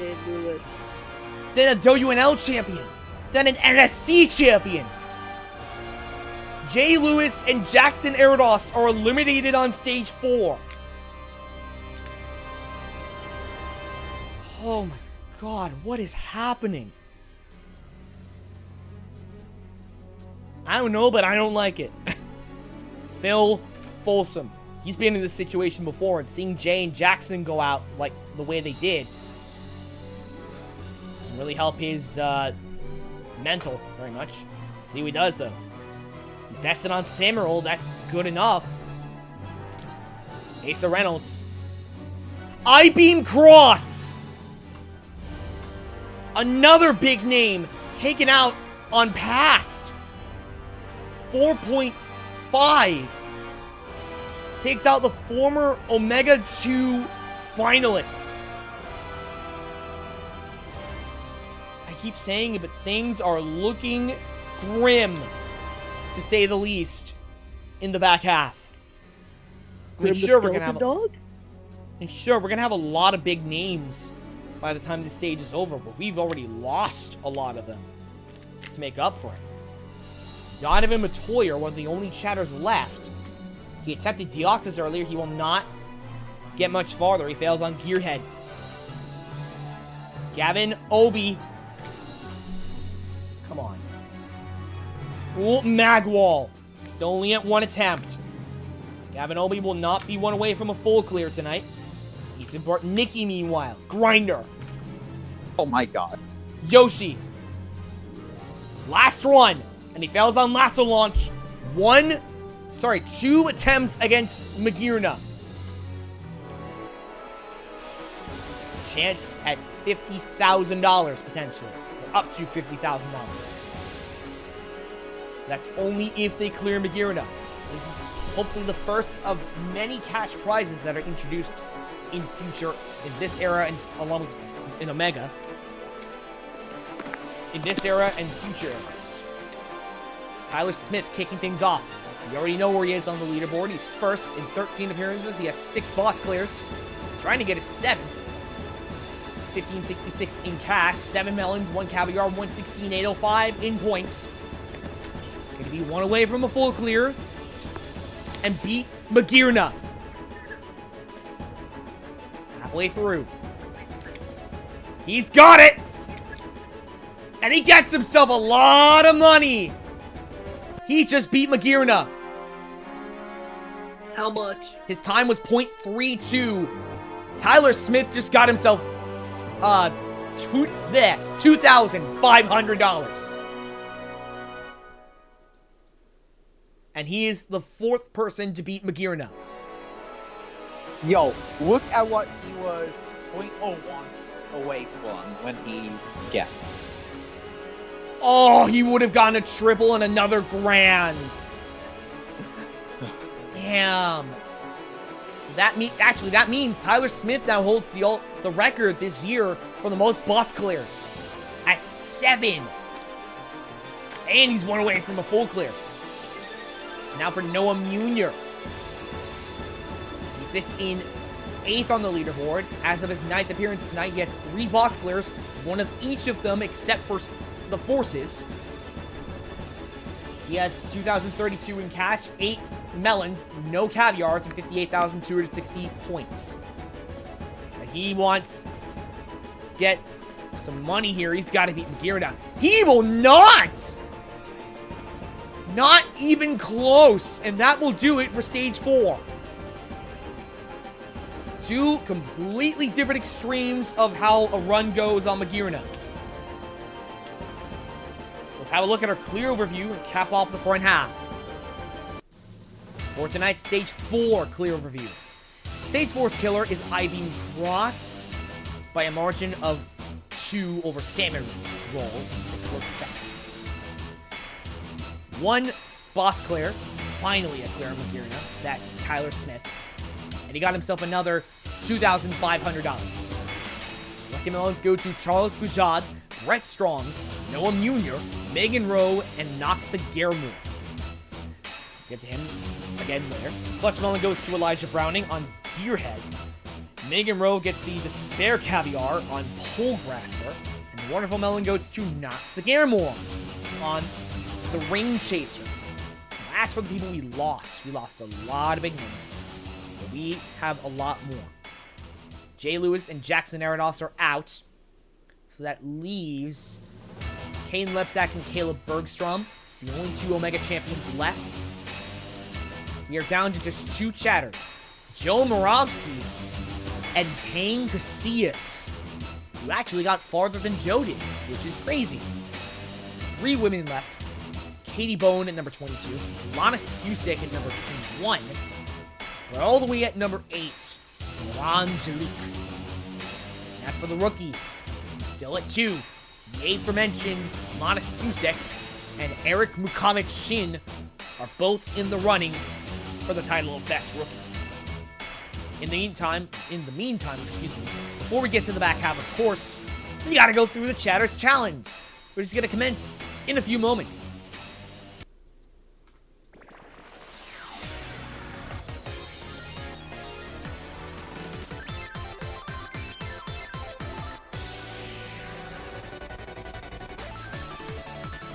Then a WNL champion. Then an NSC champion. Jay Lewis and Jackson Erdos are eliminated on stage 4. Oh my god, what is happening? I don't know, but I don't like it. Phil Folsom. He's been in this situation before, and seeing Jay and Jackson go out like the way they did doesn't really help his mental very much. See what he does, though. He's bested on Samuel. That's good enough. Asa Reynolds. I-Beam Cross. Another big name taken out on Past. 4.5. Takes out the former OMEGA⁵ finalist. I keep saying it, but things are looking grim, to say the least, in the back half. I mean, sure, we're gonna have a lot of big names by the time the stage is over, but we've already lost a lot of them to make up for it. Donovan Matoyer, one of the only chatters left. He attempted Deoxys earlier. He will not get much farther. He fails on Gearhead. Gavin Obey. Come on. Ooh, Magwall. Still only at one attempt. Gavin Obey will not be one away from a full clear tonight. Ethan Bartnicki, meanwhile. Grinder. Oh my god. Yoshi. Last one. And he fails on lasso launch. 2 attempts against Magearna. Chance at $50,000 potentially. Or up to $50,000. That's only if they clear Magearna. This is hopefully the first of many cash prizes that are introduced in future, in this era, and along with in Omega. In this era and future eras. Tyler Smith kicking things off. You already know where he is on the leaderboard. He's first in 13 appearances. He has 6 boss clears. Trying to get his 7th. 1566 in cash. 7 melons, 1 caviar, 116,805 in points. Going to be one away from a full clear. And beat Magearna. Halfway through. He's got it! And he gets himself a lot of money! He just beat Magearna. How much? His time was .32. Tyler Smith just got himself $2,500. And he is the 4th person to beat Magearna. Yo, look at what he was .01 away from when he guessed. Oh, he would have gotten a triple and another grand. Damn. That means Tyler Smith now holds the record this year for the most boss clears at 7. And he's one away from a full clear. Now for Noah Munier. He sits in 8th on the leaderboard. As of his 9th appearance tonight, he has 3 boss clears, one of each of them except for the Forces. He has 2,032 in cash, 8 melons, no caviars, and 58,260 points. And he wants to get some money here. He's got to beat Magearna. He will not! Not even close. And that will do it for stage 4. 2 completely different extremes of how a run goes on Magearna. Let's have a look at our clear overview and cap off the front half. For tonight's Stage 4 clear overview. Stage 4's killer is I-Beam Cross by a margin of 2 over Salmon Roll. It's a close second. 1 boss clear. Finally a clear on Magearna. That's Tyler Smith. And he got himself another $2,500. Lucky melons go to Charles Boujad, Brett Strong, Noah Munier, Megan Rowe, and Noxa Germur. Get to him again later. Clutch melon goes to Elijah Browning on Gearhead. Megan Rowe gets the Despair Caviar on Pole Grasper. And the Wonderful Melon goes to Noxa Germur on the Ring Chaser. As for the people we lost a lot of big names. But we have a lot more. Jay Lewis and Jackson Arados are out. So that leaves Kane Lepsack and Caleb Bergstrom, the only 2 Omega champions left. We are down to just 2 chatters. Joe Moravsky and Kane Casillas, who actually got farther than Joe did, which is crazy. 3 women left. Katie Bone at number 22. Lana Skusik at number 21. We're all the way at number 8, Angelique. As for the rookies, still at 2, the aforementioned Manas Skusek and Eric Mukamit-Shin are both in the running for the title of Best Rookie. In the meantime, before we get to the back half, of course, we gotta go through the Chatters Challenge, which is gonna commence in a few moments.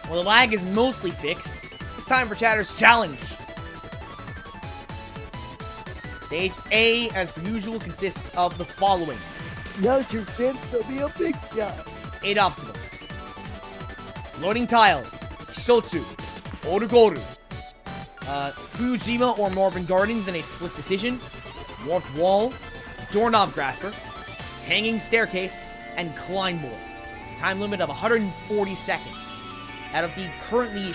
Well, the lag is mostly fixed. It's time for Chatter's Challenge. Stage A, as per usual, consists of the following. Now's your chance to be a big guy. 8 obstacles. Floating tiles. Kisotsu. Orugoru. Fujima or Marvin Gardens in a split decision. Warped wall. Doorknob grasper. Hanging staircase. And climb board. Time limit of 140 seconds. Out of the currently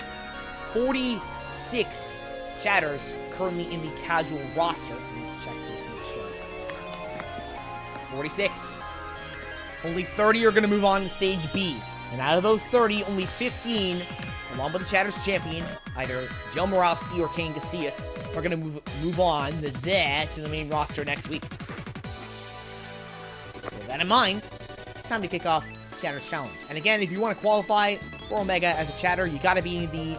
46 chatters currently in the casual roster. Let me check this to make sure. 46. Only 30 are going to move on to Stage B. And out of those 30, only 15, along with the Chatters champion, either Joe Moravsky or Kane Casillas, are going to move on to the main roster next week. So with that in mind, it's time to kick off Chatters Challenge. And again, if you want to qualify for Omega as a chatter, you got to be in the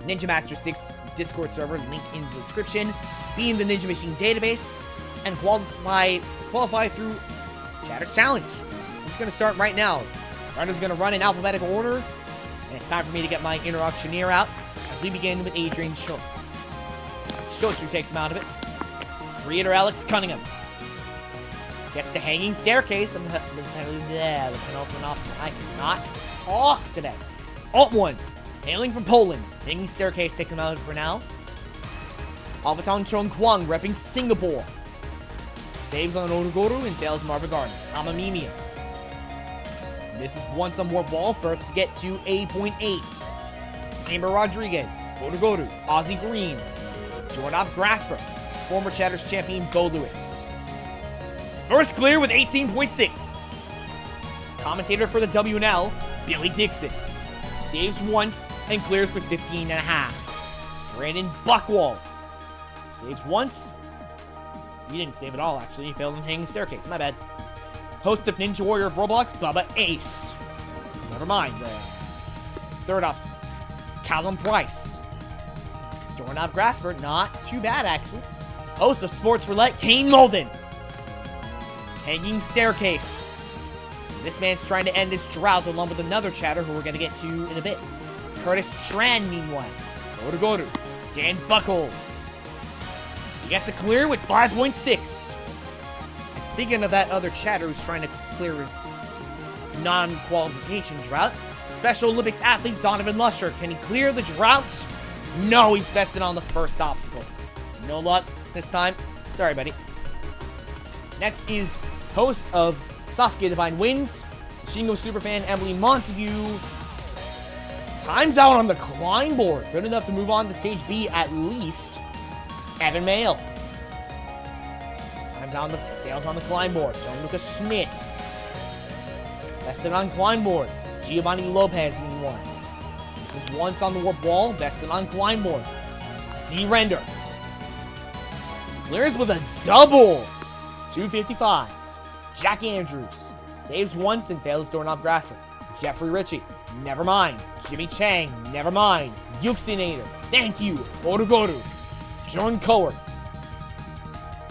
Ninja Master 6 Discord server, link in the description, be in the Ninja Machine database, and qualify through Chatters Challenge. I'm just going to start right now. Runner's going to run in alphabetical order, and it's time for me to get my interruptioneer out as we begin with Adrian Schultz. Schultz takes him out of it. Creator Alex Cunningham gets the hanging staircase. The penultimate obstacle. I cannot talk today. Alt 1, hailing from Poland. Hanging staircase, take him out for now. Alvaton Chong Kwang, repping Singapore. Saves on Orugoru and fails Marva Gardens. Amamimia. This is once on more ball first to get to 8.8. Amber Rodriguez, Orugoru, Ozzy Green, Jordan Grasper, former Chatters champion Bo Lewis. First clear with 18.6. Commentator for the WNL, Billy Dixon. Saves once and clears with 15.5. Brandon Buckwald. Saves once. He didn't save it all, actually. He failed in hanging staircase. My bad. Host of Ninja Warrior of Roblox, Bubba Ace. Never mind. Third obstacle. Callum Price. Doorknob Grasper. Not too bad, actually. Host of Sports Roulette, Kane Molden. Hanging staircase. This man's trying to end his drought along with another chatter who we're going to get to in a bit. Curtis Tran, meanwhile. Orugoru. Dan Buckles. He gets a clear with 5.6. And speaking of that other chatter who's trying to clear his non-qualification drought, Special Olympics athlete Donovan Lusher. Can he clear the drought? No, he's bested on the first obstacle. No luck this time. Sorry, buddy. Next is host of Sasuke Divine Wins, Shingo Superfan Emily Montague. Time's out on the climb board. Good enough to move on to Stage B at least. Evan Mayle. Time's on the fails on the climb board. John Lucas Schmidt. Bested on climb board. Giovanni Lopez meanwhile. This is once on the warp wall. Bested on climb board. D Render. Clears with a double. 255. Jack Andrews. Saves once and fails Doorknob Grasper. Jeffrey Ritchie. Never mind. Jimmy Chang. Never mind. Yuxinator. Thank you. Orugoru. Jordan Coward.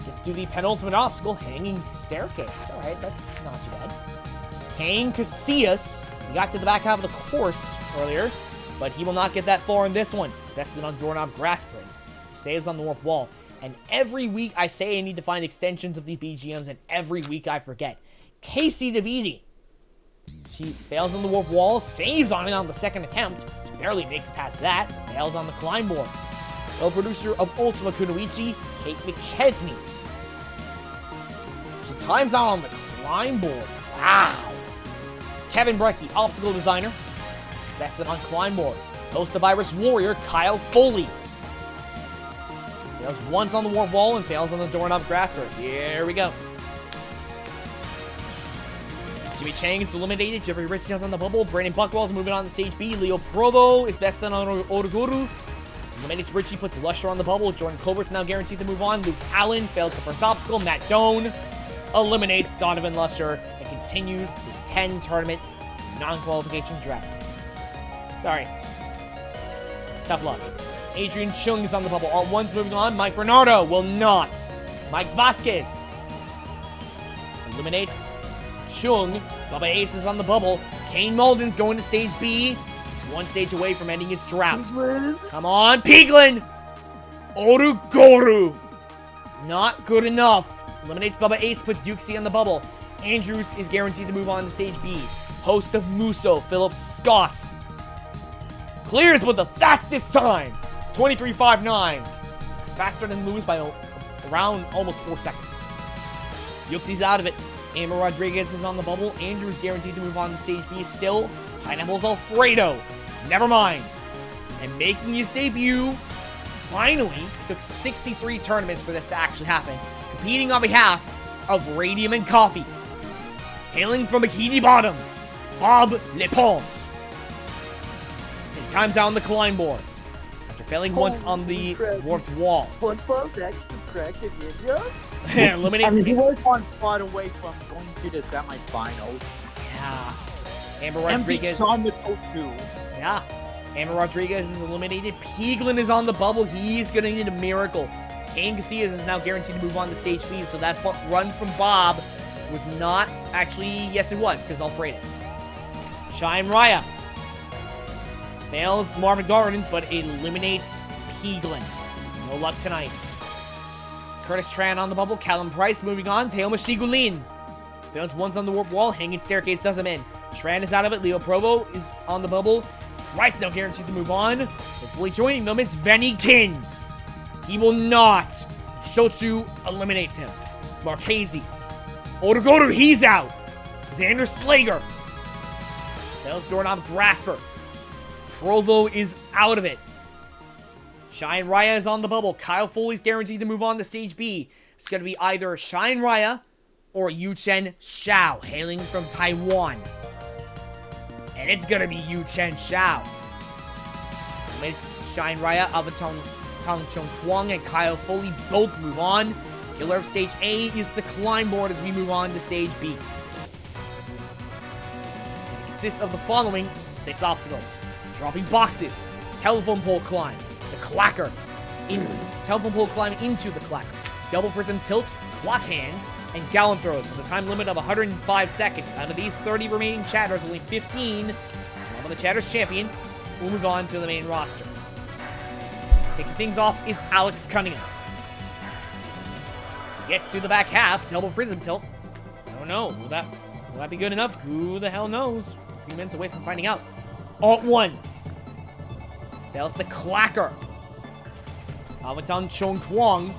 Gets to the penultimate obstacle, hanging staircase. Alright, that's not too bad. Kane Casillas. He got to the back half of the course earlier, but he will not get that far in this one. He's bested on Doorknob Grasper. He saves on the warp wall. And every week I say I need to find extensions of these BGMs, and every week I forget. Casey DeViti. She fails on the warp wall, saves on it on the second attempt. Barely makes it past that. Fails on the climb board. Co-producer of Ultima Kunoichi, Kate McChesney. She times out on the climb board. Wow. Kevin Breck, the obstacle designer. Bested on climb board. Host the Virus Warrior, Kyle Foley. Fails once on the warp wall and fails on the doorknob grasper. Here we go. Jimmy Chang is eliminated. Jeffrey Richards on the bubble. Brandon Buckwell's moving on to stage B. Leo Provo is best on Oruguru. Eliminates Richie, puts Lusher on the bubble. Jordan Colbert's now guaranteed to move on. Luke Allen fails the first obstacle. Matt Doan eliminates Donovan Lusher and continues his 10 tournament non-qualification draft. Sorry. Tough luck. Adrian Chung is on the bubble. All one's moving on. Mike Bernardo will not. Mike Vasquez eliminates Chung. Bubba Ace is on the bubble. Kane Malden's going to stage B. He's one stage away from ending his drought. Come on, Piglin! Orugoru! Not good enough. Eliminates Bubba Ace, puts Duke C on the bubble. Andrews is guaranteed to move on to stage B. Host of Muso, Philip Scott, clears with the fastest time. 23.59. Faster than Lewis by around almost 4 seconds. Yuxi's out of it. Amber Rodriguez is on the bubble. Andrews guaranteed to move on to stage B still. Pineapple's Alfredo. Never mind. And making his debut, finally, took 63 tournaments for this to actually happen. Competing on behalf of Radium and Coffee. Hailing from Bikini Bottom, Bob Leponce. And he times out on the climb board. After failing once on the warped wall. SpongeBob's actually cracking ninja? Eliminates I mean, he was one spot away from going to the semifinals. Yeah. Amber And Rodriguez. Sean with 02. Yeah. Amber Rodriguez is eliminated. Piglin is on the bubble. He's going to need a miracle. Kane Casillas is now guaranteed to move on to stage B, so that run from Bob was not actually, yes it was, because Alfredo. Shine Raya fails Marvin Gardens, but eliminates Piglin. No luck tonight. Curtis Tran on the bubble. Callum Price moving on. Teoma Shigulin fails once on the warp wall. Hanging staircase does him in. Tran is out of it. Leo Provo is on the bubble. Price now guaranteed to move on. Hopefully joining them is Venny Kins. He will not. Shochu eliminates him. Marchese. Otogoru, he's out. Xander Slager fails doorknob grasper. Provo is out of it. Shine Raya is on the bubble. Kyle Foley's guaranteed to move on to stage B. It's going to be either Shine Raya or Yuchen Xiao, hailing from Taiwan. And it's going to be Yuchen Xiao. Shine Raya, Avatong Tang Chung Twang, and Kyle Foley both move on. Killer of stage A is the climb board as we move on to stage B. It consists of the following 6 obstacles. Dropping boxes, telephone pole climb, the clacker, telephone pole climb into the clacker, double prism tilt, clock hands, and gallon throws with a time limit of 105 seconds. Out of these 30 remaining chatters, only 15, I'm the Chatters champion, will move on to the main roster. Kicking things off is Alex Cunningham. Gets to the back half, double prism tilt. I don't know, will that be good enough? Who the hell knows? A few minutes away from finding out. Alt 1. Fails the clacker. Avaton Chong Kwang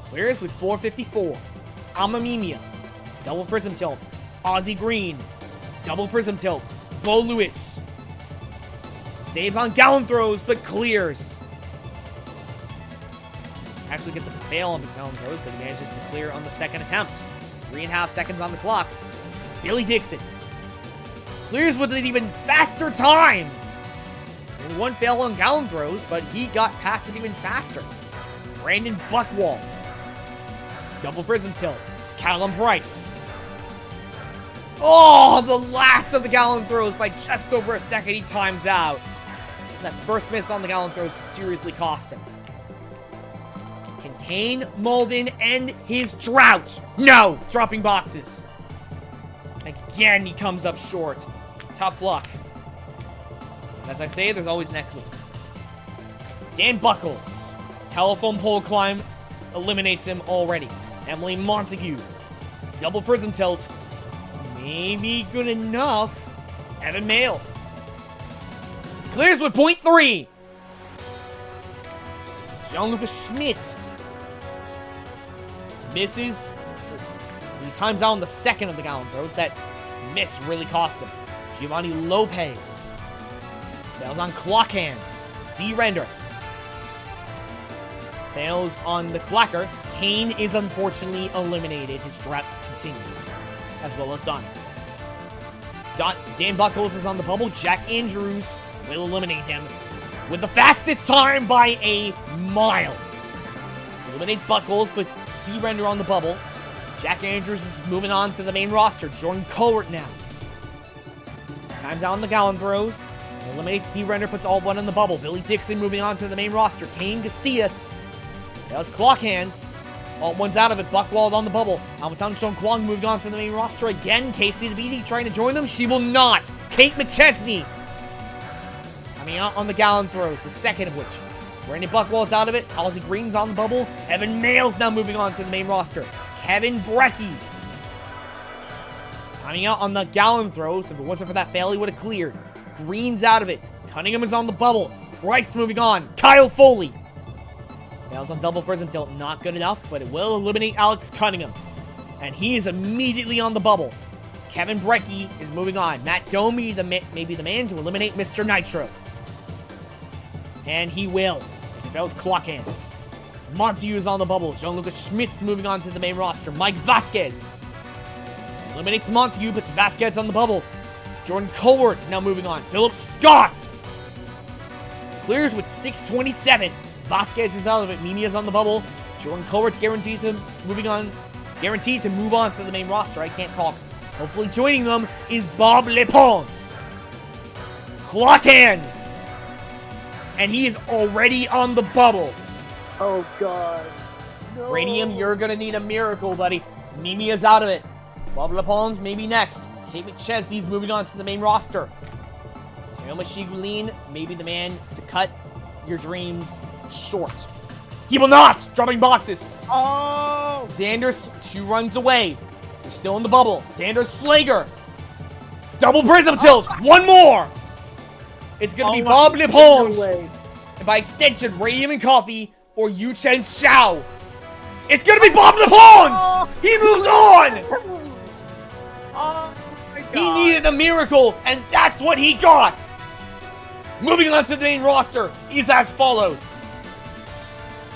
clears with 454. Amamimia. Double prism tilt. Ozzy Green. Double prism tilt. Bo Lewis. Saves on gallon throws, but clears. Actually gets a fail on the gallon throws, but he manages to clear on the second attempt. 3.5 seconds on the clock. Billy Dixon clears with an even faster time. And 1 fail on gallon throws, but he got past it even faster. Brandon Buckwall. Double prism tilt. Callum Price. Oh, the last of the gallon throws by just over a second. He times out. That first miss on the gallon throws seriously cost him. Can Kane Malden end his drought? No! Dropping boxes. Again, he comes up short. Tough luck. As I say, there's always next week. Dan Buckles. Telephone pole climb eliminates him already. Emily Montague. Double prism tilt. Maybe good enough. Evan Mail. Clears with 0.3. Jean-Luc Schmidt. Misses. He times out on the second of the gallon throws. That miss really cost him. Giovanni Lopez. Fails on clock hands. D-Render. Fails on the Clacker. Kane is unfortunately eliminated. His drought continues, as well as Donald. Dan Buckles is on the bubble. Jack Andrews will eliminate him with the fastest time by a mile. Eliminates Buckles, but D-Render on the bubble. Jack Andrews is moving on to the main roster. Jordan Colbert now. Times out on the Gallon throws. Eliminates D-Render, puts all one on the bubble. Billy Dixon moving on to the main roster. Kane Casillas. Does clock hands. All one's out of it. Buckwald on the bubble. Almaton Shon Kwong moving on to the main roster again. Casey DeViti trying to join them. She will not. Kate McChesney coming out on the Gallon throws, the second of which. Brandon Buckwald's out of it. Halsey Green's on the bubble. Evan Mails now moving on to the main roster. Kevin Brecky timing out on the Gallon throws. If it wasn't for that fail, he would have cleared. Green's out of it. Cunningham is on the bubble. Bryce moving on. Kyle Foley fails on double prism tilt. Not good enough, but it will eliminate Alex Cunningham. And he is immediately on the bubble. Kevin Brecky is moving on. Matt Doe may be the man to eliminate Mr. Nitro. And he will, as he fails clock hands. Montague is on the bubble. John-Lucas Schmidt's moving on to the main roster. Mike Vasquez eliminates Montague, puts Vasquez on the bubble. Jordan Colbert now moving on. Philip Scott clears with 6:27. Vasquez is out of it. Mimi is on the bubble. Jordan Colbert's guaranteed to move on to the main roster. I can't talk. Hopefully joining them is Bob Lepons. Clock hands. And he is already on the bubble. Oh god. No. Radium, you're gonna need a miracle, buddy. Mimi is out of it. Bob Lepons maybe next. Kate McChesney's moving on to the main roster. Jerome Shigulin may be the man to cut your dreams short. He will not! Dropping boxes. Oh! Xander 2 runs away. They're still in the bubble. Xander Slager. Double prism tilt. One more. It's going to be Bob Lepons. And by extension, Radium and Coffee or Yu Chen Xiao. It's going to be Bob Lepons. He moves on. Oh my god. He needed a miracle, and that's what he got. Moving on to the main roster is as follows.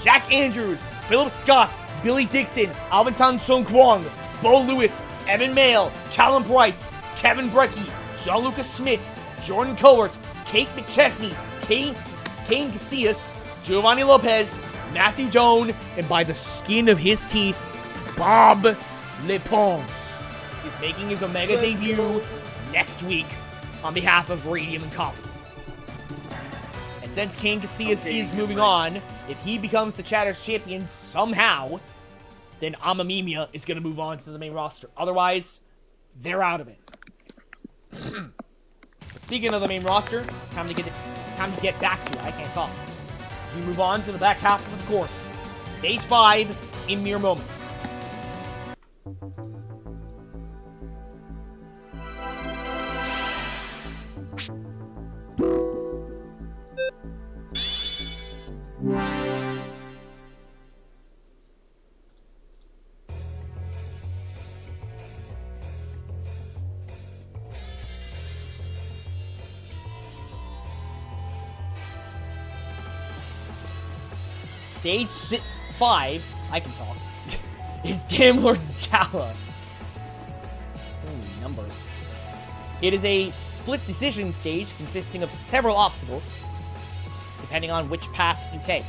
Jack Andrews, Philip Scott, Billy Dixon, Alvin Song Kwong, Bo Lewis, Evan Mail, Callum Bryce, Kevin Brecky, Jean-Lucas Schmidt, Jordan Colbert, Kate McChesney, Kane Casillas, Giovanni Lopez, Matthew Doan, and by the skin of his teeth, Bob Lepons is making his Omega debut next week on behalf of Radium and Coffee. And since Kane Casillas is moving on, if he becomes the Chatter's champion somehow, then Amamimia is going to move on to the main roster. Otherwise, they're out of it. But speaking of the main roster, it's time to get back to it. I can't talk. We move on to the back half of the course. Stage 5 in mere moments. Stage 5, I can talk, is Gambler's Gala. Holy numbers. It is a split decision stage consisting of several obstacles, depending on which path you take.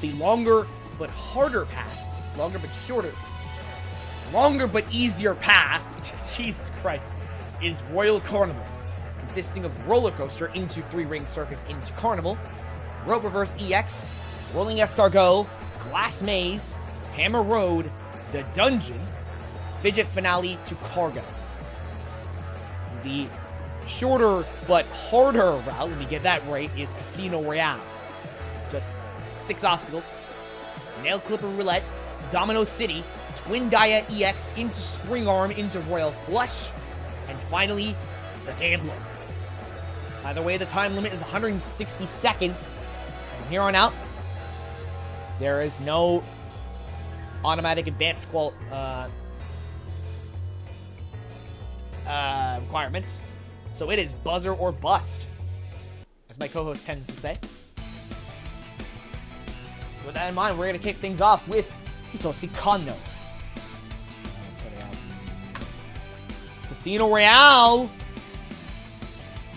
The longer but harder path, longer but easier path, Jesus Christ, is Royal Carnival, consisting of roller coaster into 3-ring circus into Carnival, rope reverse EX, rolling escargot, glass maze, hammer road, the dungeon, fidget finale to cargo. The shorter but harder route, let me get that right, is Casino Royale. Just 6 obstacles. Nail Clipper Roulette, Domino City, Twin Gaia EX into Spring Arm into Royal Flush, and finally, the Gambler. By the way, the time limit is 160 seconds. From here on out, there is no automatic advanced requirements. So it is buzzer or bust, as my co-host tends to say. with that in mind, we're gonna kick things off with Hitoshi Kano. Casino Royale.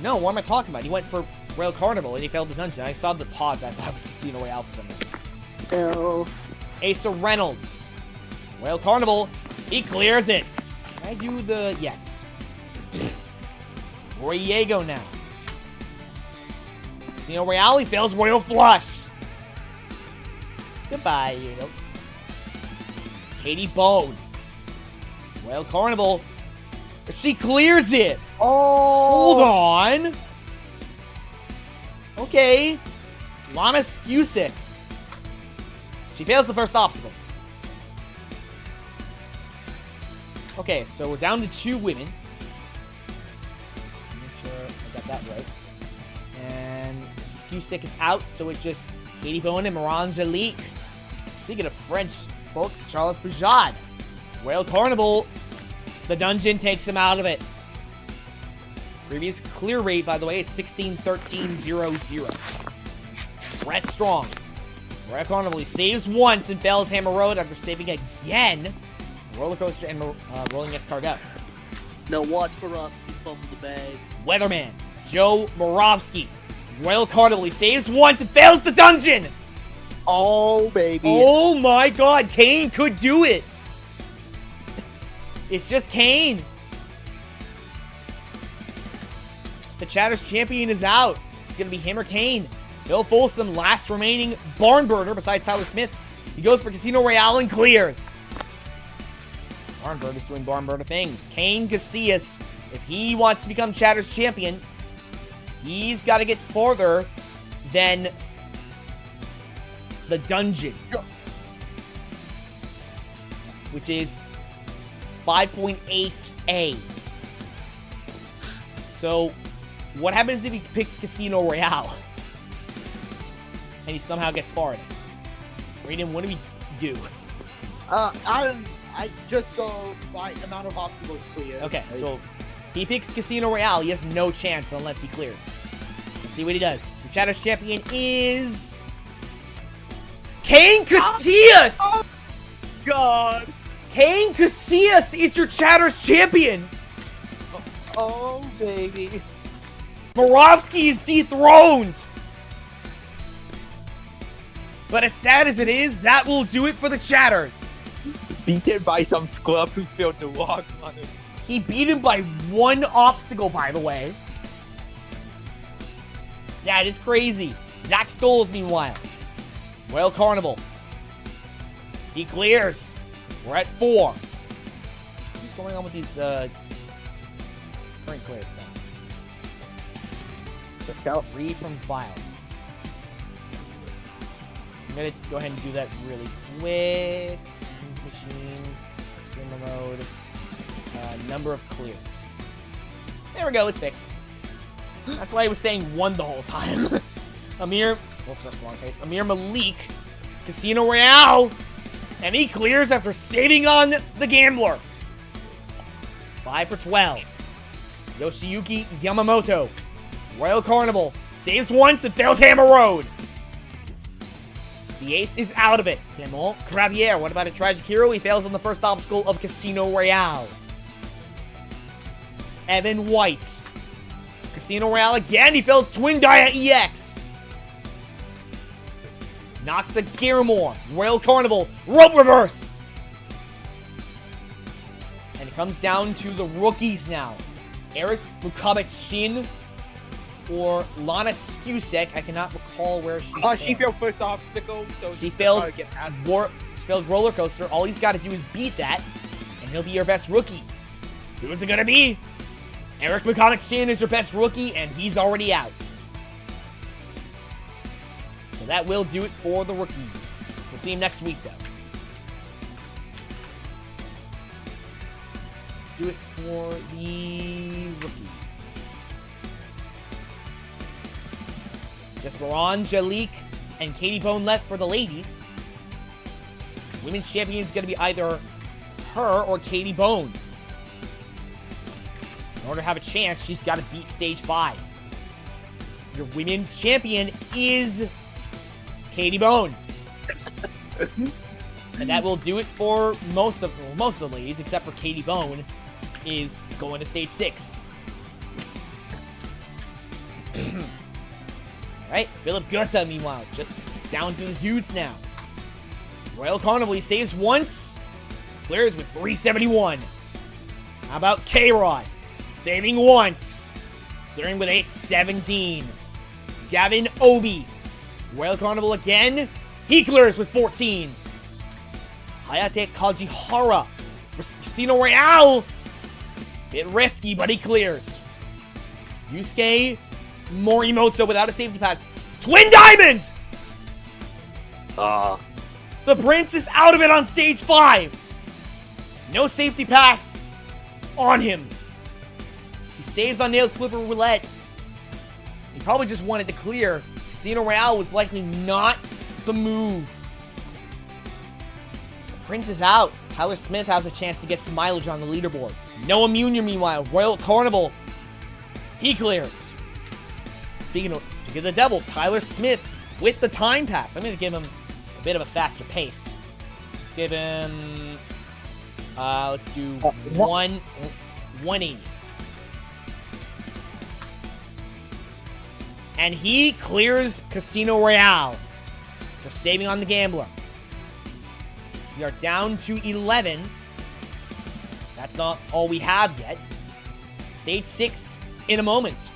No, what am I talking about? He went for Royal Carnival and he failed the dungeon. I saw the pause. I thought it was Casino Royale for some reason. No. Asa Reynolds. Royal Carnival. He clears it. Can I do the... Yes. Riego now. Casino Royale. He fails Royal Flush. Goodbye, you know. Katie Bone. Royal Carnival. She clears it. Oh. Hold on. Okay. Lana Skusik. She fails the first obstacle. Okay, so we're down to 2 women. Make sure I got that right. And Skusik is out, so it's just Katie Bone and Moran Jalique. Speaking of French folks, Charles Pujad. Royal Carnival. The dungeon takes him out of it. Previous clear rate, by the way, is 16-13-0-0. Brett Strong. Royal Carnival, he saves once and fails Hammer Road after saving again. Roller Coaster and Rolling Escargot. No, watch for us. We fumble the bag. Weatherman. Joe Moravsky. Royal Carnival, he saves once and fails the dungeon. Oh, baby. Oh my god, Kane could do it. It's just Kane. The Chatter's champion is out. It's going to be him or Kane. Phil Folsom, last remaining barn burner besides Tyler Smith. He goes for Casino Royale and clears. Barn burner's doing barn burner things. Kane Casillas, if he wants to become Chatter's champion, he's got to get farther than the dungeon, which is 5.8A. So, what happens if he picks Casino Royale? And he somehow gets farther? Raiden, what do we do? I just go by amount of obstacles cleared. Okay, so he picks Casino Royale. He has no chance unless he clears. Let's see what he does. The Chatter's champion is... Kane Casillas! Oh, God. Kane Casillas is your Chatter's champion! Oh, baby. Moravsky is dethroned! But as sad as it is, that will do it for the Chatters. Beaten by some scrub who failed to walk on it. He beat him by 1 obstacle, by the way. Yeah, it is crazy. Zach Scholes, meanwhile. Royal Carnival. He clears. We're at 4. What's going on with these current clears now? Check out read from file. I'm gonna go ahead and do that really quick. Machine, streamer mode, number of clears. There we go, it's fixed. That's why I was saying 1 the whole time. Amir, whoops, that's the wrong case. Amir Malik, Casino Royale, and he clears after saving on the Gambler. 5 for 12. Yoshiyuki Yamamoto, Royal Carnival, saves once and fails Hammer Road. The ace is out of it. Clement Cravier, what about a tragic hero? He fails on the first obstacle of Casino Royale. Evan White. Casino Royale again. He fails Twin Dia EX. Noxa Garamore. Royal Carnival. Rope reverse. And it comes down to the rookies now. Eric Mukabet-Shin or Lana Skusik. I cannot recall where she She failed first obstacle, so She failed to get past. she failed Roller Coaster. All he's got to do is beat that, and he'll be your best rookie. Who is it going to be? Eric McConaughey is your best rookie, and he's already out. So that will do it for the rookies. We'll see him next week, though. Do it for the rookies. Just Moran, Jalique, and Katie Bone left for the ladies. Women's champion is going to be either her or Katie Bone. In order to have a chance, she's got to beat stage 5. Your women's champion is Katie Bone. And that will do it for most of the ladies, except for Katie Bone, is going to stage 6. Alright, Philip Goethe, meanwhile, just down to the dudes now. Royal Carnival, he saves once, clears with 371. How about K-Rod? Saving once, clearing with 817. Gavin Obey, Royal Carnival again, he clears with 14. Hayate Kajihara, Casino Royale, bit risky, but he clears. Yusuke Morimoto without a safety pass. Twin Diamond! The Prince is out of it on stage 5. No safety pass on him. He saves on Nail Clipper Roulette. He probably just wanted to clear. Casino Royale was likely not the move. The Prince is out. Tyler Smith has a chance to get some mileage on the leaderboard. Noah Munier, meanwhile, Royal Carnival, he clears. Speaking of the devil, Tyler Smith with the time pass. I'm going to give him a bit of a faster pace. Let's give him, let's do 180. And he clears Casino Royale for saving on the gambler. We are down to 11. That's not all we have yet. Stage 6 in a moment.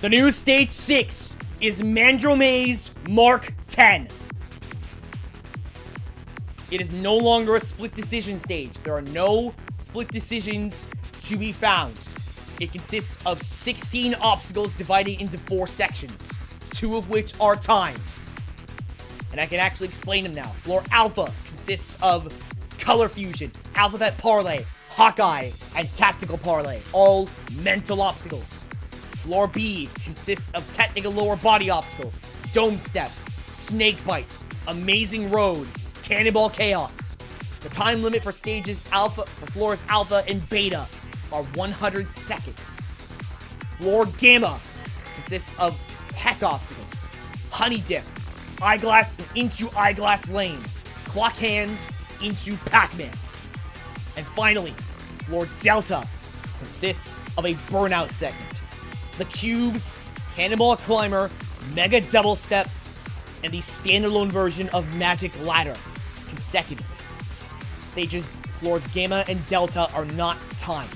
The new stage 6 is Mandromaze Mark 10. It is no longer a split decision stage. There are no split decisions to be found. It consists of 16 obstacles divided into 4 sections, 2 of which are timed. And I can actually explain them now. Floor Alpha consists of Color Fusion, Alphabet Parlay, Hawkeye, and Tactical Parlay, all mental obstacles. Floor B consists of technical lower body obstacles, Dome Steps, Snake Bite, Amazing Road, Cannonball Chaos. The time limit for floors Alpha and Beta are 100 seconds. Floor Gamma consists of tech obstacles, Honey Dip, Eyeglass into Eyeglass Lane, Clock Hands into Pac-Man. And finally, Floor Delta consists of a Burnout segment. The Cubes, Cannonball Climber, Mega Double Steps, and the standalone version of Magic Ladder, consecutively. Stages, floors Gamma and Delta are not timed.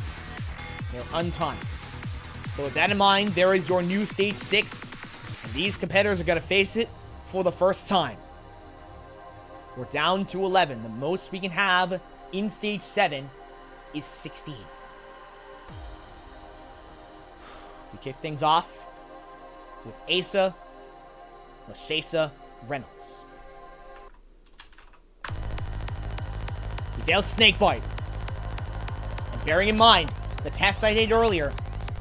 They're untimed. So with that in mind, there is your new Stage 6, and these competitors are going to face it for the first time. We're down to 11. The most we can have in Stage 7 is 16. We kick things off with Asa Lashesa Reynolds. He fails Snakebite. And bearing in mind, the test I did earlier,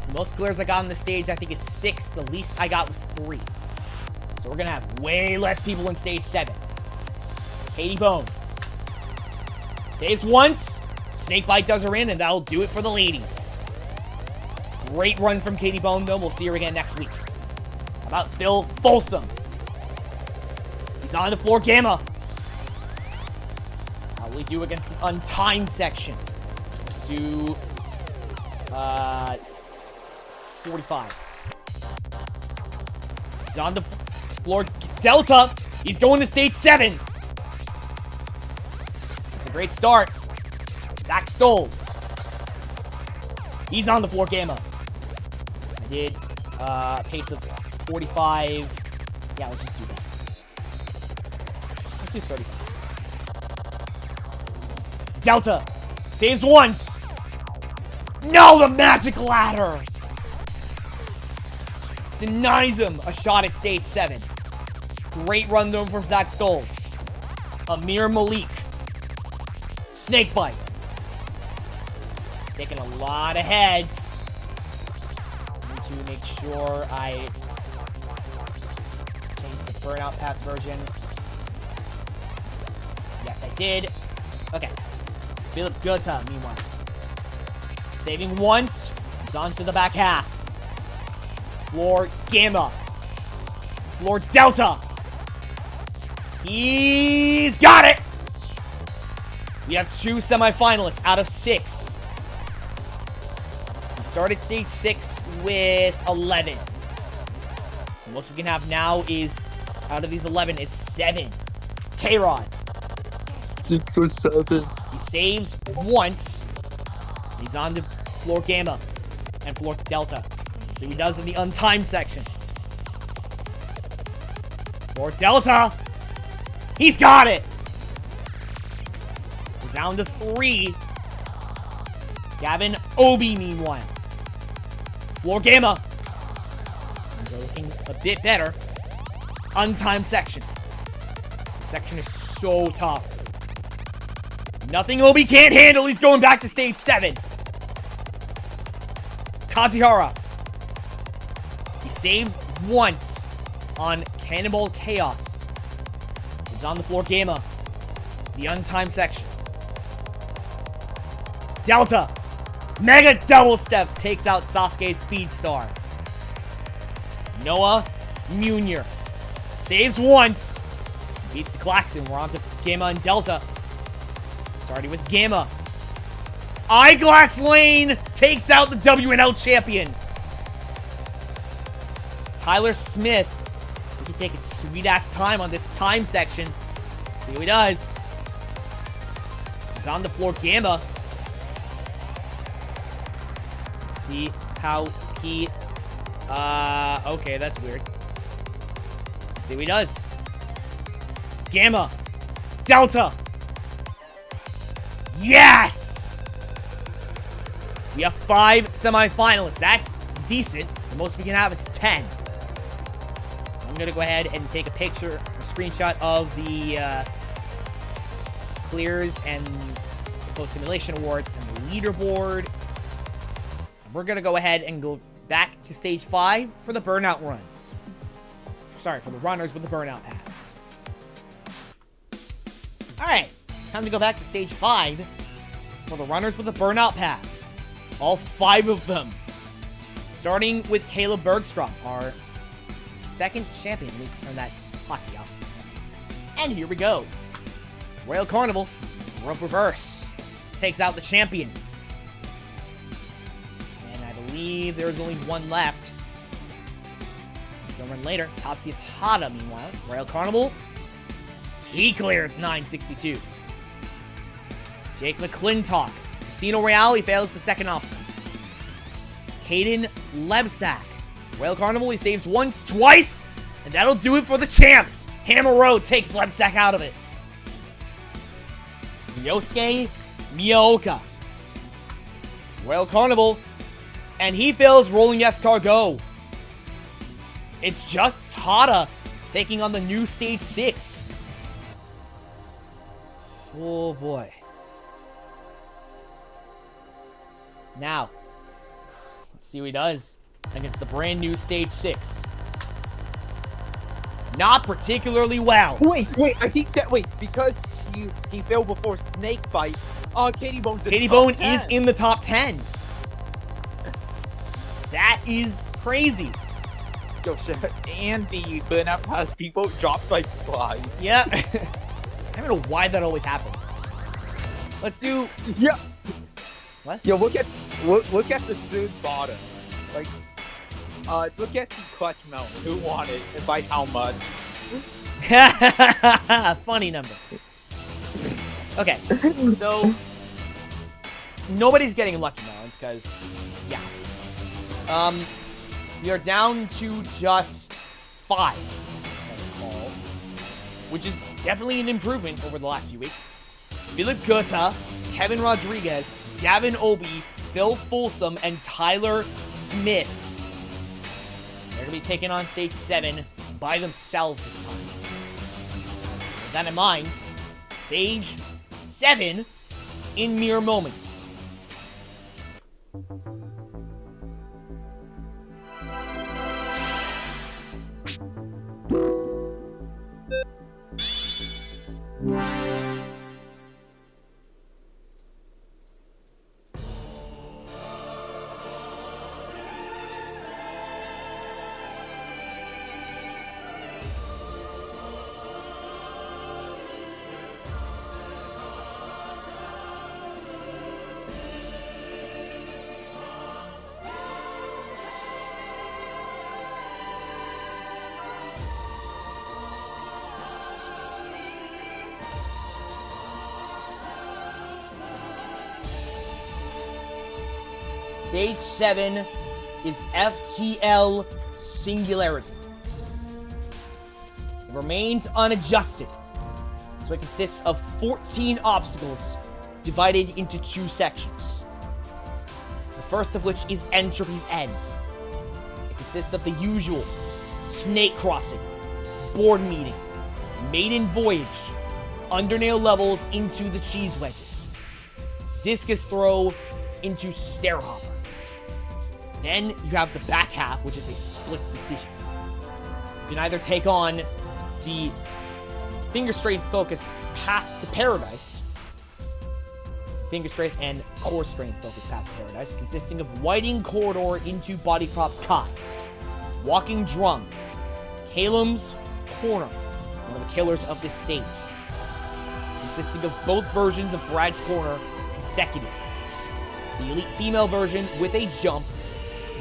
the most clears I got on the stage I think is 6. The least I got was 3. So we're going to have way less people in Stage 7. Katie Bone saves once. Snakebite does her in, and that'll do it for the ladies. Great run from Katie Bone, though. We'll see her again next week. How about Phil Folsom? He's on the floor Gamma. How will he do against the untimed section? Let's do 45. He's on the floor Delta. He's going to stage 7. It's a great start. Zach Stoles. He's on the floor Gamma. I did a pace of 45. Yeah, let's just do that. Let's do 35. Delta saves once. No, the Magic Ladder denies him a shot at stage 7. Great run though from Zach Stoles. Amir Malik. Snakebite. Taking a lot of heads. Need to make sure I change the burnout pass version. Yes, I did. Okay. Philip Gutta, meanwhile. Saving once. He's on to the back half. Floor Gamma. Floor Delta. He's got it! We have 2 semifinalists out of 6. We started stage 6 with 11. The most we can have now is, out of these 11, is 7. K-Rod. 6 or 7. He saves once. He's on to floor Gamma and floor Delta. So he does in the untimed section. Floor Delta. He's got it. We're down to 3. Gavin Obey, meanwhile. Floor Gamma. Things are looking a bit better. Untimed section. This section is so tough. Nothing Obi can't handle. He's going back to stage 7. Katihara. He saves once on Cannonball Chaos. He's on the floor Gamma. The untimed section. Delta. Mega double steps takes out Sasuke's Speed Star. Noah Munier. Saves once. Beats the Klaxon. We're on to Gamma and Delta. Starting with Gamma. Eyeglass Lane takes out the WNL champion. Tyler Smith. He can take a sweet-ass time on this time section. See what he does. He's on the floor Gamma. Let's see how he... okay, that's weird. See what he does. Gamma. Delta. Yes! We have 5 semifinalists. That's decent. The most we can have is 10. So I'm going to go ahead and take a picture, a screenshot of the clears and the post-simulation awards and the leaderboard. And we're going to go ahead and go back to stage 5 for the burnout runs. Sorry, for the runners with the burnout pass. Alright. Time to go back to stage 5 for the runners with the burnout pass. All 5 of them. Starting with Caleb Bergstrom, our second champion. Let me turn that hockey off. And here we go. Royal Carnival, rope reverse. Takes out the champion. And I believe there's only one left. Gonna run later. Tatsuya Tada, meanwhile. Royal Carnival. He clears 962. Jake McClintock. Casino Royale, he fails the second option. Caden Lebsack. Royal Carnival, he saves once, twice, and that'll do it for the champs. Hammer Road takes Lebsack out of it. Ryosuke Miyaoka. Royal Carnival, and he fails Rolling Escargot. It's just Tada taking on the new stage 6. Oh boy. Now, let's see what he does against the brand new stage 6. Not particularly well. Wait, I think that, because he failed before Snakebite, Katie Bone's Katie Bone is in the top 10. That is crazy. Yo, shit. And the burnout pass people dropped by 5. Yeah. I don't know why that always happens. Let's do... Yeah. What? Yo, look at the third bottom. Like, look at the clutch mount. Who won it and by how much? Funny number. Okay, so nobody's getting lucky melons because, yeah. We are down to just 5, which is definitely an improvement over the last few weeks. Philip Gutta, Kevin Rodriguez, Gavin Obey, Phil Folsom, and Tyler Smith. They're going to be taking on stage 7 by themselves this time. With that in mind, Stage 7 in mere moments. Stage 7 is FTL Singularity. It remains unadjusted, so it consists of 14 obstacles divided into 2 sections. The first of which is Entropy's End. It consists of the usual Snake Crossing, Board Meeting, Maiden Voyage, Undernail levels into the Cheese Wedges, Discus Throw into Stair Hopper. Then you have the back half, which is a split decision. You can either take on the Finger Strength focused Path to Paradise, Finger Strength and Core Strength focused Path to Paradise, consisting of Whiting Corridor into Body Prop Kai, Walking Drum, Calum's Corner, one of the killers of this stage, consisting of both versions of Brad's Corner consecutively. The Elite Female version with a jump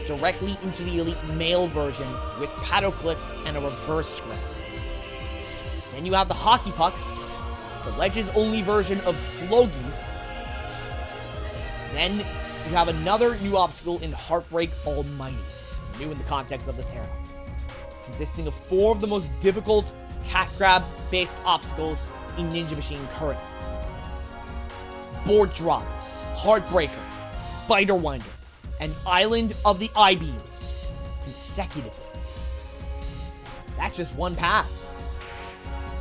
directly into the Elite Male version with paddle cliffs and a reverse scrap. Then you have the Hockey Pucks, the Ledges-only version of Slogies. Then you have another new obstacle in Heartbreak Almighty, new in the context of this era, consisting of 4 of the most difficult cat grab-based obstacles in Ninja Machine currently. Board Drop, Heartbreaker, Spider Winder, and Island of the I-Beams, consecutively. That's just one path.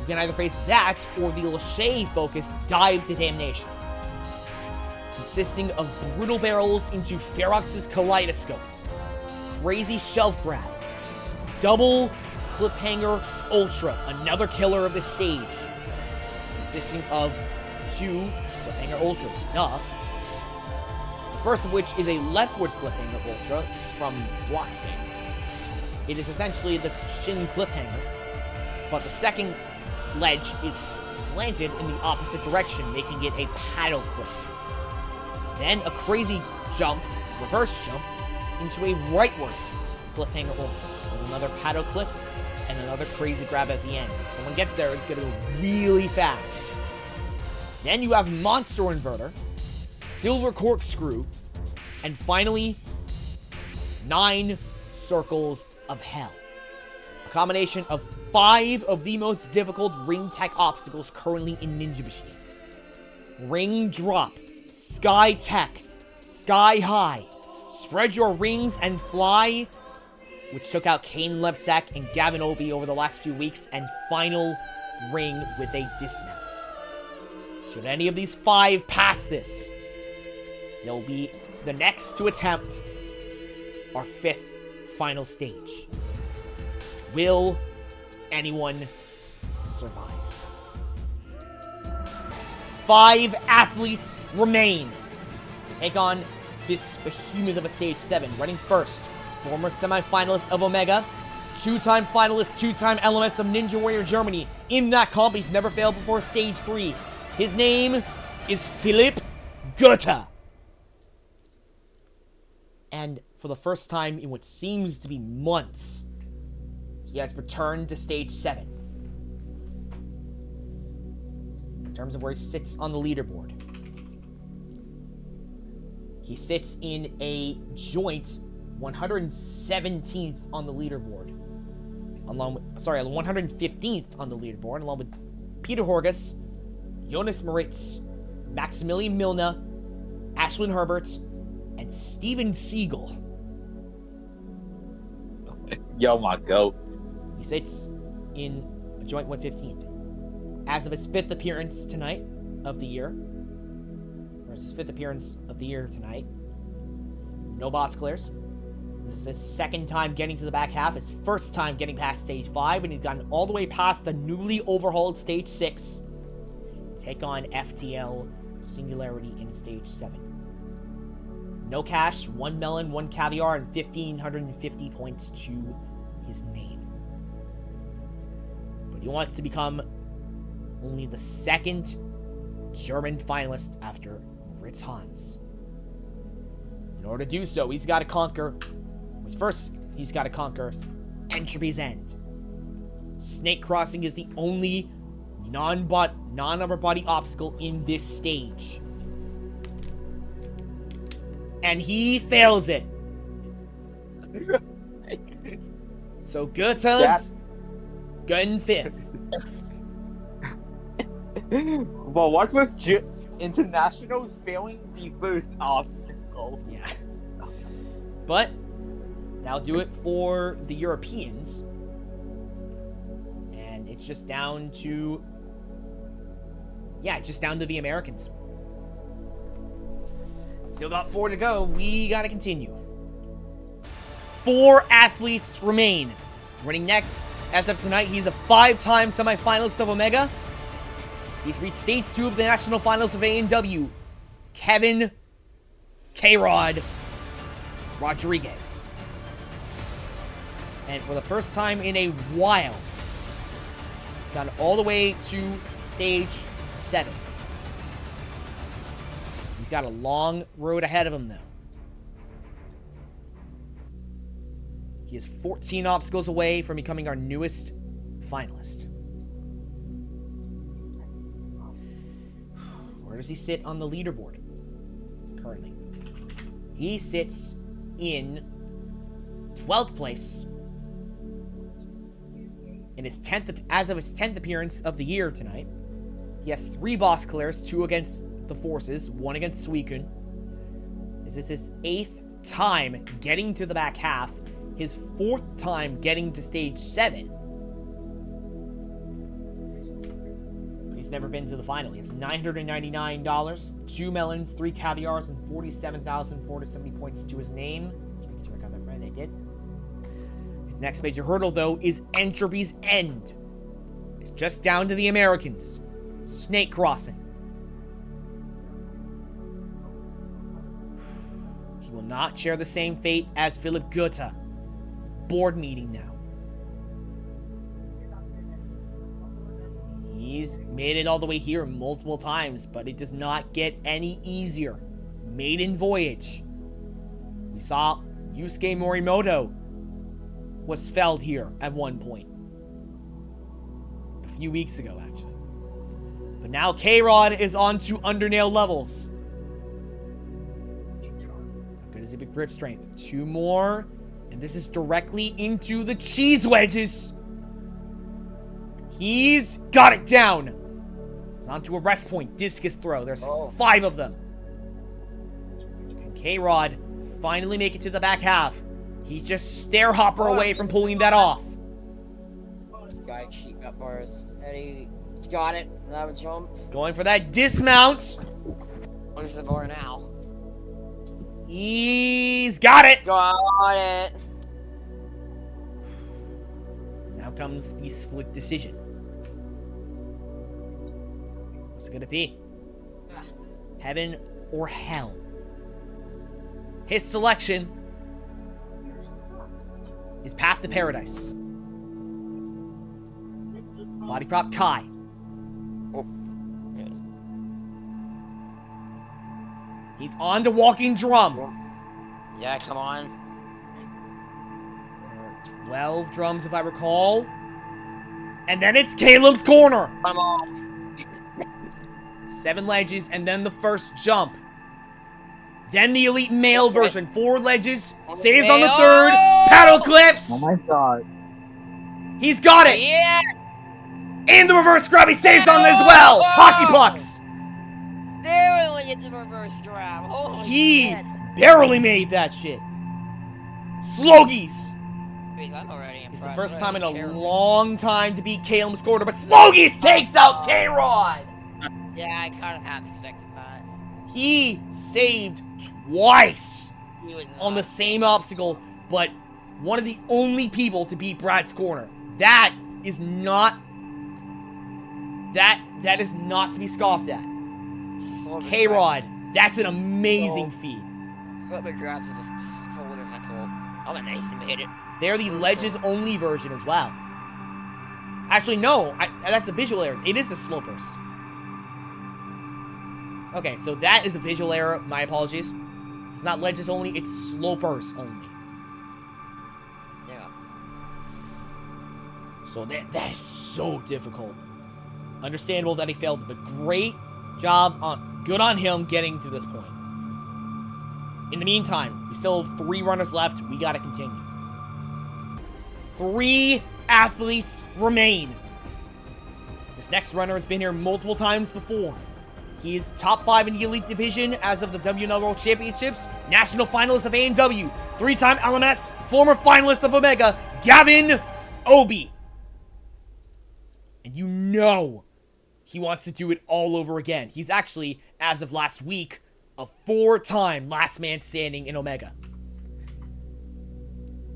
You can either face that or the Lachey-focused Dive to Damnation, consisting of Brittle Barrels into Ferox's Kaleidoscope, Crazy Shelf Grab, Double Cliffhanger Ultra, another killer of the stage, consisting of 2 Cliffhanger Ultra. The first of which is a leftward Cliffhanger Ultra from Blockscan. It is essentially the Shin Cliffhanger, but the second ledge is slanted in the opposite direction, making it a paddle cliff. Then a crazy jump, reverse jump, into a rightward Cliffhanger Ultra, with another paddle cliff and another crazy grab at the end. If someone gets there, it's gonna go really fast. Then you have Monster Inverter, Silver Corkscrew, and finally, 9 Circles of Hell. A combination of 5 of the most difficult ring tech obstacles currently in Ninja Machine. Ring Drop, Sky Tech, Sky High, Spread Your Rings and Fly, which took out Kane Lepsack and Gavin Obey over the last few weeks, and final ring with a dismount. Should any of these 5 pass this, they'll be the next to attempt our 5th final stage. Will anyone survive? 5 athletes remain to take on this behemoth of a Stage 7. Running first, former semi-finalist of Omega, 2-time finalist, 2-time Elements of Ninja Warrior Germany. In that comp, he's never failed before Stage 3. His name is Philipp Goethe. And for the first time in what seems to be months, he has returned to Stage 7. In terms of where he sits on the leaderboard, he sits in a joint 117th on the leaderboard, along with, 115th on the leaderboard, along with Peter Horgus, Jonas Moritz, Maximilian Milner, Ashlyn Herbert, and Steven Siegel. Yo, my goat. He sits in a joint 115th. as of his 5th appearance tonight of the year. Or his 5th appearance of the year tonight. No boss clears. This is his 2nd time getting to the back half, his 1st time getting past stage 5, and he's gotten all the way past the newly overhauled stage 6. Take on FTL Singularity in stage 7. No cash, 1 melon, 1 caviar, and 1,550 points to his name. But he wants to become only the 2nd German finalist after Ritz Hans. In order to do so, he's got to conquer... First, he's got to conquer Entropy's End. Snake Crossing is the only non-upper body obstacle in this stage. And he fails it. So Goethe's gun 5th. Well, what's with internationals failing the first obstacle? Yeah. But that'll do it for the Europeans. And it's just down to... Yeah, just down to the Americans. Still got 4 to go. We gotta continue. 4 athletes remain. Running next, as of tonight, he's a 5-time semifinalist of Omega. He's reached stage 2 of the national finals of A&W. Kevin K-Rod Rodriguez. And for the first time in a while, he's gotten all the way to stage 7. He's got a long road ahead of him, though. He is 14 obstacles away from becoming our newest finalist. Where does he sit on the leaderboard currently? He sits in 12th place. In his 10th, as of his 10th appearance of the year tonight, he has 3 boss clears, 2 against the Forces, 1 against Suicune. This is his 8th time getting to the back half, his 4th time getting to stage 7. But he's never been to the final. He has $999, 2 melons, 3 caviars, and 47,470 points to his name. Just making sure I got that right. I did. Next major hurdle, though, is Entropy's End. It's just down to the Americans. Snake Crossing. He will not share the same fate as Philip Goethe. Board meeting now. He's made it all the way here multiple times, but it does not get any easier. Maiden Voyage. We saw Yusuke Morimoto was felled here at one point. A few weeks ago, actually. But now K-Rod is on to Undernail levels. How good is it with grip strength? 2 more. And this is directly into the cheese wedges. He's got it down. He's on to a rest point. Discus throw. There's 5 of them. Can K-Rod finally make it to the back half? He's just stair hopper away from pulling that off. This guy cheap up bars. Eddie, he's got it. Have a jump. Going for that dismount. Where's the bar now? He's got it. Got it. Now comes the split decision. What's it gonna be? Heaven or hell? His selection is Path to Paradise. Body prop Kai. Oh. Yes. He's on to Walking Drum. Yeah, come on. 12 drums, if I recall. And then it's Caleb's Corner. Come on. 7 ledges, and then the first jump. Then the Elite Male version. 4 ledges. Saves on the 3rd. Paddle clips. Oh my god. He's got it. Yeah. And the reverse grab. He saves on it as well. Hockey pucks. There we get the reverse grab. Holy He shit. barely made that shit. Slogies. I'm already It's impressed. the first I time in don't a care. long time to beat Caleb's corner, but Slogies takes out K-Rod! Yeah, I kind of half expected that. He saved twice He was on the not- same obstacle, but one of the only people to beat Brad's corner. That is not... That is not to be scoffed at. Slipper K-Rod, drives- that's an amazing feat. Slipper drives are just so difficult. Oh, but nice to hit it. They're the ledges only version as well. Actually, no, that's a visual error. It is the slopers. Okay, so that is a visual error. My apologies. It's not ledges only, it's slopers only. Yeah. So that is so difficult. Understandable that he failed, but great job good on him getting to this point. In the meantime, we still have 3 runners left. We gotta continue. 3 athletes remain. This next runner has been here multiple times before. He is top 5 in the Elite Division as of the WNL World Championships, national finalist of A&W, 3-time LMS, former finalist of Omega, Gavin Obey. And you know he wants to do it all over again. He's actually, as of last week, a 4-time last man standing in Omega.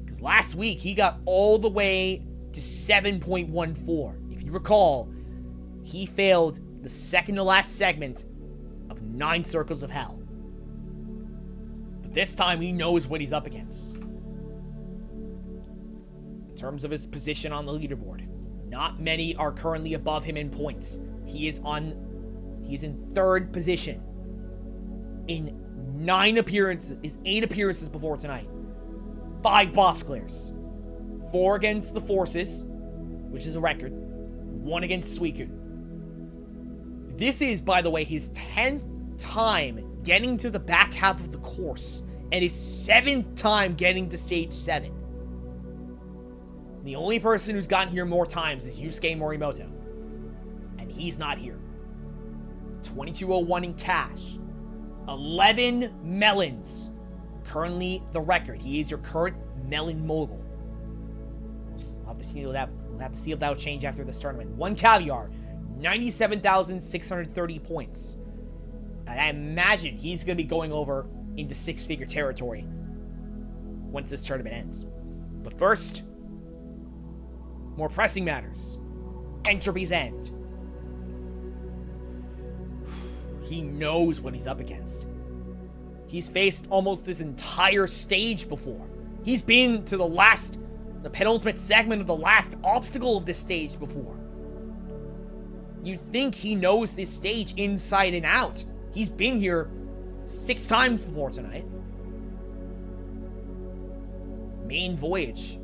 Because last week, he got all the way to 7.14. If you recall, he failed the second to last segment of 9 Circles of Hell. But this time, he knows what he's up against. In terms of his position on the leaderboard, not many are currently above him in points. He is in 3rd position in 8 appearances before tonight. 5 boss clears. 4 against the Forces, which is a record. 1 against Suicune. This is, by the way, his 10th time getting to the back half of the course, and his 7th time getting to stage 7. The only person who's gotten here more times is Yusuke Morimoto. And he's not here. 2201 in cash. 11 melons. Currently the record. He is your current melon mogul. We'll have to see if that will change after this tournament. 1 caviar. 97,630 points. And I imagine he's going to be going over into 6-figure territory once this tournament ends. But first, more pressing matters. Entropy's End. He knows what he's up against. He's faced almost this entire stage before. He's been to the penultimate segment of the last obstacle of this stage before. You'd think he knows this stage inside and out. He's been here 6 times before tonight. Main voyage.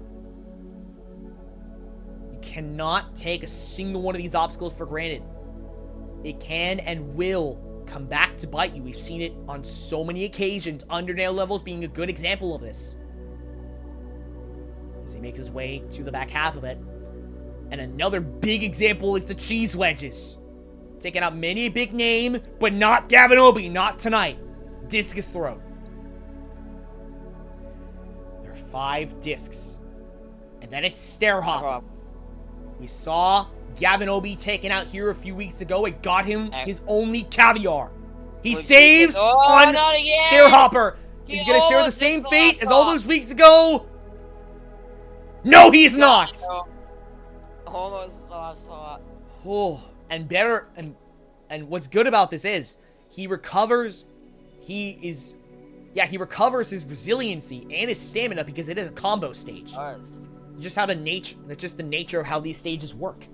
You cannot take a single one of these obstacles for granted. It can and will come back to bite you. We've seen it on so many occasions. Undernail levels being a good example of this. As he makes his way to the back half of it. And another big example is the cheese wedges. Taking out many a big name, but not Gavin Obey, not tonight. Discus throw. There are 5 discs. And then it's stair hop. We saw Gavin Obey taken out here a few weeks ago. It got him his only caviar. He saves on stair hopper. He's going to share the same fate as all those weeks ago. No, he's not. Almost lost spot. Oh, and better, and what's good about this is he recovers. He recovers his resiliency and his stamina because it is a combo stage. That's just the nature of how these stages work.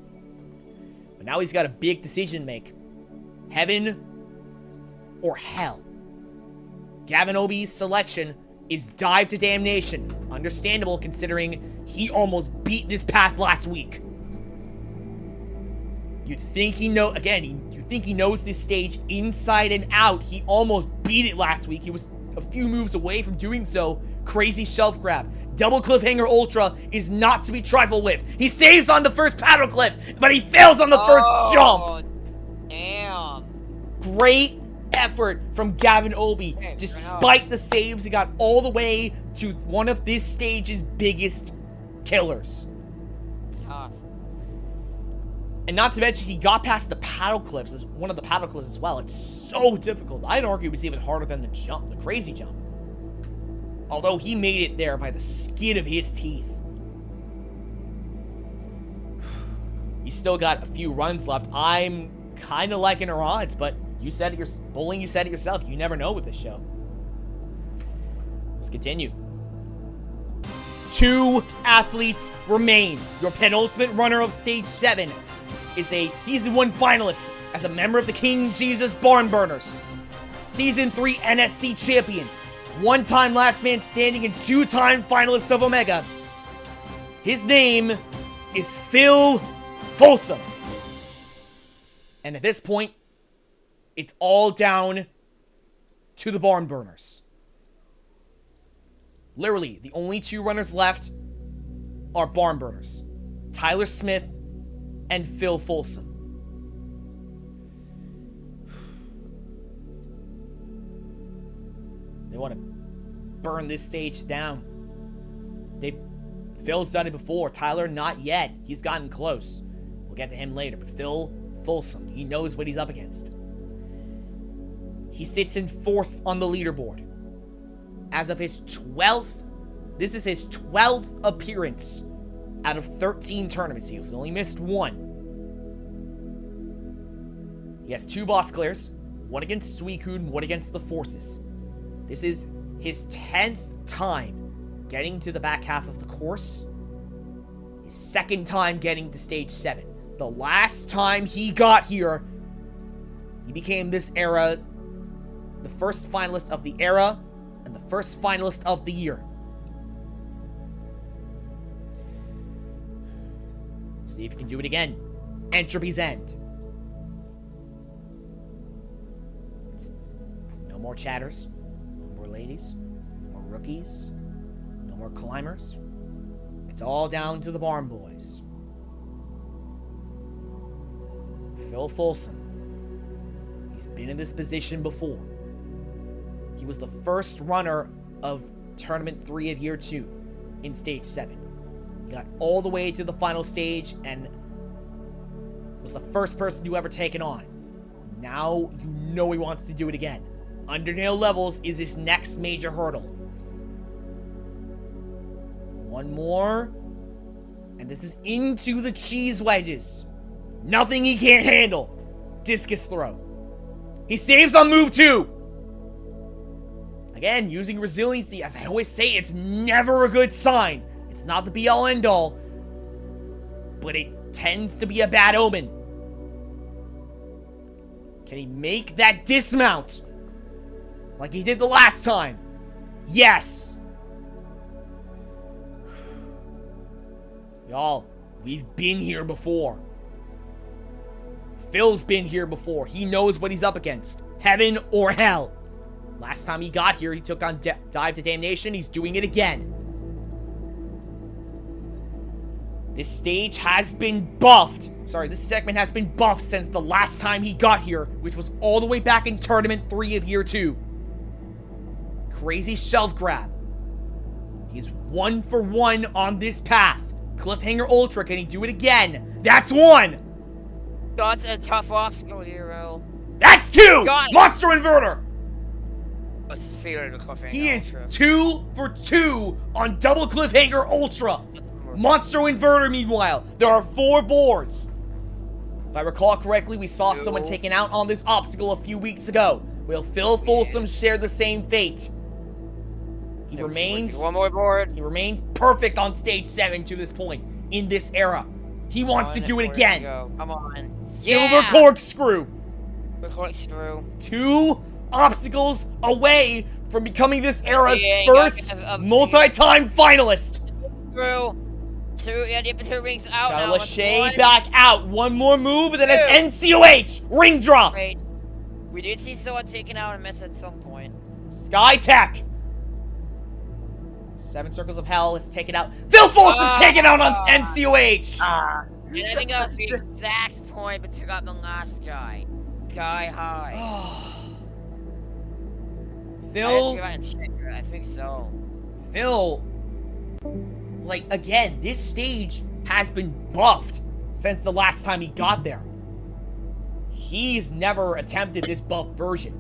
But now he's got a big decision to make: heaven or hell. Gavin Obey's selection is Dive to Damnation. Understandable considering he almost beat this path last week. You think he knows this stage inside and out. He almost beat it last week. He was a few moves away from doing so. Crazy shelf grab. Double cliffhanger ultra is not to be trifled with. He saves on the first paddle cliff, but he fails on the first jump. Damn. Great effort from Gavin Obey. Despite the saves, he got all the way to one of this stage's biggest killers. Tough. And not to mention, he got past the paddle cliffs, as one of the paddle cliffs as well. It's so difficult. I'd argue it's even harder than the jump, the crazy jump. Although he made it there by the skin of his teeth. He's still got a few runs left. I'm kind of liking her odds, but you said it bowling, you said it yourself. You never know with this show. Let's continue. 2 athletes remain. Your penultimate runner of Stage 7 is a Season 1 finalist as a member of the King Jesus Barnburners. Season 3 NSC champion. 1-time last man standing and 2-time finalist of Omega. His name is Phil Folsom. And at this point, it's all down to the Barnburners. Literally, the only 2 runners left are Barnburners. Tyler Smith and Phil Folsom. They want to burn this stage down. Phil's done it before. Tyler, not yet. He's gotten close. We'll get to him later. But Phil Folsom, he knows what he's up against. He sits in 4th on the leaderboard. As of his 12th, this is his 12th appearance out of 13 tournaments. He's only missed 1. He has 2 boss clears, 1 against Suicune, 1 against the Forces. This is his 10th time getting to the back half of the course. His 2nd time getting to Stage 7. The last time he got here, he became this era the first finalist of the era and the first finalist of the year. See if he can do it again. Entropy's End. No more chatters. No more ladies. No more rookies. No more climbers. It's all down to the Barn Boys. Phil Folsom. He's been in this position before. He was the first runner of Tournament 3 of Year 2 in Stage 7. He got all the way to the final stage and was the first person to ever take it on. Now you know he wants to do it again. Undernail levels is his next major hurdle. 1 more. And this is into the cheese wedges. Nothing he can't handle. Discus throw. He saves on move 2. Again, using resiliency, as I always say, it's never a good sign. It's not the be-all end-all, but it tends to be a bad omen. Can he make that dismount like he did the last time? Yes. Y'all, we've been here before. Phil's been here before. He knows what he's up against. Heaven or hell. Last time he got here, he took on Dive to Damnation. He's doing it again. This stage has been buffed. Sorry, this segment has been buffed since the last time he got here, which was all the way back in Tournament 3 of Year 2. Crazy shelf grab. He's 1 for 1 on this path. Cliffhanger Ultra, can he do it again? That's 1! That's a tough obstacle, Hero. That's 2! Got it. Monster Inverter! I was feeling the cliffhanger. He is Ultra. 2 for 2 on double Cliffhanger Ultra. Monster Inverter, meanwhile, there are 4 boards. If I recall correctly, we saw someone taken out on this obstacle a few weeks ago. Will Phil Folsom share the same fate? He remains... One more board. He remains perfect on Stage 7 to this point, in this era. He wants to do it again. Come on. Silver Corkscrew. Corkscrew. 2 obstacles away from becoming this era's Yeah, first multi-time finalist. Screw. 2, yeah, the 2 rings out Got now. Lachey back out. 1 more move, and then it's NCOH. Ring drop. Wait. We did see someone taken out and miss at some point. Skytech. 7 Circles of Hell is taken out. Phil Folsom taken out on NCOH. And I think that was the exact point, but took out the last guy. Sky High. Phil. I think so. Phil like, again, this stage has been buffed since the last time he got there. He's never attempted this buff version.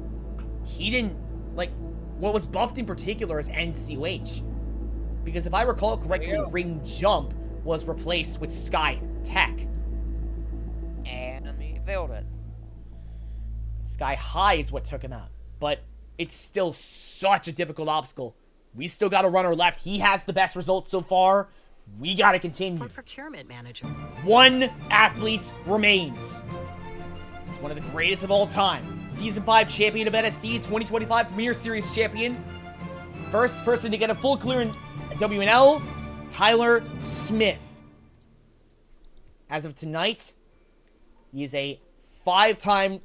He didn't, like, what was buffed in particular is NCOH. Because if I recall correctly, Ring Jump was replaced with Sky Tech. And he failed it. Sky High is what took him out. But it's still such a difficult obstacle. We still got a runner left. He has the best results so far. We gotta continue. For procurement manager. One athlete remains. He's one of the greatest of all time. Season 5 champion of NSC, 2025 Premier Series champion. First person to get a full clear in WNL, Tyler Smith. As of tonight, he is a 5-time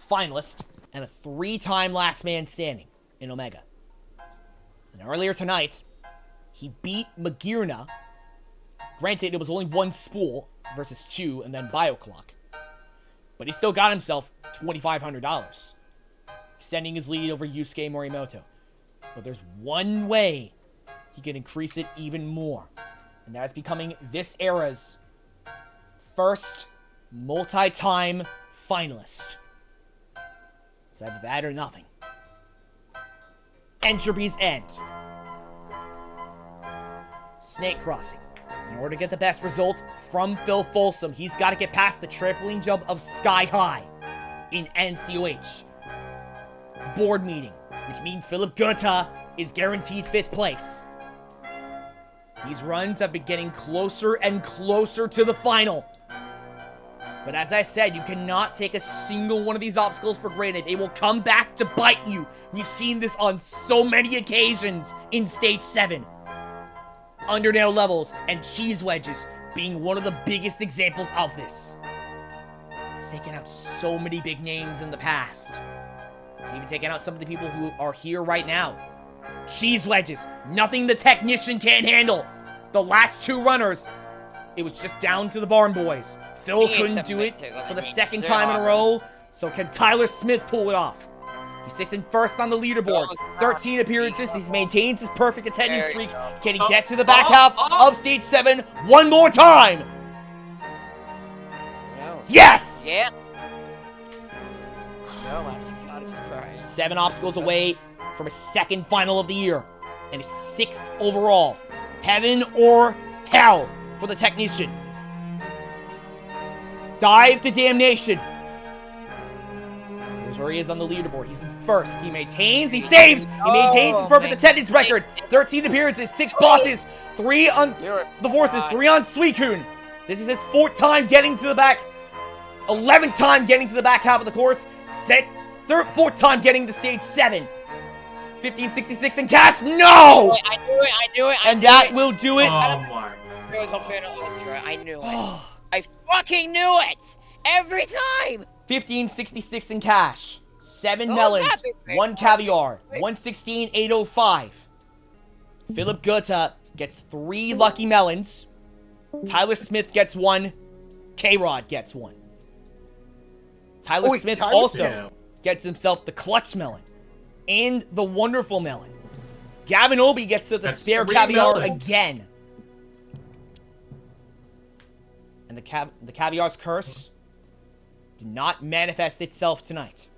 finalist and a 3-time last man standing in Omega. And earlier tonight, he beat McGearna. Granted, it was only 1 spool versus 2 and then BioClock. But he still got himself $2,500, extending his lead over Yusuke Morimoto. But there's one way he can increase it even more, and that is becoming this era's first multi-time finalist. It's either that or nothing. Entropy's End. Snake Crossing. In order to get the best result from Phil Folsom, he's got to get past the trampoline jump of Sky High in NCOH. Board meeting, which means Philip Goethe is guaranteed 5th place. These runs have been getting closer and closer to the final. But as I said, you cannot take a single one of these obstacles for granted. They will come back to bite you. We've seen this on so many occasions in Stage 7. Undernail levels and cheese wedges being one of the biggest examples of this. It's taken out so many big names in the past. It's even taken out some of the people who are here right now. Cheese wedges, nothing the technician can't handle. The last 2 runners, it was just down to the Barn Boys. Phil couldn't do it for the 2nd time in a row, so can Tyler Smith pull it off? He sits in 1st on the leaderboard. 13 appearances. He maintains his perfect attendance streak. Can he get to the back half of Stage 7 one more time? No. Yes! Yeah. No, that's not a surprise. 7 obstacles away from his 2nd final of the year and his 6th overall. Heaven or hell for the technician. Dive to Damnation. Here's where he is on the leaderboard. He's in 1st. He maintains. He saves. He maintains his perfect attendance record. 13 appearances, 6 bosses, 3 on the Forces, 3 on Suicune. This is his 4th time getting to the back. 11th time getting to the back half of the course. 4th time getting to Stage 7. 1566 in cash. No! I knew it. And that will do it. Oh my. I knew it. I fucking knew it! Every time! 1566 in cash. 7 Oh, melons. that is great. 1 caviar. 116,805. Philip Goethe gets 3 lucky melons. Tyler Smith gets 1. K-Rod gets 1. Tyler Smith also gets himself the clutch melon. And the wonderful melon. Gavin Obey gets the spare caviar again. And the caviar's curse did not manifest itself tonight.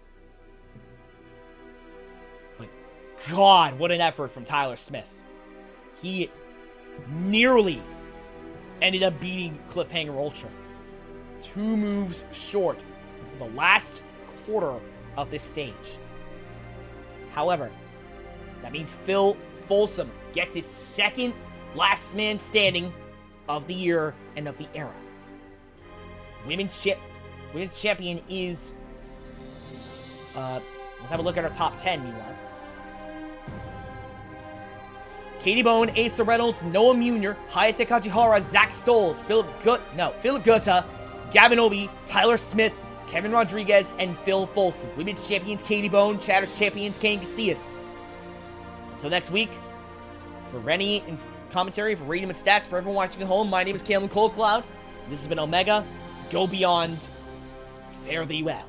But God, what an effort from Tyler Smith. He nearly ended up beating Cliffhanger Ultra. 2 moves short of the last quarter of this stage. However, that means Phil Folsom gets his 2nd last man standing of the year and of the era. Women's champion is... let's have a look at our top 10, meanwhile. Katie Bone, Asa Reynolds, Noah Munier, Hayate Kajihara, Zach Stoles, Philip Goethe, Gavin Obey, Tyler Smith, Kevin Rodriguez, and Phil Folsom. Women's champions Katie Bone, Chatters champions Kane Casillas. Until next week, for Rennie and commentary, for Radium and Stats, for everyone watching at home, my name is Kalen Coldcloud. This has been Omega. Go beyond. Fare thee well.